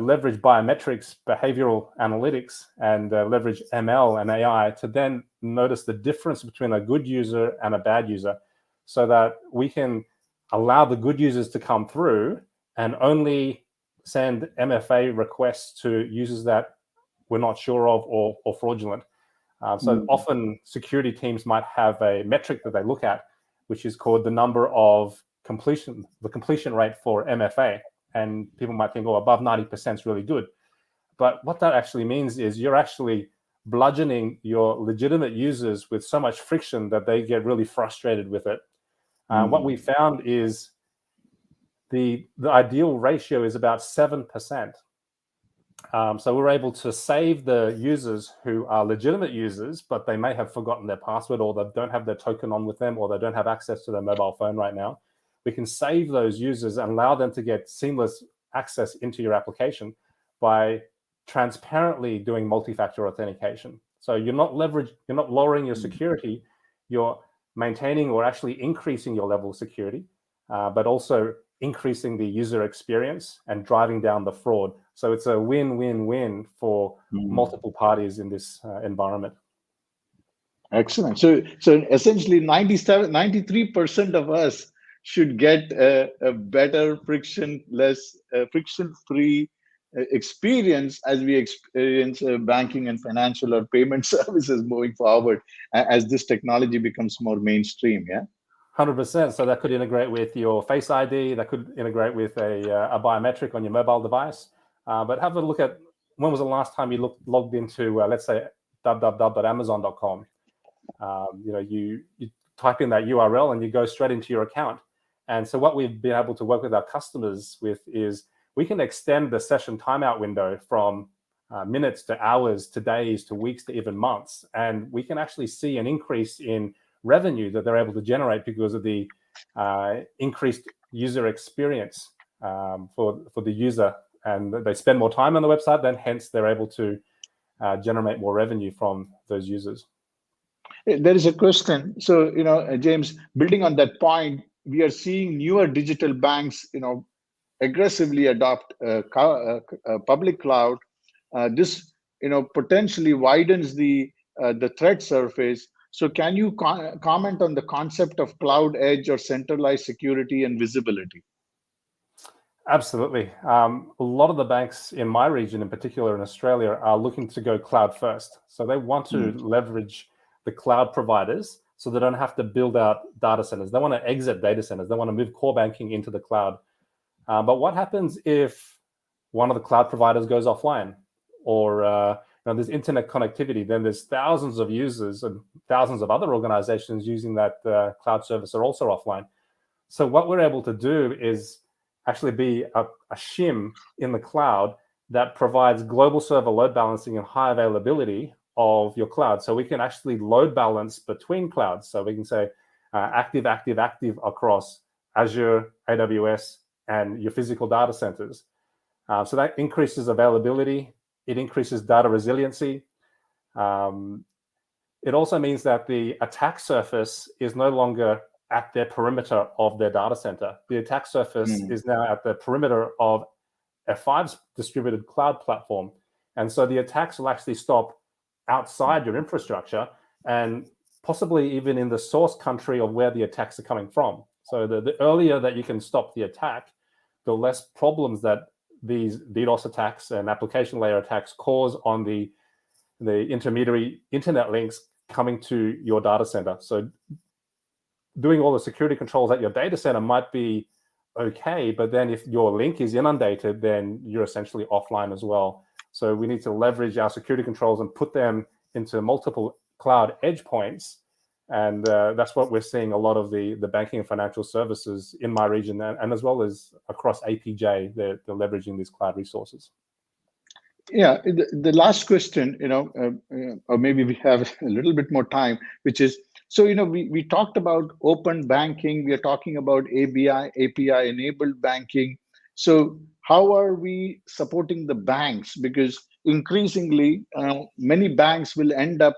leverage biometrics, behavioral analytics, and leverage ML and AI to then notice the difference between a good user and a bad user, so that we can allow the good users to come through and only send MFA requests to users that we're not sure of or fraudulent. So often security teams might have a metric that they look at, which is called the number of completion, the completion rate for MFA. And people might think, oh, above 90% is really good. But what that actually means is you're actually bludgeoning your legitimate users with so much friction that they get really frustrated with it. What we found is the ideal ratio is about 7%. So we're able to save the users who are legitimate users, but they may have forgotten their password, or they don't have their token on with them, or they don't have access to their mobile phone right now. We can save those users and allow them to get seamless access into your application by transparently doing multi-factor authentication. So you're not lowering your security, you're maintaining or actually increasing your level of security, but also increasing the user experience and driving down the fraud. So it's a win-win-win for multiple parties in this environment. Excellent. So essentially 93% of us should get a better friction-free experience as we experience banking and financial or payment services moving forward as this technology becomes more mainstream. Yeah. 100%. So that could integrate with your Face ID. That could integrate with a biometric on your mobile device. But have a look at when was the last time you logged into, let's say, www.amazon.com. You type in that URL and you go straight into your account. And so what we've been able to work with our customers with is we can extend the session timeout window from minutes to hours to days to weeks to even months. And we can actually see an increase in revenue that they're able to generate because of the increased user experience for the user. And they spend more time on the website, then hence they're able to generate more revenue from those users. There is a question. So, James, building on that point, we are seeing newer digital banks, aggressively adopt public cloud. This, potentially widens the threat surface. So, can you comment on the concept of cloud edge or centralized security and visibility? Absolutely. A lot of the banks in my region, in particular in Australia, are looking to go cloud first. So they want to leverage the cloud providers so they don't have to build out data centers. They want to exit data centers. They want to move core banking into the cloud. But what happens if one of the cloud providers goes offline, or there's internet connectivity? Then there's thousands of users and thousands of other organizations using that cloud service are also offline. So what we're able to do is actually be a shim in the cloud that provides global server load balancing and high availability of your cloud. So we can actually load balance between clouds. So we can say active across Azure, AWS, and your physical data centers. So that increases availability. It increases data resiliency. It also means that the attack surface is no longer at their perimeter of their data center. The attack surface is now at the perimeter of F5's distributed cloud platform. And so the attacks will actually stop outside your infrastructure and possibly even in the source country of where the attacks are coming from. So the earlier that you can stop the attack, the less problems that these DDoS attacks and application layer attacks cause on the intermediary internet links coming to your data center. So doing all the security controls at your data center might be okay, but then if your link is inundated, then you're essentially offline as well. So we need to leverage our security controls and put them into multiple cloud edge points. And that's what we're seeing a lot of the banking and financial services in my region, and as well as across APJ, they're leveraging these cloud resources. Yeah, the last question, or maybe we have a little bit more time, which is, so, we talked about open banking, we are talking about API enabled banking. So how are we supporting the banks? Because increasingly, many banks will end up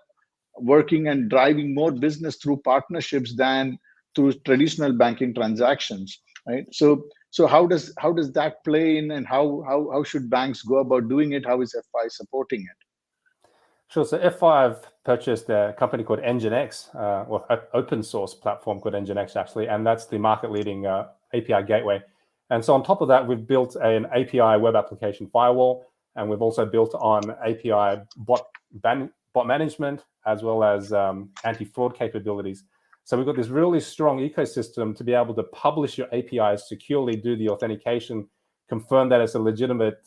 working and driving more business through partnerships than through traditional banking transactions, right? So how does that play in, and how should banks go about doing it? How is F5 supporting it? Sure. So F5 purchased a company called NGINX, or an open source platform called NGINX actually, and that's the market leading API gateway. And so on top of that, we've built an API web application firewall, and we've also built on API bot management, as well as anti-fraud capabilities. So we've got this really strong ecosystem to be able to publish your APIs securely, do the authentication, confirm that it's a legitimate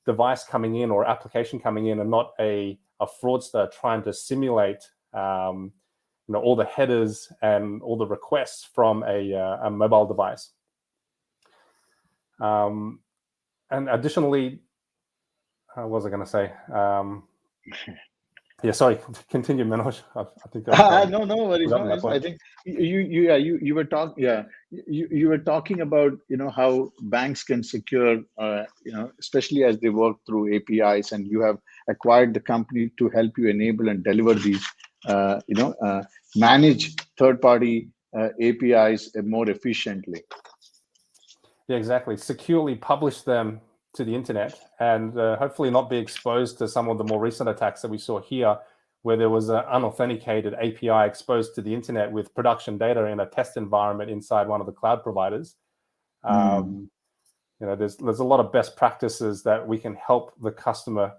device coming in or application coming in and not a fraudster trying to simulate all the headers and all the requests from a mobile device. And additionally, what was I going to say? Yeah, sorry. Continue, Manoj. I think no worries. No, I think you were talking. Yeah, you were talking about how banks can secure especially as they work through APIs, and you have acquired the company to help you enable and deliver these manage third-party APIs more efficiently. Yeah, exactly. Securely publish them to the internet and hopefully not be exposed to some of the more recent attacks that we saw here, where there was an unauthenticated API exposed to the internet with production data in a test environment inside one of the cloud providers. There's a lot of best practices that we can help the customer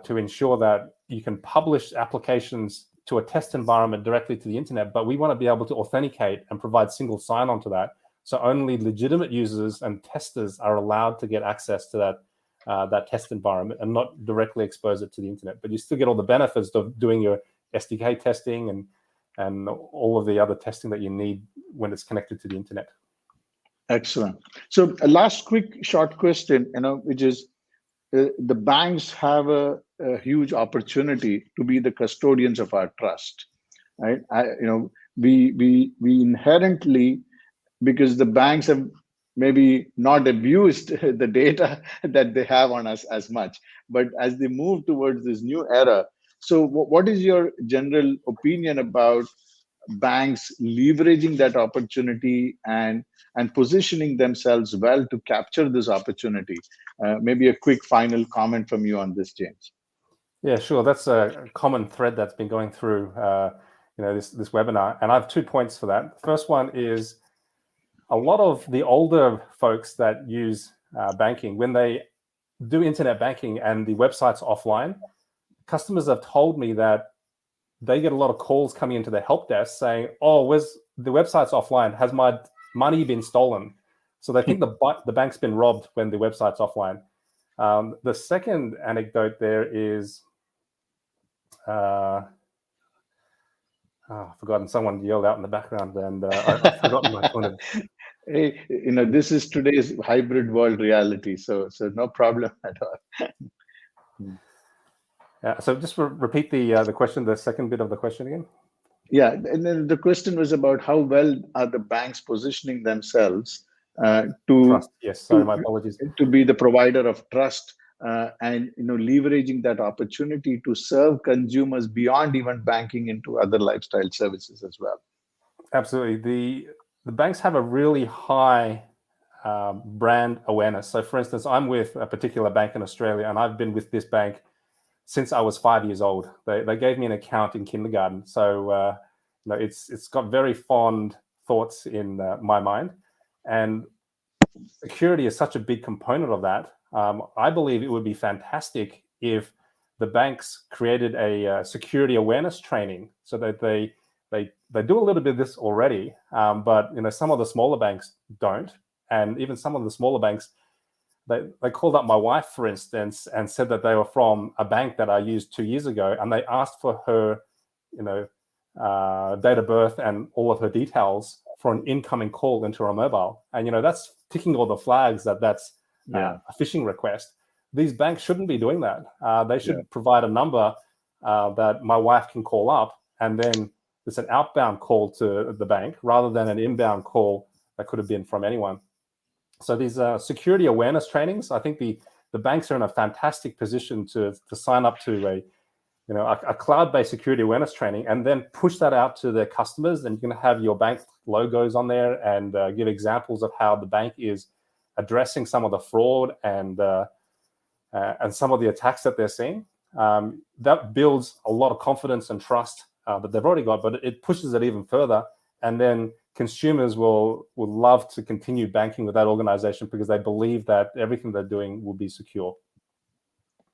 to ensure that you can publish applications to a test environment directly to the internet, but we want to be able to authenticate and provide single sign-on to that. So only legitimate users and testers are allowed to get access to that test environment and not directly expose it to the internet. But you still get all the benefits of doing your SDK testing and all of the other testing that you need when it's connected to the internet. Excellent. So a last quick short question, which is the banks have a huge opportunity to be the custodians of our trust, right? We inherently, because the banks have maybe not abused the data that they have on us as much, but as they move towards this new era, so what is your general opinion about banks leveraging that opportunity and positioning themselves well to capture this opportunity? Maybe a quick final comment from you on this, James. Yeah, sure. That's a common thread that's been going through this webinar, and I have 2 points for that. The first one is a lot of the older folks that use banking, when they do internet banking and the website's offline, customers have told me that they get a lot of calls coming into their help desk saying, "Oh, the website's offline? Has my money been stolen?" So they think the bank's been robbed when the website's offline. The second anecdote there is, I've forgotten. Someone yelled out in the background, and I've forgotten my point of. Hey, this is today's hybrid world reality, so no problem at all. Yeah, so just repeat the question, the second bit of the question again. Yeah, and then the question was about how well are the banks positioning themselves to trust. Yes, sorry, my apologies. To be the provider of trust and leveraging that opportunity to serve consumers beyond even banking into other lifestyle services as well. Absolutely, the banks have a really high brand awareness. So, for instance, I'm with a particular bank in Australia, and I've been with this bank since I was 5 years old. They gave me an account in kindergarten, so it's got very fond thoughts in my mind, and security is such a big component of that. I believe it would be fantastic if the banks created a security awareness training, so that they do a little bit of this already, but some of the smaller banks don't, and even some of the smaller banks. They called up my wife, for instance, and said that they were from a bank that I used 2 years ago, and they asked for her, date of birth and all of her details for an incoming call into her mobile. And that's ticking all the flags that's a phishing request. These banks shouldn't be doing that. They should provide a number that my wife can call up, and then it's an outbound call to the bank rather than an inbound call that could have been from anyone. So these security awareness trainings, I think the banks are in a fantastic position to sign up to a cloud-based security awareness training, and then push that out to their customers. And you can have your bank logos on there and give examples of how the bank is addressing some of the fraud and some of the attacks that they're seeing. That builds a lot of confidence and trust that they've already got, but it pushes it even further. And then consumers will love to continue banking with that organization because they believe that everything they're doing will be secure.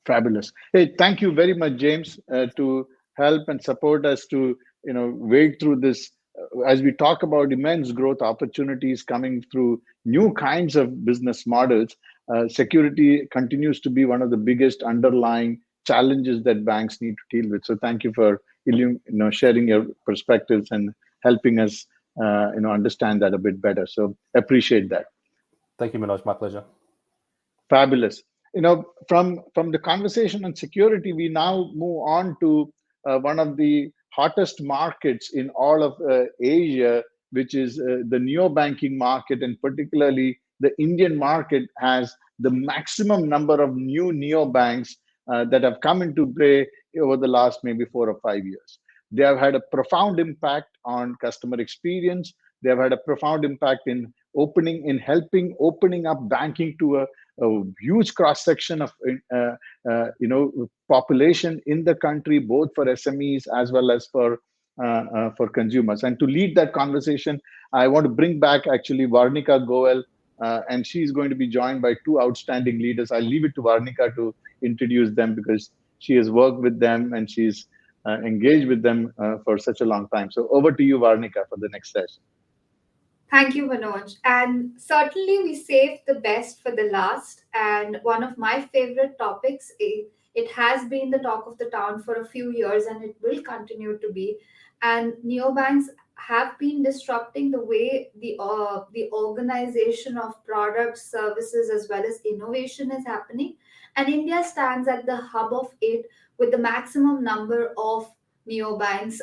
Fabulous. Hey, thank you very much, James, to help and support us to wade through this as we talk about immense growth opportunities coming through new kinds of business models. security continues to be one of the biggest underlying challenges that banks need to deal with. So thank you for sharing your perspectives and helping us understand that a bit better. So appreciate that. Thank you, Manoj. My pleasure. Fabulous. From the conversation on security, we now move on to one of the hottest markets in all of Asia, which is the neo-banking market, and particularly the Indian market has the maximum number of new neobanks that have come into play over the last maybe 4 or 5 years. They have had a profound impact on customer experience. They have had a profound impact in helping opening up banking to a huge cross section of population in the country, both for SMEs as well as for consumers. And to lead that conversation, I want to bring back actually Varnika Goel, and she's going to be joined by two outstanding leaders. I'll leave it to Varnika to introduce them because she has worked with them and she's engaged with them for such a long time. So over to you, Varnika, for the next session. Thank you, Manoj. And certainly we saved the best for the last. And one of my favorite topics, it has been the talk of the town for a few years and it will continue to be. And neobanks have been disrupting the way the organization of products, services, as well as innovation is happening. And India stands at the hub of it with the maximum number of neobanks.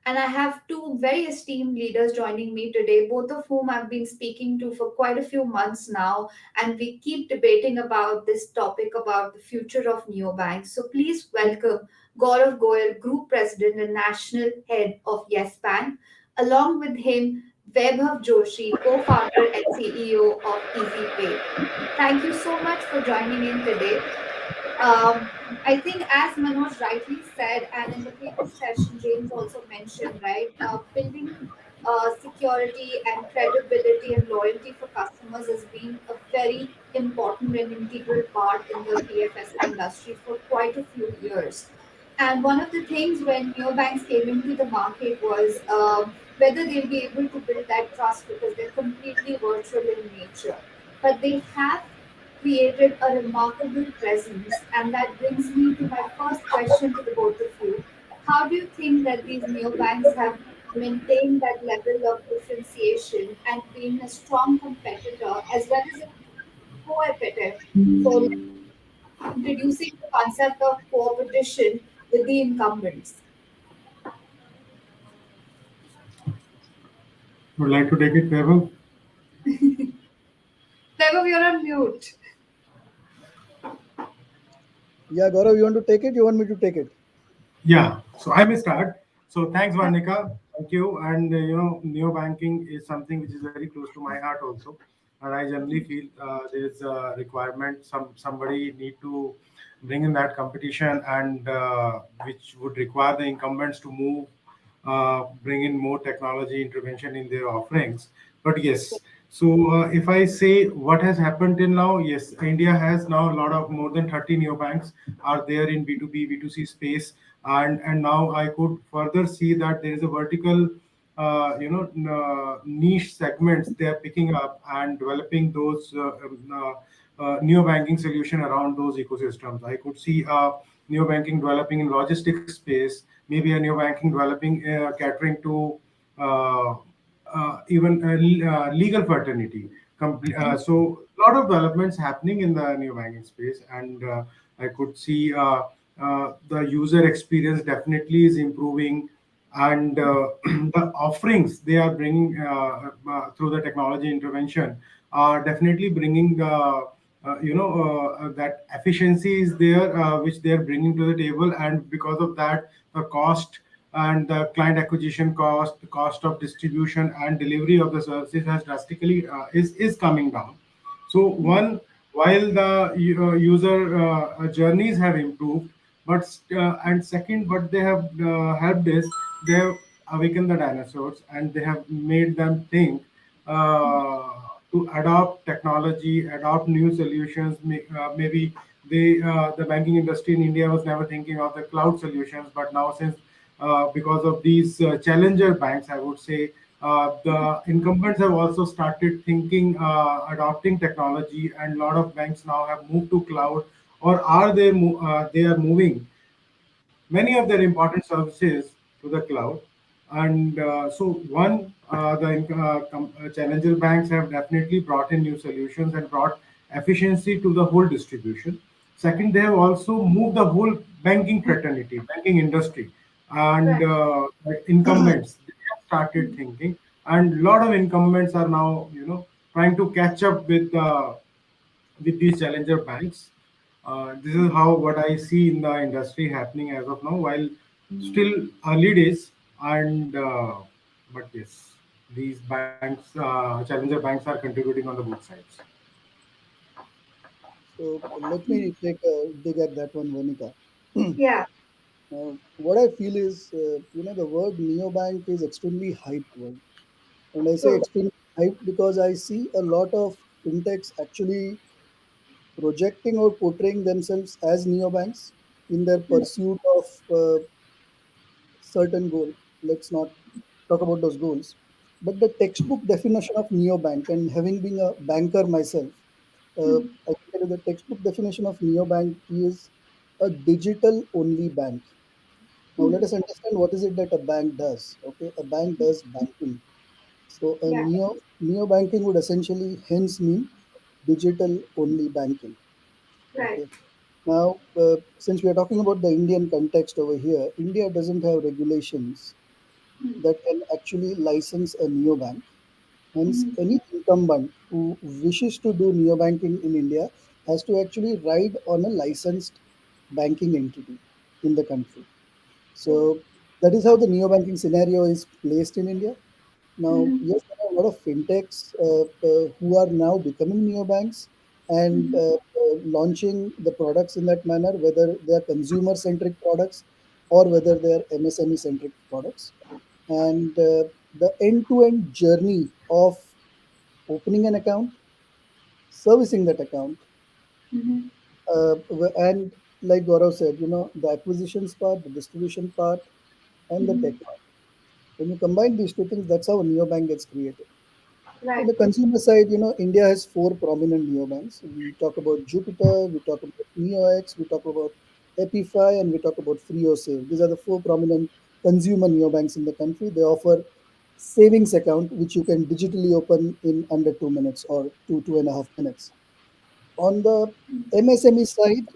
And I have two very esteemed leaders joining me today, both of whom I've been speaking to for quite a few months now. And we keep debating about this topic about the future of neobanks. So please welcome Gaurav Goel, Group President and National Head of Yes Bank. Along with him, Vaibhav Joshi, co-founder and CEO of EasyPay. Thank you so much for joining in today. I think, as Manoj rightly said, and in the previous session, James also mentioned, right, building security and credibility and loyalty for customers has been a very important and integral part in the BFSI industry for quite a few years. And one of the things when neobanks came into the market was whether they'll be able to build that trust because they're completely virtual in nature. But they have created a remarkable presence, and that brings me to my first question to the both of you. How do you think that these neobanks have maintained that level of differentiation and been a strong competitor as well as a cooperative for introducing the concept of cooperation with the incumbents? Would like to take it, Vaibhav? Vaibhav, you're on mute. Yeah, Gaurav, you want to take it? You want me to take it? Yeah, so I may start. So thanks, Varnika. Thank you. And neo banking is something which is very close to my heart also. And I generally feel there is a requirement. Somebody need to bring in that competition, and which would require the incumbents to move, bring in more technology intervention in their offerings. But yes, so if I say what has happened till now, yes, India has now a lot of more than 30 neobanks are there in B2B, B2C space, and now I could further see that there is a vertical, niche segments they are picking up and developing those neo-banking solution around those ecosystems. I could see neo-banking developing in logistics space, maybe a neo-banking developing catering to even legal fraternity. So a lot of developments happening in the neo-banking space, and I could see the user experience definitely is improving, and the offerings they are bringing through the technology intervention are definitely bringing that efficiency is there, which they are bringing to the table, and because of that, the cost and the client acquisition cost, the cost of distribution and delivery of the services has drastically is coming down. So one, while the user journeys have improved, but and second, what they have helped is they have awakened the dinosaurs and they have made them think to adopt technology, adopt new solutions. Maybe the banking industry in India was never thinking of the cloud solutions, but now since because of these challenger banks, I would say The incumbents have also started thinking, adopting technology, and a lot of banks now have moved to cloud, or are they are moving many of their important services to the cloud. And so, one, challenger banks have definitely brought in new solutions and brought efficiency to the whole distribution. Second, they have also moved the whole banking fraternity, banking industry, and Right. incumbents. They have started thinking, and a lot of incumbents are now, trying to catch up with these challenger banks. This is how what I see in the industry happening as of now, while still early days. And but yes, these banks, challenger banks, are contributing on the both sides. So let me take a dig at that one, Vanika. Yeah. What I feel is, the word neobank is extremely hyped word. And I say True. extremely hyped because I see a lot of fintechs actually projecting or portraying themselves as neobanks in their pursuit of certain goal. Let's not talk about those goals. But the textbook definition of neobank, and having been a banker myself, I can tell you the textbook definition of neobank is a digital only bank. Now let us understand what is it that a bank does. Okay, a bank does banking. So a Yeah. neo banking would essentially hence mean digital only banking. Right. Okay. Now, since we are talking about the Indian context over here, India doesn't have regulations that can actually license a neobank. Hence, any incumbent who wishes to do neobanking in India has to actually ride on a licensed banking entity in the country. So that is how the neobanking scenario is placed in India. Now, yes, there are a lot of fintechs who are now becoming neobanks and launching the products in that manner, whether they are consumer centric products or whether they are MSME centric products. And the end to end journey of opening an account, servicing that account, and like Gaurav said, the acquisitions part, the distribution part, and the tech part. When you combine these two things, that's how a neobank gets created. On Right. the consumer side, India has four prominent neobanks. We talk about Jupiter, we talk about NeoX, we talk about Epify, and we talk about FreeOSave. These are the four prominent consumer neobanks in the country. They offer savings account which you can digitally open in under 2 minutes or 2.5 minutes. On the MSME side,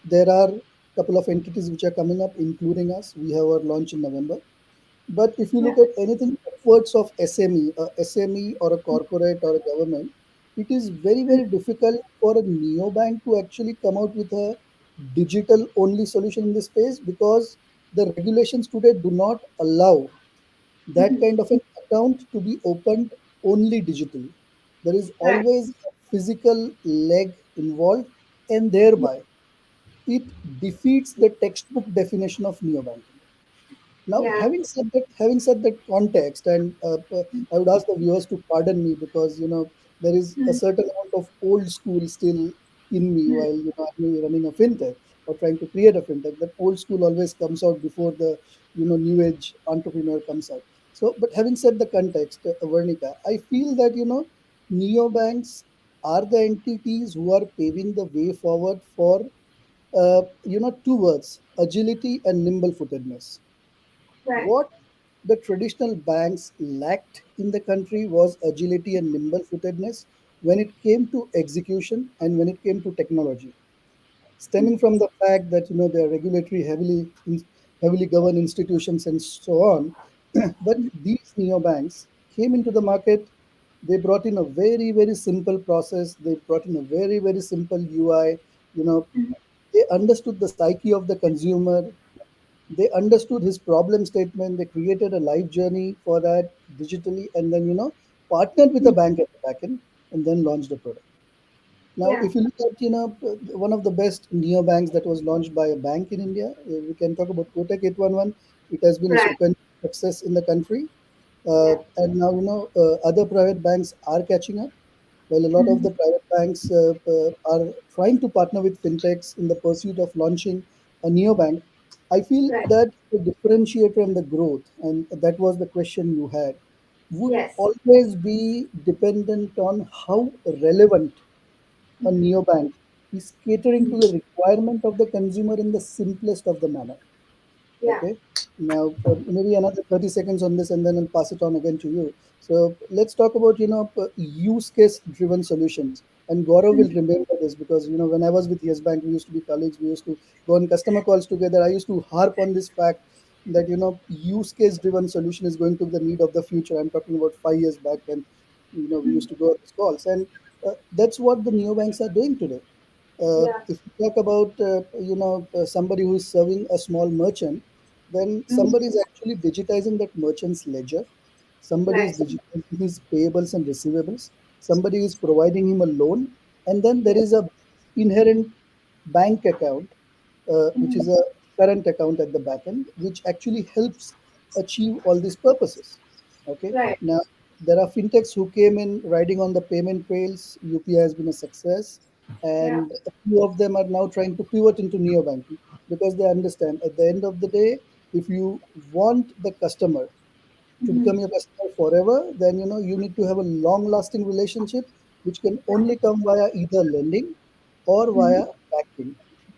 there are a couple of entities which are coming up, including us. We have our launch in November. But if you Yeah. look at anything upwards of SME or a corporate or a government, it is very, very difficult for a neobank to actually come out with a digital only solution in this space because the regulations today do not allow that kind of an account to be opened only digitally. There is Right. always a physical leg involved, and thereby it defeats the textbook definition of neobanking. Now, Yeah. having said that context, and I would ask the viewers to pardon me because there is a certain amount of old school still in me while I'm running a fintech or trying to create a fintech. That old school always comes out before the new age entrepreneur comes out. So, but having said the context, Vernica, I feel that neobanks are the entities who are paving the way forward for two words: agility and nimble-footedness. Right. What the traditional banks lacked in the country was agility and nimble footedness when it came to execution and when it came to technology. Stemming from the fact that they are regulatory heavily governed institutions and so on. But these neobanks came into the market. They brought in a very, very simple process. They brought in a very, very simple UI. You know, they understood the psyche of the consumer. They understood his problem statement. They created a life journey for that digitally, and then partnered with a bank at the back end, and then launched the product. Now, Yeah. if you look at one of the best neobanks that was launched by a bank in India, we can talk about Kotak 811. It has been a Right. stupendous success in the country, Yeah. and now other private banks are catching up. While a lot of the private banks are trying to partner with fintechs in the pursuit of launching a neobank, I feel Right. that the differentiator and the growth, and that was the question you had, would Yes. always be dependent on how relevant a neobank is catering to the requirement of the consumer in the simplest of the manner. Yeah. Okay. Now, maybe another 30 seconds on this, and then I'll pass it on again to you. So let's talk about, use case driven solutions. And Gaurav will remember this because, when I was with Yes Bank, we used to be colleagues. We used to go on customer calls together. I used to harp on this fact that, use case driven solution is going to be the need of the future. I'm talking about 5 years back when, we used to go on these calls. And that's what the neobanks are doing today. Yeah. If you talk about somebody who is serving a small merchant, then Mhm. somebody is actually digitizing that merchant's ledger. Somebody is Right. digitizing his payables and receivables. Somebody is providing him a loan, and then there Yeah. is a inherent bank account, which is a current account at the back end, which actually helps achieve all these purposes. Okay. Right. Now, there are fintechs who came in riding on the payment rails. UPI has been a success, Yeah. and a few of them are now trying to pivot into neobanking because they understand at the end of the day, if you want the customer to become your customer forever, then you need to have a long-lasting relationship, which can only come via either lending or via banking,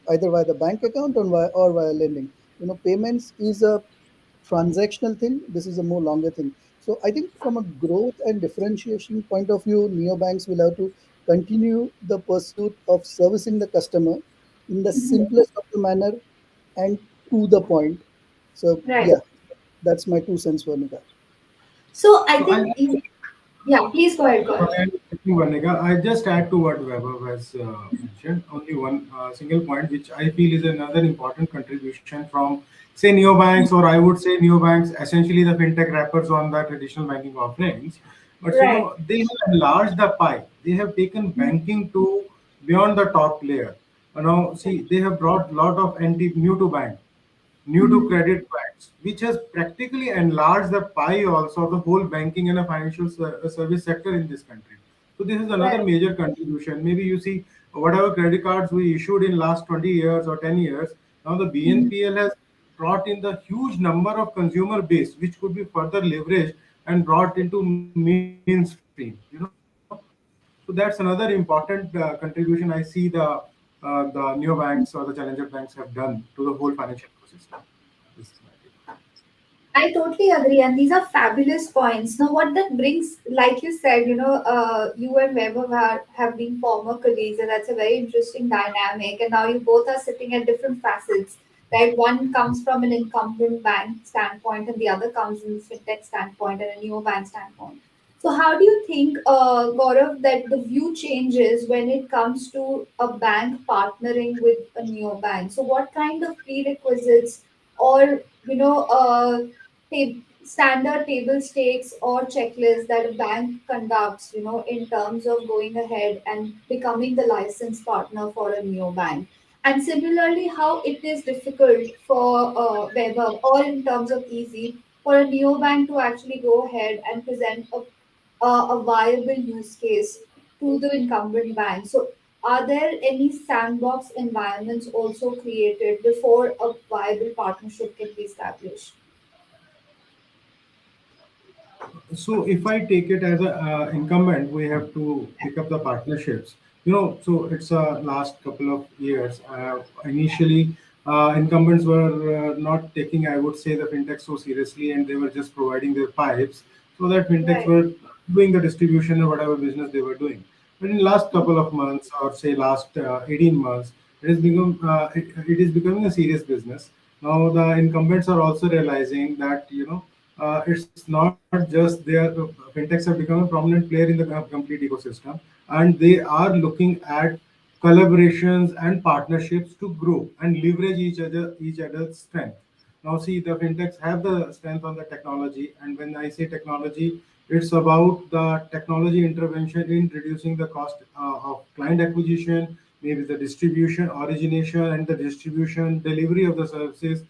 either via the bank account or via lending. Payments is a transactional thing. This is a more longer thing. So I think from a growth and differentiation point of view, neobanks will have to continue the pursuit of servicing the customer in the simplest of the manner and to the point. So Right. yeah, that's my 2 cents, Vernika. So I So I think, yeah, please go ahead, Gaurav. Sorry, I'm interrupting, Varnika. I just add to what Vaibhav has mentioned. Only one single point, which I feel is another important contribution from, say, neobanks, or I would say neobanks, essentially the fintech wrappers on the traditional banking offerings. But Right. they have enlarged the pie. They have taken banking to beyond the top layer. See, they have brought lot of anti new to bank, new to credit cards, which has practically enlarged the pie also of the whole banking and a financial service sector in this country. So this is another Right. major contribution. Maybe you see whatever credit cards we issued in last 20 years or 10 years, now the BNPL has brought in the huge number of consumer base, which could be further leveraged and brought into mainstream. So that's another important contribution I see the neobanks or the challenger banks have done to the whole financial ecosystem. This is my take. I totally agree, and these are fabulous points. Now, what that brings, like you said, you and Weber have been former colleagues, and that's a very interesting dynamic. And now you both are sitting at different facets, right? One comes from an incumbent bank standpoint, and the other comes in fintech standpoint and a neo bank standpoint. So, how do you think, Gaurav, that the view changes when it comes to a bank partnering with a neo bank? So, what kind of prerequisites or standard table stakes or checklists that a bank conducts, in terms of going ahead and becoming the licensed partner for a neobank. And similarly, how it is difficult for Weber, or in terms of easy, for a neobank to actually go ahead and present a viable use case to the incumbent bank. So, are there any sandbox environments also created before a viable partnership can be established? So if I take it as a incumbent, we have to pick up the partnerships. So it's last couple of years. Initially, incumbents were not taking, I would say, the fintech so seriously, and they were just providing their pipes so that fintechs Right. were doing the distribution or whatever business they were doing. But in last couple of months, or say last 18 months, it is becoming a serious business. Now the incumbents are also realizing that it's not just their fintechs have become a prominent player in the complete ecosystem, and they are looking at collaborations and partnerships to grow and leverage each other's strength. Now, see, the fintechs have the strength on the technology, and when I say technology, it's about the technology intervention in reducing the cost of client acquisition, maybe the distribution, origination, and the distribution, delivery of the services.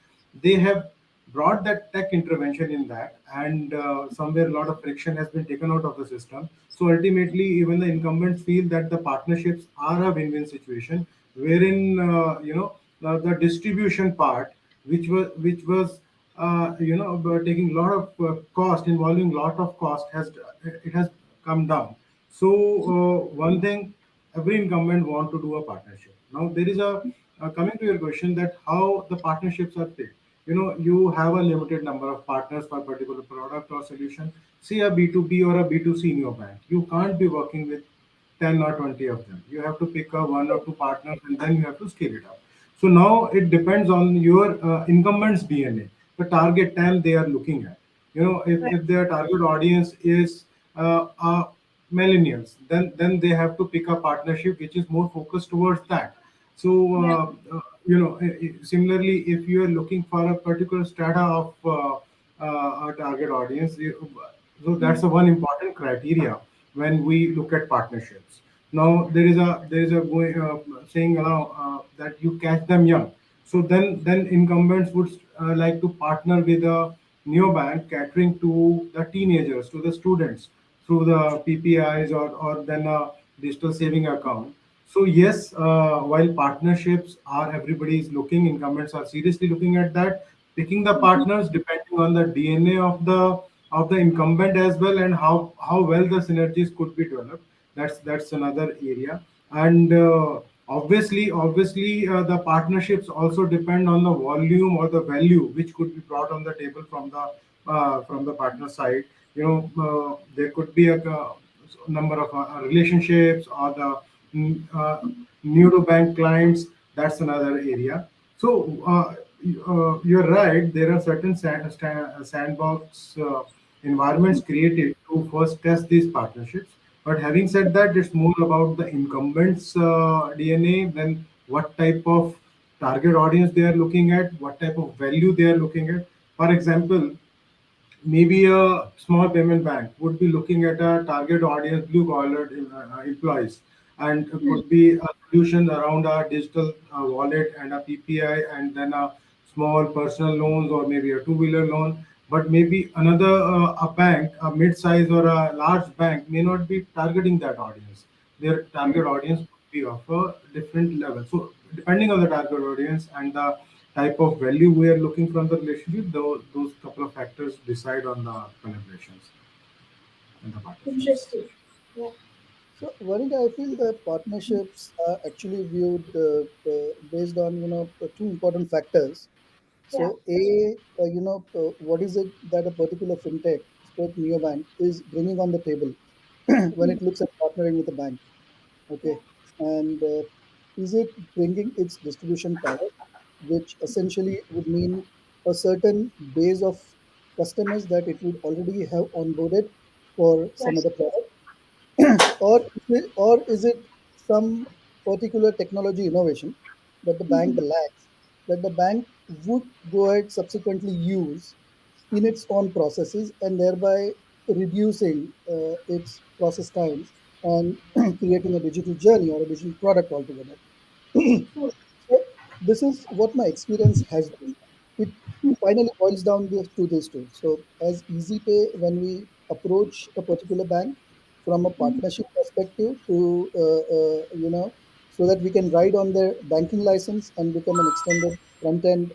They have brought that tech intervention in that, and somewhere a lot of friction has been taken out of the system. So ultimately, even the incumbents feel that the partnerships are a win-win situation, wherein the distribution part which was taking a lot of cost, involving lot of cost, has it has come down. So one thing, every incumbent want to do a partnership. Now there is a coming to your question that how the partnerships are paid. You have a limited number of partners for a particular product or solution. See a B2B or a B2C in your bank. You can't be working with 10 or 20 of them. You have to pick up one or two partners and then you have to scale it up. So now it depends on your incumbent's DNA, the target time they are looking at. If their target audience is millennials, then they have to pick a partnership which is more focused towards that. So similarly, if you are looking for a particular strata of a target audience, so that's the one important criteria when we look at partnerships. Now there is a saying that you catch them young. So then incumbents would like to partner with a neobank catering to the teenagers, to the students through the PPIs or then a digital saving account. So yes, while partnerships are everybody is looking, incumbents are seriously looking at that, picking the partners depending on the DNA of the incumbent as well, and how well the synergies could be developed. That's another area. And obviously the partnerships also depend on the volume or the value which could be brought on the table from the partner side. There could be a number of relationships or the new to bank clients. That's another area. So you're right, there are certain sandbox environments created to first test these partnerships. But having said that, it's more about the incumbents DNA than what type of target audience they are looking at, what type of value they are looking at. For example, maybe a small payment bank would be looking at a target audience, blue collar employees, and could be a solution around a digital wallet and a PPI, and then a small personal loans or maybe a two-wheeler loan. But maybe another a bank, a mid-size or a large bank, may not be targeting that audience. Their target audience would be of a different level. So depending on the target audience and the type of value we are looking from the relationship, those couple of factors decide on the collaborations and the partnerships. Interesting. Yeah. So, Vanika, I feel that partnerships are actually viewed based on two important factors. Yeah. So, what is it that a particular fintech, stroke neobank, is bringing on the table when it looks at partnering with a bank? Okay, and is it bringing its distribution power, which essentially would mean a certain base of customers that it would already have onboarded for some other product, or is it some particular technology innovation that the bank lacks, that the bank would go ahead subsequently use in its own processes, and thereby reducing its process times and creating a digital journey or a digital product altogether. So this is what my experience has been. It finally boils down to these two. So as EasyPay, when we approach a particular bank from a partnership perspective to so that we can ride on their banking license and become an extended front end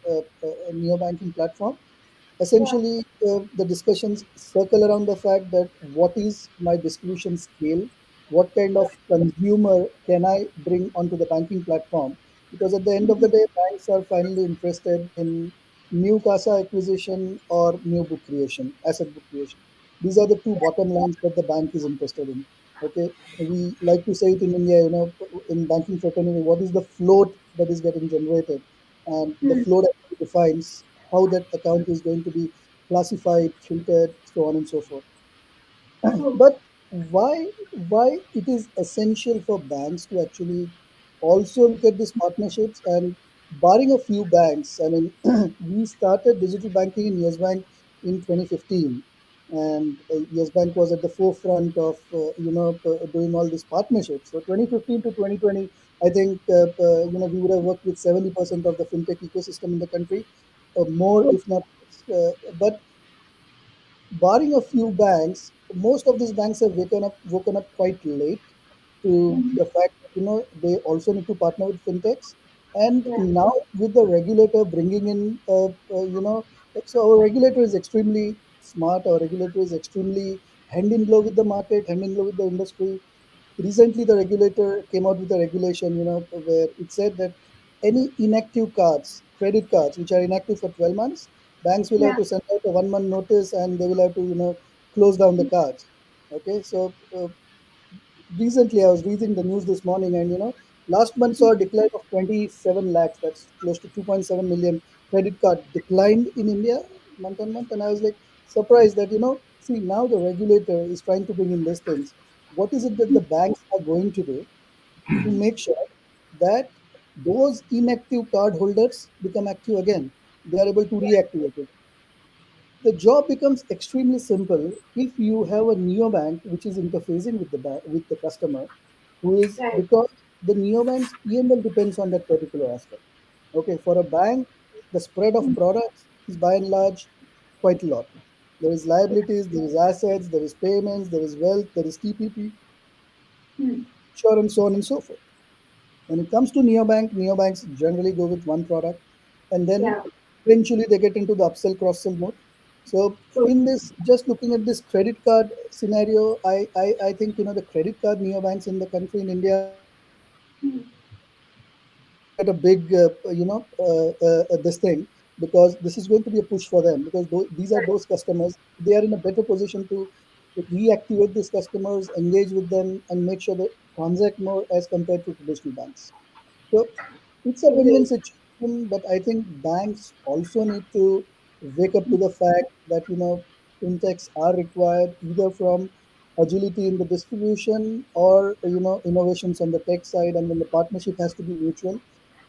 neo banking platform. Yeah. Essentially, the discussions circle around the fact that what is my distribution scale, what kind of consumer can I bring onto the banking platform, because at the end of the day, banks are finally interested in new CASA acquisition or new book creation, asset book creation. These are the two bottom lines that the bank is interested in. Okay, we like to say it in India, in banking fraternity, what is the float that is getting generated, and the float actually defines how that account is going to be classified, filtered, so on and so forth. True. But why it is essential for banks to actually also look at these partnerships, and barring a few banks, I mean, we started digital banking in Yes Bank in 2015, and Yes Bank was at the forefront of doing all these partnerships. So 2015 to 2020, I think we would have worked with 70% of the fintech ecosystem in the country, more if not less. But barring a few banks, most of these banks have woken up quite late to the fact that they also need to partner with fintechs. And Yeah. now with the regulator bringing in, so our regulator is extremely smart. Our regulator is extremely hand in glove with the market, hand in glove with the industry. Recently, the regulator came out with a regulation, where it said that any inactive cards, credit cards, which are inactive for 12 months, banks will have Yeah. to send out a 1 month notice and they will have to, close down the cards. Okay, so recently I was reading the news this morning, and last month saw a decline of 27 lakhs. That's close to 2.7 million credit card declined in India month on month. And I was like surprised that see, now the regulator is trying to bring in these things. What is it that the banks are going to do to make sure that those inactive card holders become active again? They are able to reactivate it. The job becomes extremely simple if you have a neobank which is interfacing with the with the customer, who is, Right. because the neobank's PNL depends on that particular aspect. Okay, for a bank, the spread of products is by and large quite a lot. There is liabilities, there is assets, there is payments, there is wealth, there is TPP, Hmm. insurance, so on and so forth. When it comes to neobanks generally go with one product, and then Yeah. eventually they get into the upsell cross sell mode. So True. in this, just looking at this credit card scenario, I think the credit card neobanks in the country in India to get a big this thing, because this is going to be a push for them, because these are those customers. They are in a better position to reactivate these customers, engage with them, and make sure they transact more as compared to traditional banks. So it's a win-win Agree. situation, but I think banks also need to wake up to the fact that fintechs are required, either from agility in the distribution or innovations on the tech side, and then the partnership has to be mutual.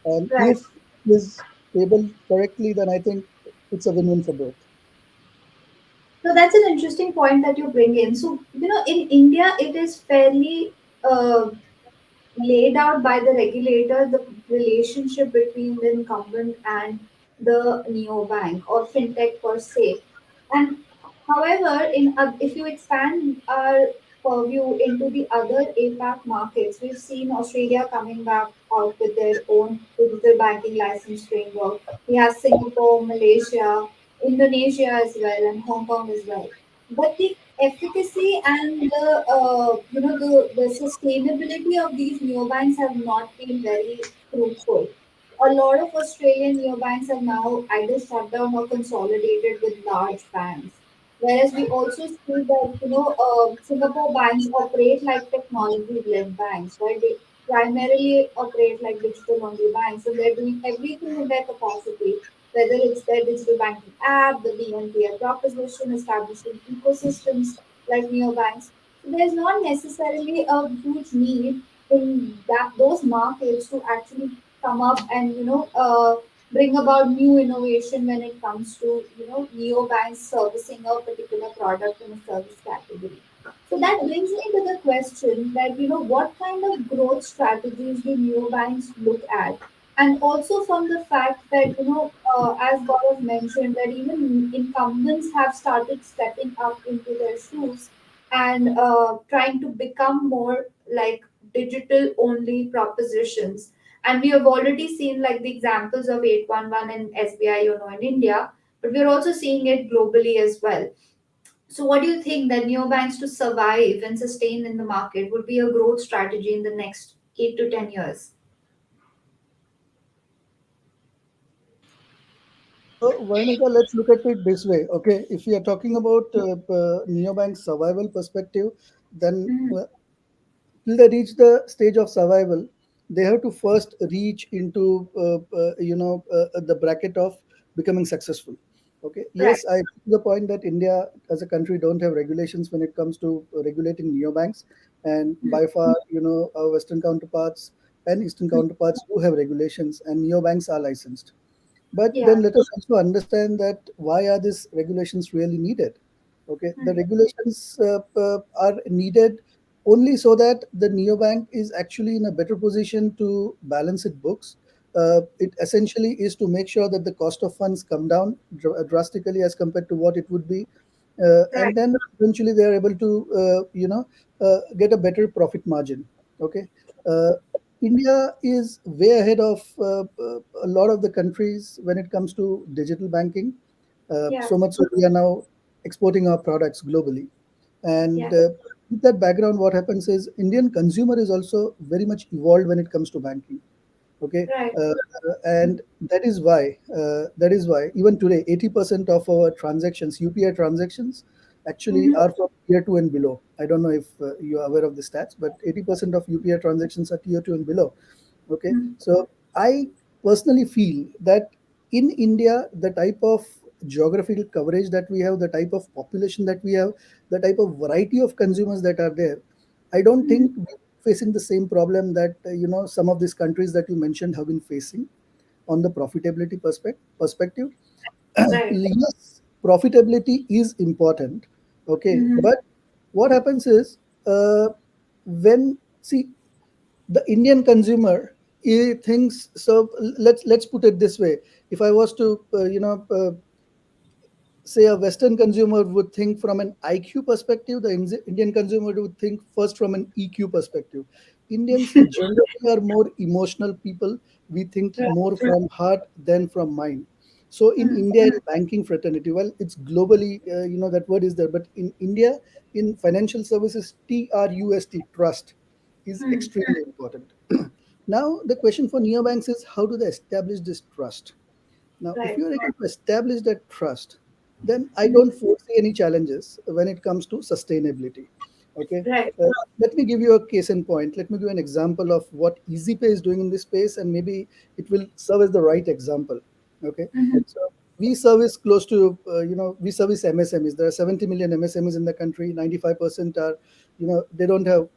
And Right. if it is tabled correctly, then I think it's a win-win for both. So that's an interesting point that you bring in. So, in India, it is fairly laid out by the regulator the relationship between the incumbent and the neobank or fintech per se. And however, if you expand our purview into the other APAC markets, we've seen Australia coming back out with their own digital banking license framework. We have Singapore, Malaysia, Indonesia as well, and Hong Kong as well. But the efficacy and the sustainability of these neobanks have not been very fruitful. A lot of Australian neobanks have now either shut down or consolidated with large banks. Whereas we also see that Singapore banks operate like technology-led banks, right? They primarily operate like digital-only banks, and they're doing everything in their capacity, whether it's their digital banking app, the BNPL proposition, establishing ecosystems like neobanks. So there's not necessarily a huge need in those markets to actually come up and bring about new innovation when it comes to neobanks servicing a particular product in a service category. So that brings me to the question that what kind of growth strategies do neobanks look at, and also from the fact that as Gaurav mentioned, that even incumbents have started stepping up into their shoes and trying to become more like digital only propositions. And we have already seen like the examples of 811 and SBI, in India, but we're also seeing it globally as well. So, what do you think that neobanks to survive and sustain in the market would be a growth strategy in the next 8 to 10 years? So, Varnika, let's look at it this way. Okay, if we are talking about neobank survival perspective, then Mhm. till they reach the stage of survival, they have to first reach into the bracket of becoming successful. Okay, Right. yes, I to the point that India as a country don't have regulations when it comes to regulating neobanks, and Mhm. by far, our Western counterparts and Eastern counterparts do have regulations, and neobanks are licensed. But Yeah. then let us also understand that why are these regulations really needed? Okay, the Mhm. regulations are needed only so that the neobank is actually in a better position to balance its books. It essentially is to make sure that the cost of funds come down drastically as compared to what it would be, Right. and then eventually they are able to get a better profit margin. Okay, uh, India is way ahead of a lot of the countries when it comes to digital banking. Yeah. So much so we are now exporting our products globally. And Yeah. with that background, what happens is Indian consumer is also very much evolved when it comes to banking. Okay, Right. and that is why even today 80% of our transactions, UPI transactions, actually Mhm. are from tier 2 and below. I don't know if you are aware of the stats, but 80% of UPI transactions are tier 2 and below. Okay, Mm. so I personally feel that in India, the type of geographical coverage that we have, the type of population that we have, the type of variety of consumers that are there, I don't Mhm. think we're facing the same problem that some of these countries that you mentioned have been facing on the profitability perspective. Right. Yes, profitability is important. Okay, Mhm. but what happens is when see the Indian consumer, he thinks so. Let's put it this way: if I was to say a Western consumer would think from an IQ perspective, the Indian consumer would think first from an EQ perspective. Indians generally are more emotional people. We think more from heart than from mind. So in Mm. India, in banking fraternity, well, it's globally, that word is there, but in India, in financial services, trust is Mm. extremely important. Now, the question for neobanks is how do they establish this trust? Now, if Right. you are able to establish that trust, then I Mhm. don't foresee any challenges when it comes to sustainability. Okay. Right. Let me give you a case in point. Let me give you an example of what EasyPay is doing in this space, and maybe it will serve as the right example. Okay. Mhm. So we service close to, we service MSMEs. There are 70 million MSMEs in the country. 95% are, they don't have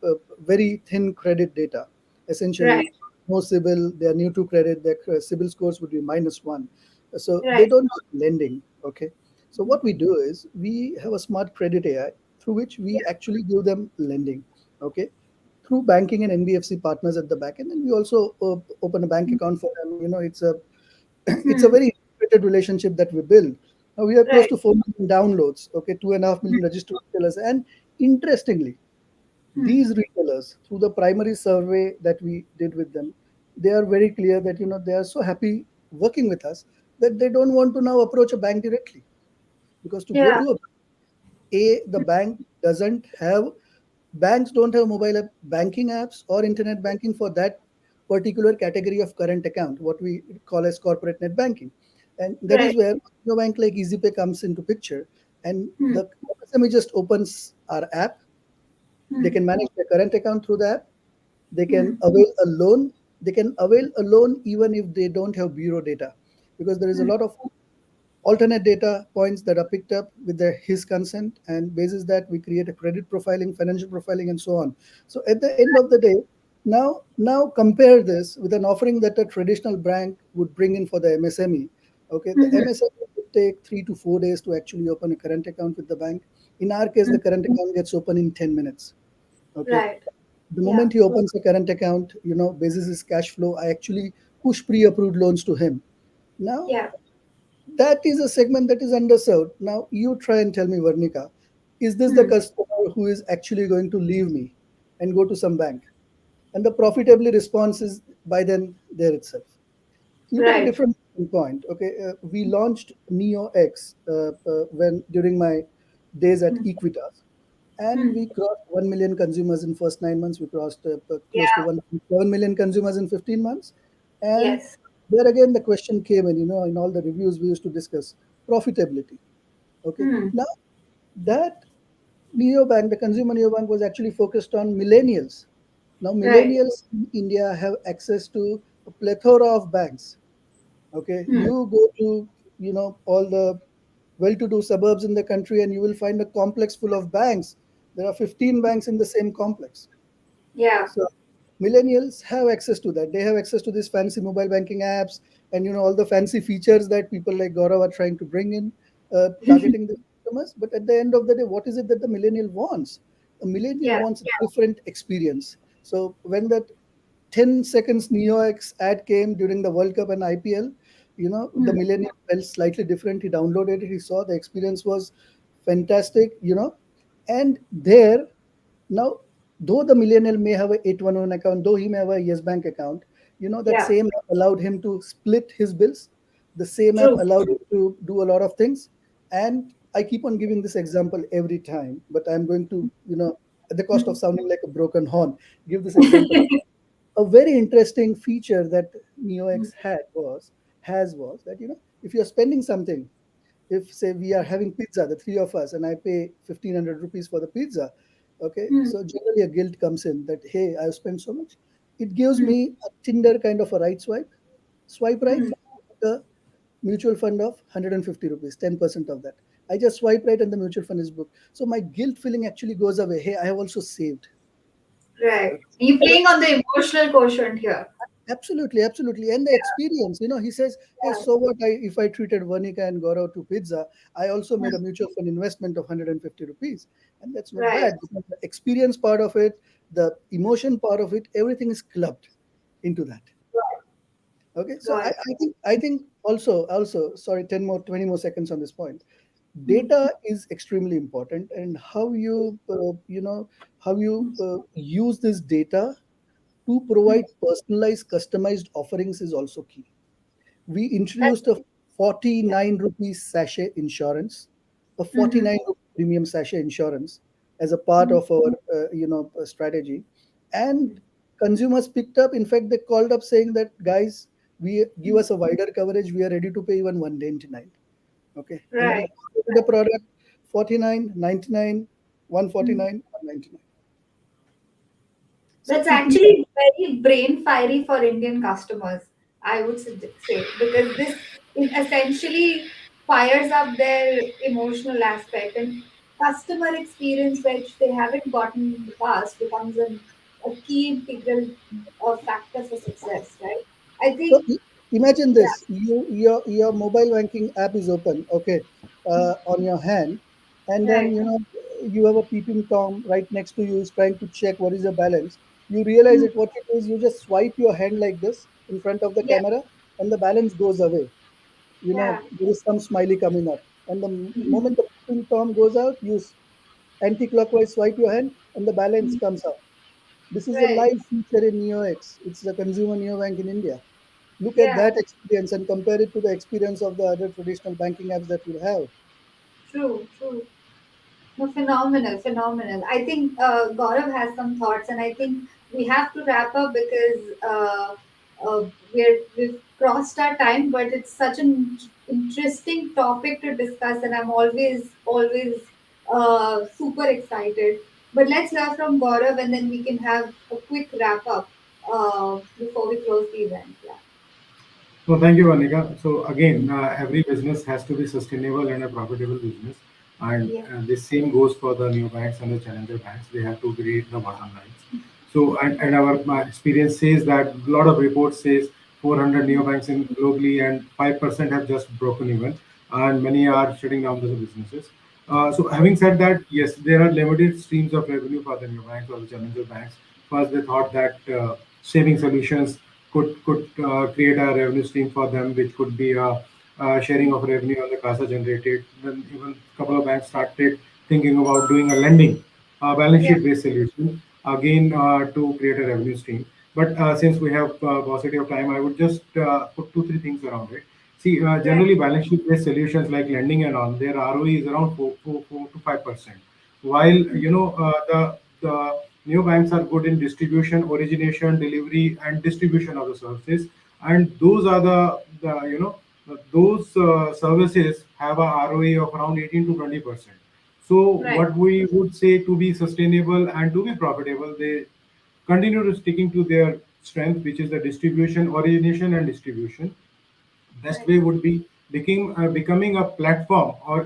very thin credit data. Right. Essentially, no CIBIL, they are new to credit, their CIBIL scores would be -1. So they Right. don't need lending. Okay. So what we do is we have a smart credit AI through which we actually give them lending. Okay. Through banking and NBFC partners at the back end, and we also open a bank account for them. It's a it's a Hmm. very integrated relationship that we build. Now we are close Right. to 4 million downloads. Okay, 2.5 million registered retailers, and interestingly, Hmm. these retailers, through the primary survey that we did with them, they are very clear that they are so happy working with us that they don't want to now approach a bank directly, because to go Yeah. to the bank doesn't have banks don't have mobile banking apps or internet banking for that particular category of current account, what we call as corporate net banking. And that is Right. where a bank like EasyPay comes into picture. And Hmm. the SME just opens our app. They Hmm. can manage their current account through the app. They Hmm. can avail a loan. They can avail a loan even if they don't have bureau data, because there is a Hmm. lot of alternate data points that are picked up with his consent, and basis that we create a credit profiling, financial profiling, and so on. So at the end of the day, now compare this with an offering that a traditional bank would bring in for the MSME. Okay, the Mhm. MSME would take 3 to 4 days to actually open a current account with the bank. In our case, Hmm. the current account gets open in 10 minutes. Okay, Right. the Yeah. moment he opens a current account, basis his cash flow, I actually push pre-approved loans to him. Now Yeah. that is a segment that is underserved. Now you try and tell me, Varnika, is this the Hmm. customer who is actually going to leave me and go to some bank? And the profitability response is by then there itself. Look at a Right. different point. Okay, we launched Neo X when during my days at Hmm. Equitas, and Hmm. we crossed 1 million consumers in first 9 months. We crossed close to Yeah. 1.7 million consumers in 15 months. And Yes. there again, the question came in, in all the reviews we used to discuss profitability. Okay. Hmm. Now, that neobank, the consumer neobank, was actually focused on millennials. Now, Right. millennials in India have access to a plethora of banks. Okay. Hmm. You go to, all the well-to-do suburbs in the country, and you will find a complex full of banks. There are 15 banks in the same complex. Yeah. So millennials have access to that. They have access to these fancy mobile banking apps, and all the fancy features that people like Gaurav are trying to bring in, targeting the customers. But at the end of the day, what is it that the millennial wants? A millennial Yeah. wants a different experience. So when that 10 seconds NeoX ad came during the World Cup and IPL, the Hmm. millennial felt slightly different. He downloaded it, he saw the experience was fantastic, and there now Though the millennial may have a 811 account, though he may have a Yes Bank account, that Yeah. same app allowed him to split his bills. The same app True. allowed him to do a lot of things. And I keep on giving this example every time, but I'm going to, at the cost of sounding like a broken horn, give this example. A very interesting feature that NeoX was that, if you're spending something, if say we are having pizza, the three of us, and I pay 1,500 rupees for the pizza, okay, Hmm. so generally a guilt comes in that, hey, I've spent so much. It gives Hmm. me a Tinder kind of a right swipe right, Hmm. the mutual fund of 150 rupees, 10% of that. I just swipe right and the mutual fund is booked. So my guilt feeling actually goes away. Hey, I have also saved. Right. Okay. You're playing on the emotional quotient here. Absolutely, absolutely. And the experience, he says, hey, Yeah. so what if I treated Vanika and Gaurav to pizza, I also made Hmm. a mutual fund investment of 150 rupees. And that's not Right. bad because the experience part of it, the emotion part of it, everything is clubbed into that. Okay. So Got it. I think also, sorry, 10 more, 20 more seconds on this point. Hmm. Data is extremely important, and how you use this data to Hmm. provide personalized, customized offerings is also key. We That's, introduced a yeah. 49 rupees sachet insurance, a Mm-hmm. 49 rupee premium sachet insurance as a part Mm-hmm. of our strategy, and consumers picked up. In fact, they called up saying that, guys, we give us a wider coverage, we are ready to pay even 199. Okay, and Right. we the product 49, 99, Mm. 149, 199. So That's actually very brain fiery for Indian customers, I would say, because this essentially fires up their emotional aspect and customer experience, which they haven't gotten in the past, becomes a key integral factor for success, right? I So think, imagine yeah, this: your mobile banking app is open, okay, on your hand, and then right. you have a peeping tom right next to you is trying to check what is your balance. You realize Mm. that what you do is you just swipe your hand like this in front of the Yeah, camera, and the balance goes away. yeah. There is some smiley coming up, and the Mhm. moment the peeping tom goes out, you anti-clockwise swipe your hand, and the balance comes up. This is a Right. live feature in NeoX. It's the consumer neobank in India. Look at Yeah, that experience and compare it to the experience of the other traditional banking apps that you have. true, true. No, phenomenal, phenomenal. I think Gaurav has some thoughts, and I think we have to wrap up because we've crossed our time. But it's such an interesting topic to discuss, and I'm always super excited. But let's hear from Gaurav, and then we can have a quick wrap up before we close the event. Yeah. No, thank you, Anika. So again, every business has to be sustainable and a profitable business, and Yeah. the same goes for the new banks and the challenger banks. They have to create the bottom lines. So, and our my experience says that a lot of reports says 400 neobanks in globally, and 5% have just broken even, and many are shutting down the businesses. So, having said that, yes, there are limited streams of revenue for the neobanks or the challenger banks. First, they thought that saving solutions could create a revenue stream for them, which could be a sharing of revenue on the CASA generated. Then even a couple of banks started thinking about doing a lending, balance Yeah. sheet based solution again to create a revenue stream. But since we have paucity of time, I would just put two, three things around it. See, Right. generally balance sheet based solutions like lending and all, their ROE is around 4 to 5%. While the new banks are good in distribution, origination, delivery, and distribution of the services, and those are those services have a ROE of around 18 to 20%. So Right. what we would say to be sustainable and to be profitable, they continue to sticking to their strength, which is the distribution, origination, and distribution. Best Right. way would be becoming a platform or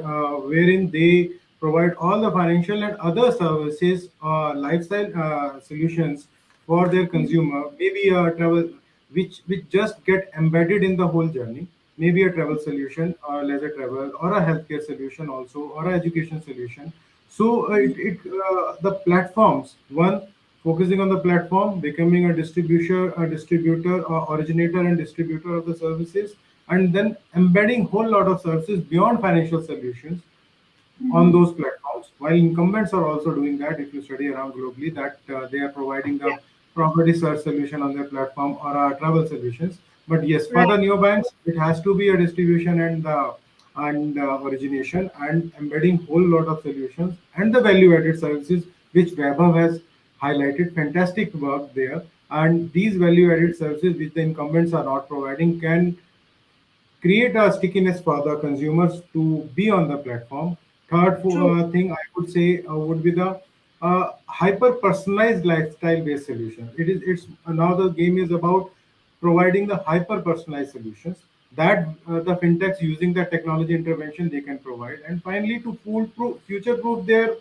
wherein they provide all the financial and other services, lifestyle solutions for their consumer. Maybe a travel, which just get embedded in the whole journey. Maybe a travel solution, or leisure travel, or a healthcare solution also, or an education solution. So the platforms, one, focusing on the platform, becoming a distributor, or originator and distributor of the services, and then embedding whole lot of services beyond financial solutions. on those platforms, while incumbents are also doing that. If you study around globally, that they are providing the property search solution on their platform or travel solutions. But yes, for the neobanks, it has to be a distribution and origination and embedding whole lot of solutions and the value-added services, which Vaibhav has highlighted. Fantastic work there. And these value-added services, which the incumbents are not providing, can create a stickiness for the consumers to be on the platform. Third thing I would say would be the hyper personalized lifestyle based solution. It's now the game is about providing the hyper personalized solutions that the fintechs using the technology intervention they can provide. And finally, to future proof their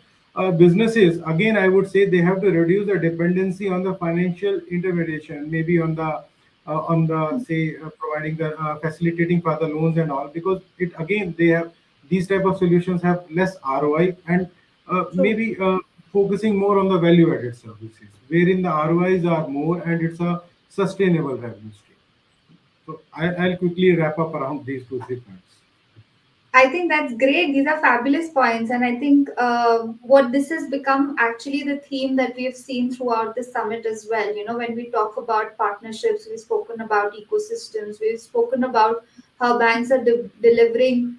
businesses, again I would say they have to reduce the dependency on the financial intermediation, maybe on the say providing the facilitating for the loans and all, because it again they have these type of solutions have less ROI and maybe focusing more on the value added services wherein the ROIs are more and it's a sustainable revenue stream. So I'll quickly wrap up around these 2-3 points. I think that's great. These are fabulous points. And I think what this has become actually the theme that we have seen throughout the summit as well. You know, when we talk about partnerships, we've spoken about ecosystems, we've spoken about how banks are delivering,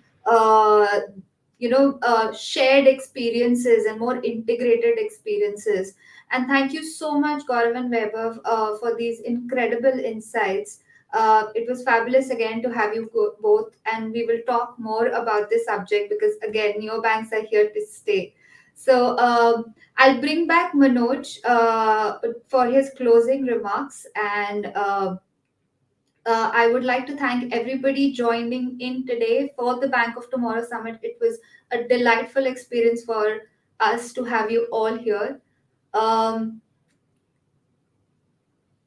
shared experiences and more integrated experiences. And thank you so much, Gaurav and Vaibhav, for these incredible insights. It was fabulous again to have you both, and we will talk more about this subject because again, neobanks are here to stay. So I'll bring back Manoj for his closing remarks, and I would like to thank everybody joining in today for the Bank of Tomorrow Summit. It was a delightful experience for us to have you all here. Um,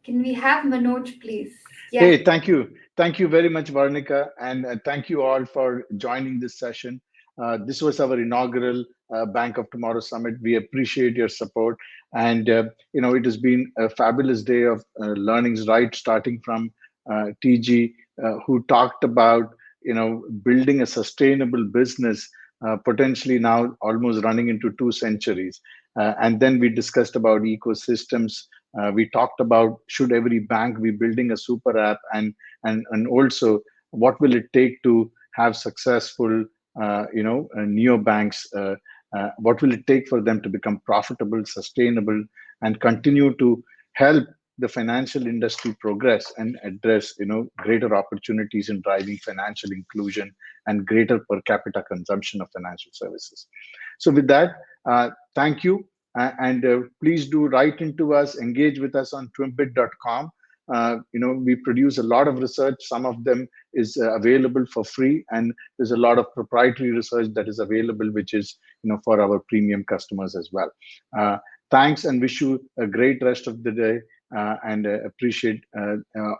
can we have Manoj, please? Yeah. Hey, thank you. Thank you very much, Varnika. And thank you all for joining this session. This was our inaugural Bank of Tomorrow Summit. We appreciate your support. And, it has been a fabulous day of learnings, right? Starting from TG, who talked about, building a sustainable business, potentially now almost running into 2 centuries. And then we discussed about ecosystems. We talked about should every bank be building a super app, and also what will it take to have successful neobanks. What will it take for them to become profitable, sustainable, and continue to help the financial industry progress and address greater opportunities in driving financial inclusion and greater per capita consumption of financial services. So with that, thank you. And please do write into us, engage with us on twimbit.com. We produce a lot of research. Some of them is available for free, and there's a lot of proprietary research that is available, which is for our premium customers as well. Thanks, and wish you a great rest of the day, and appreciate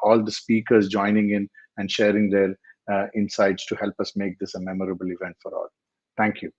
all the speakers joining in and sharing their insights to help us make this a memorable event for all. Thank you.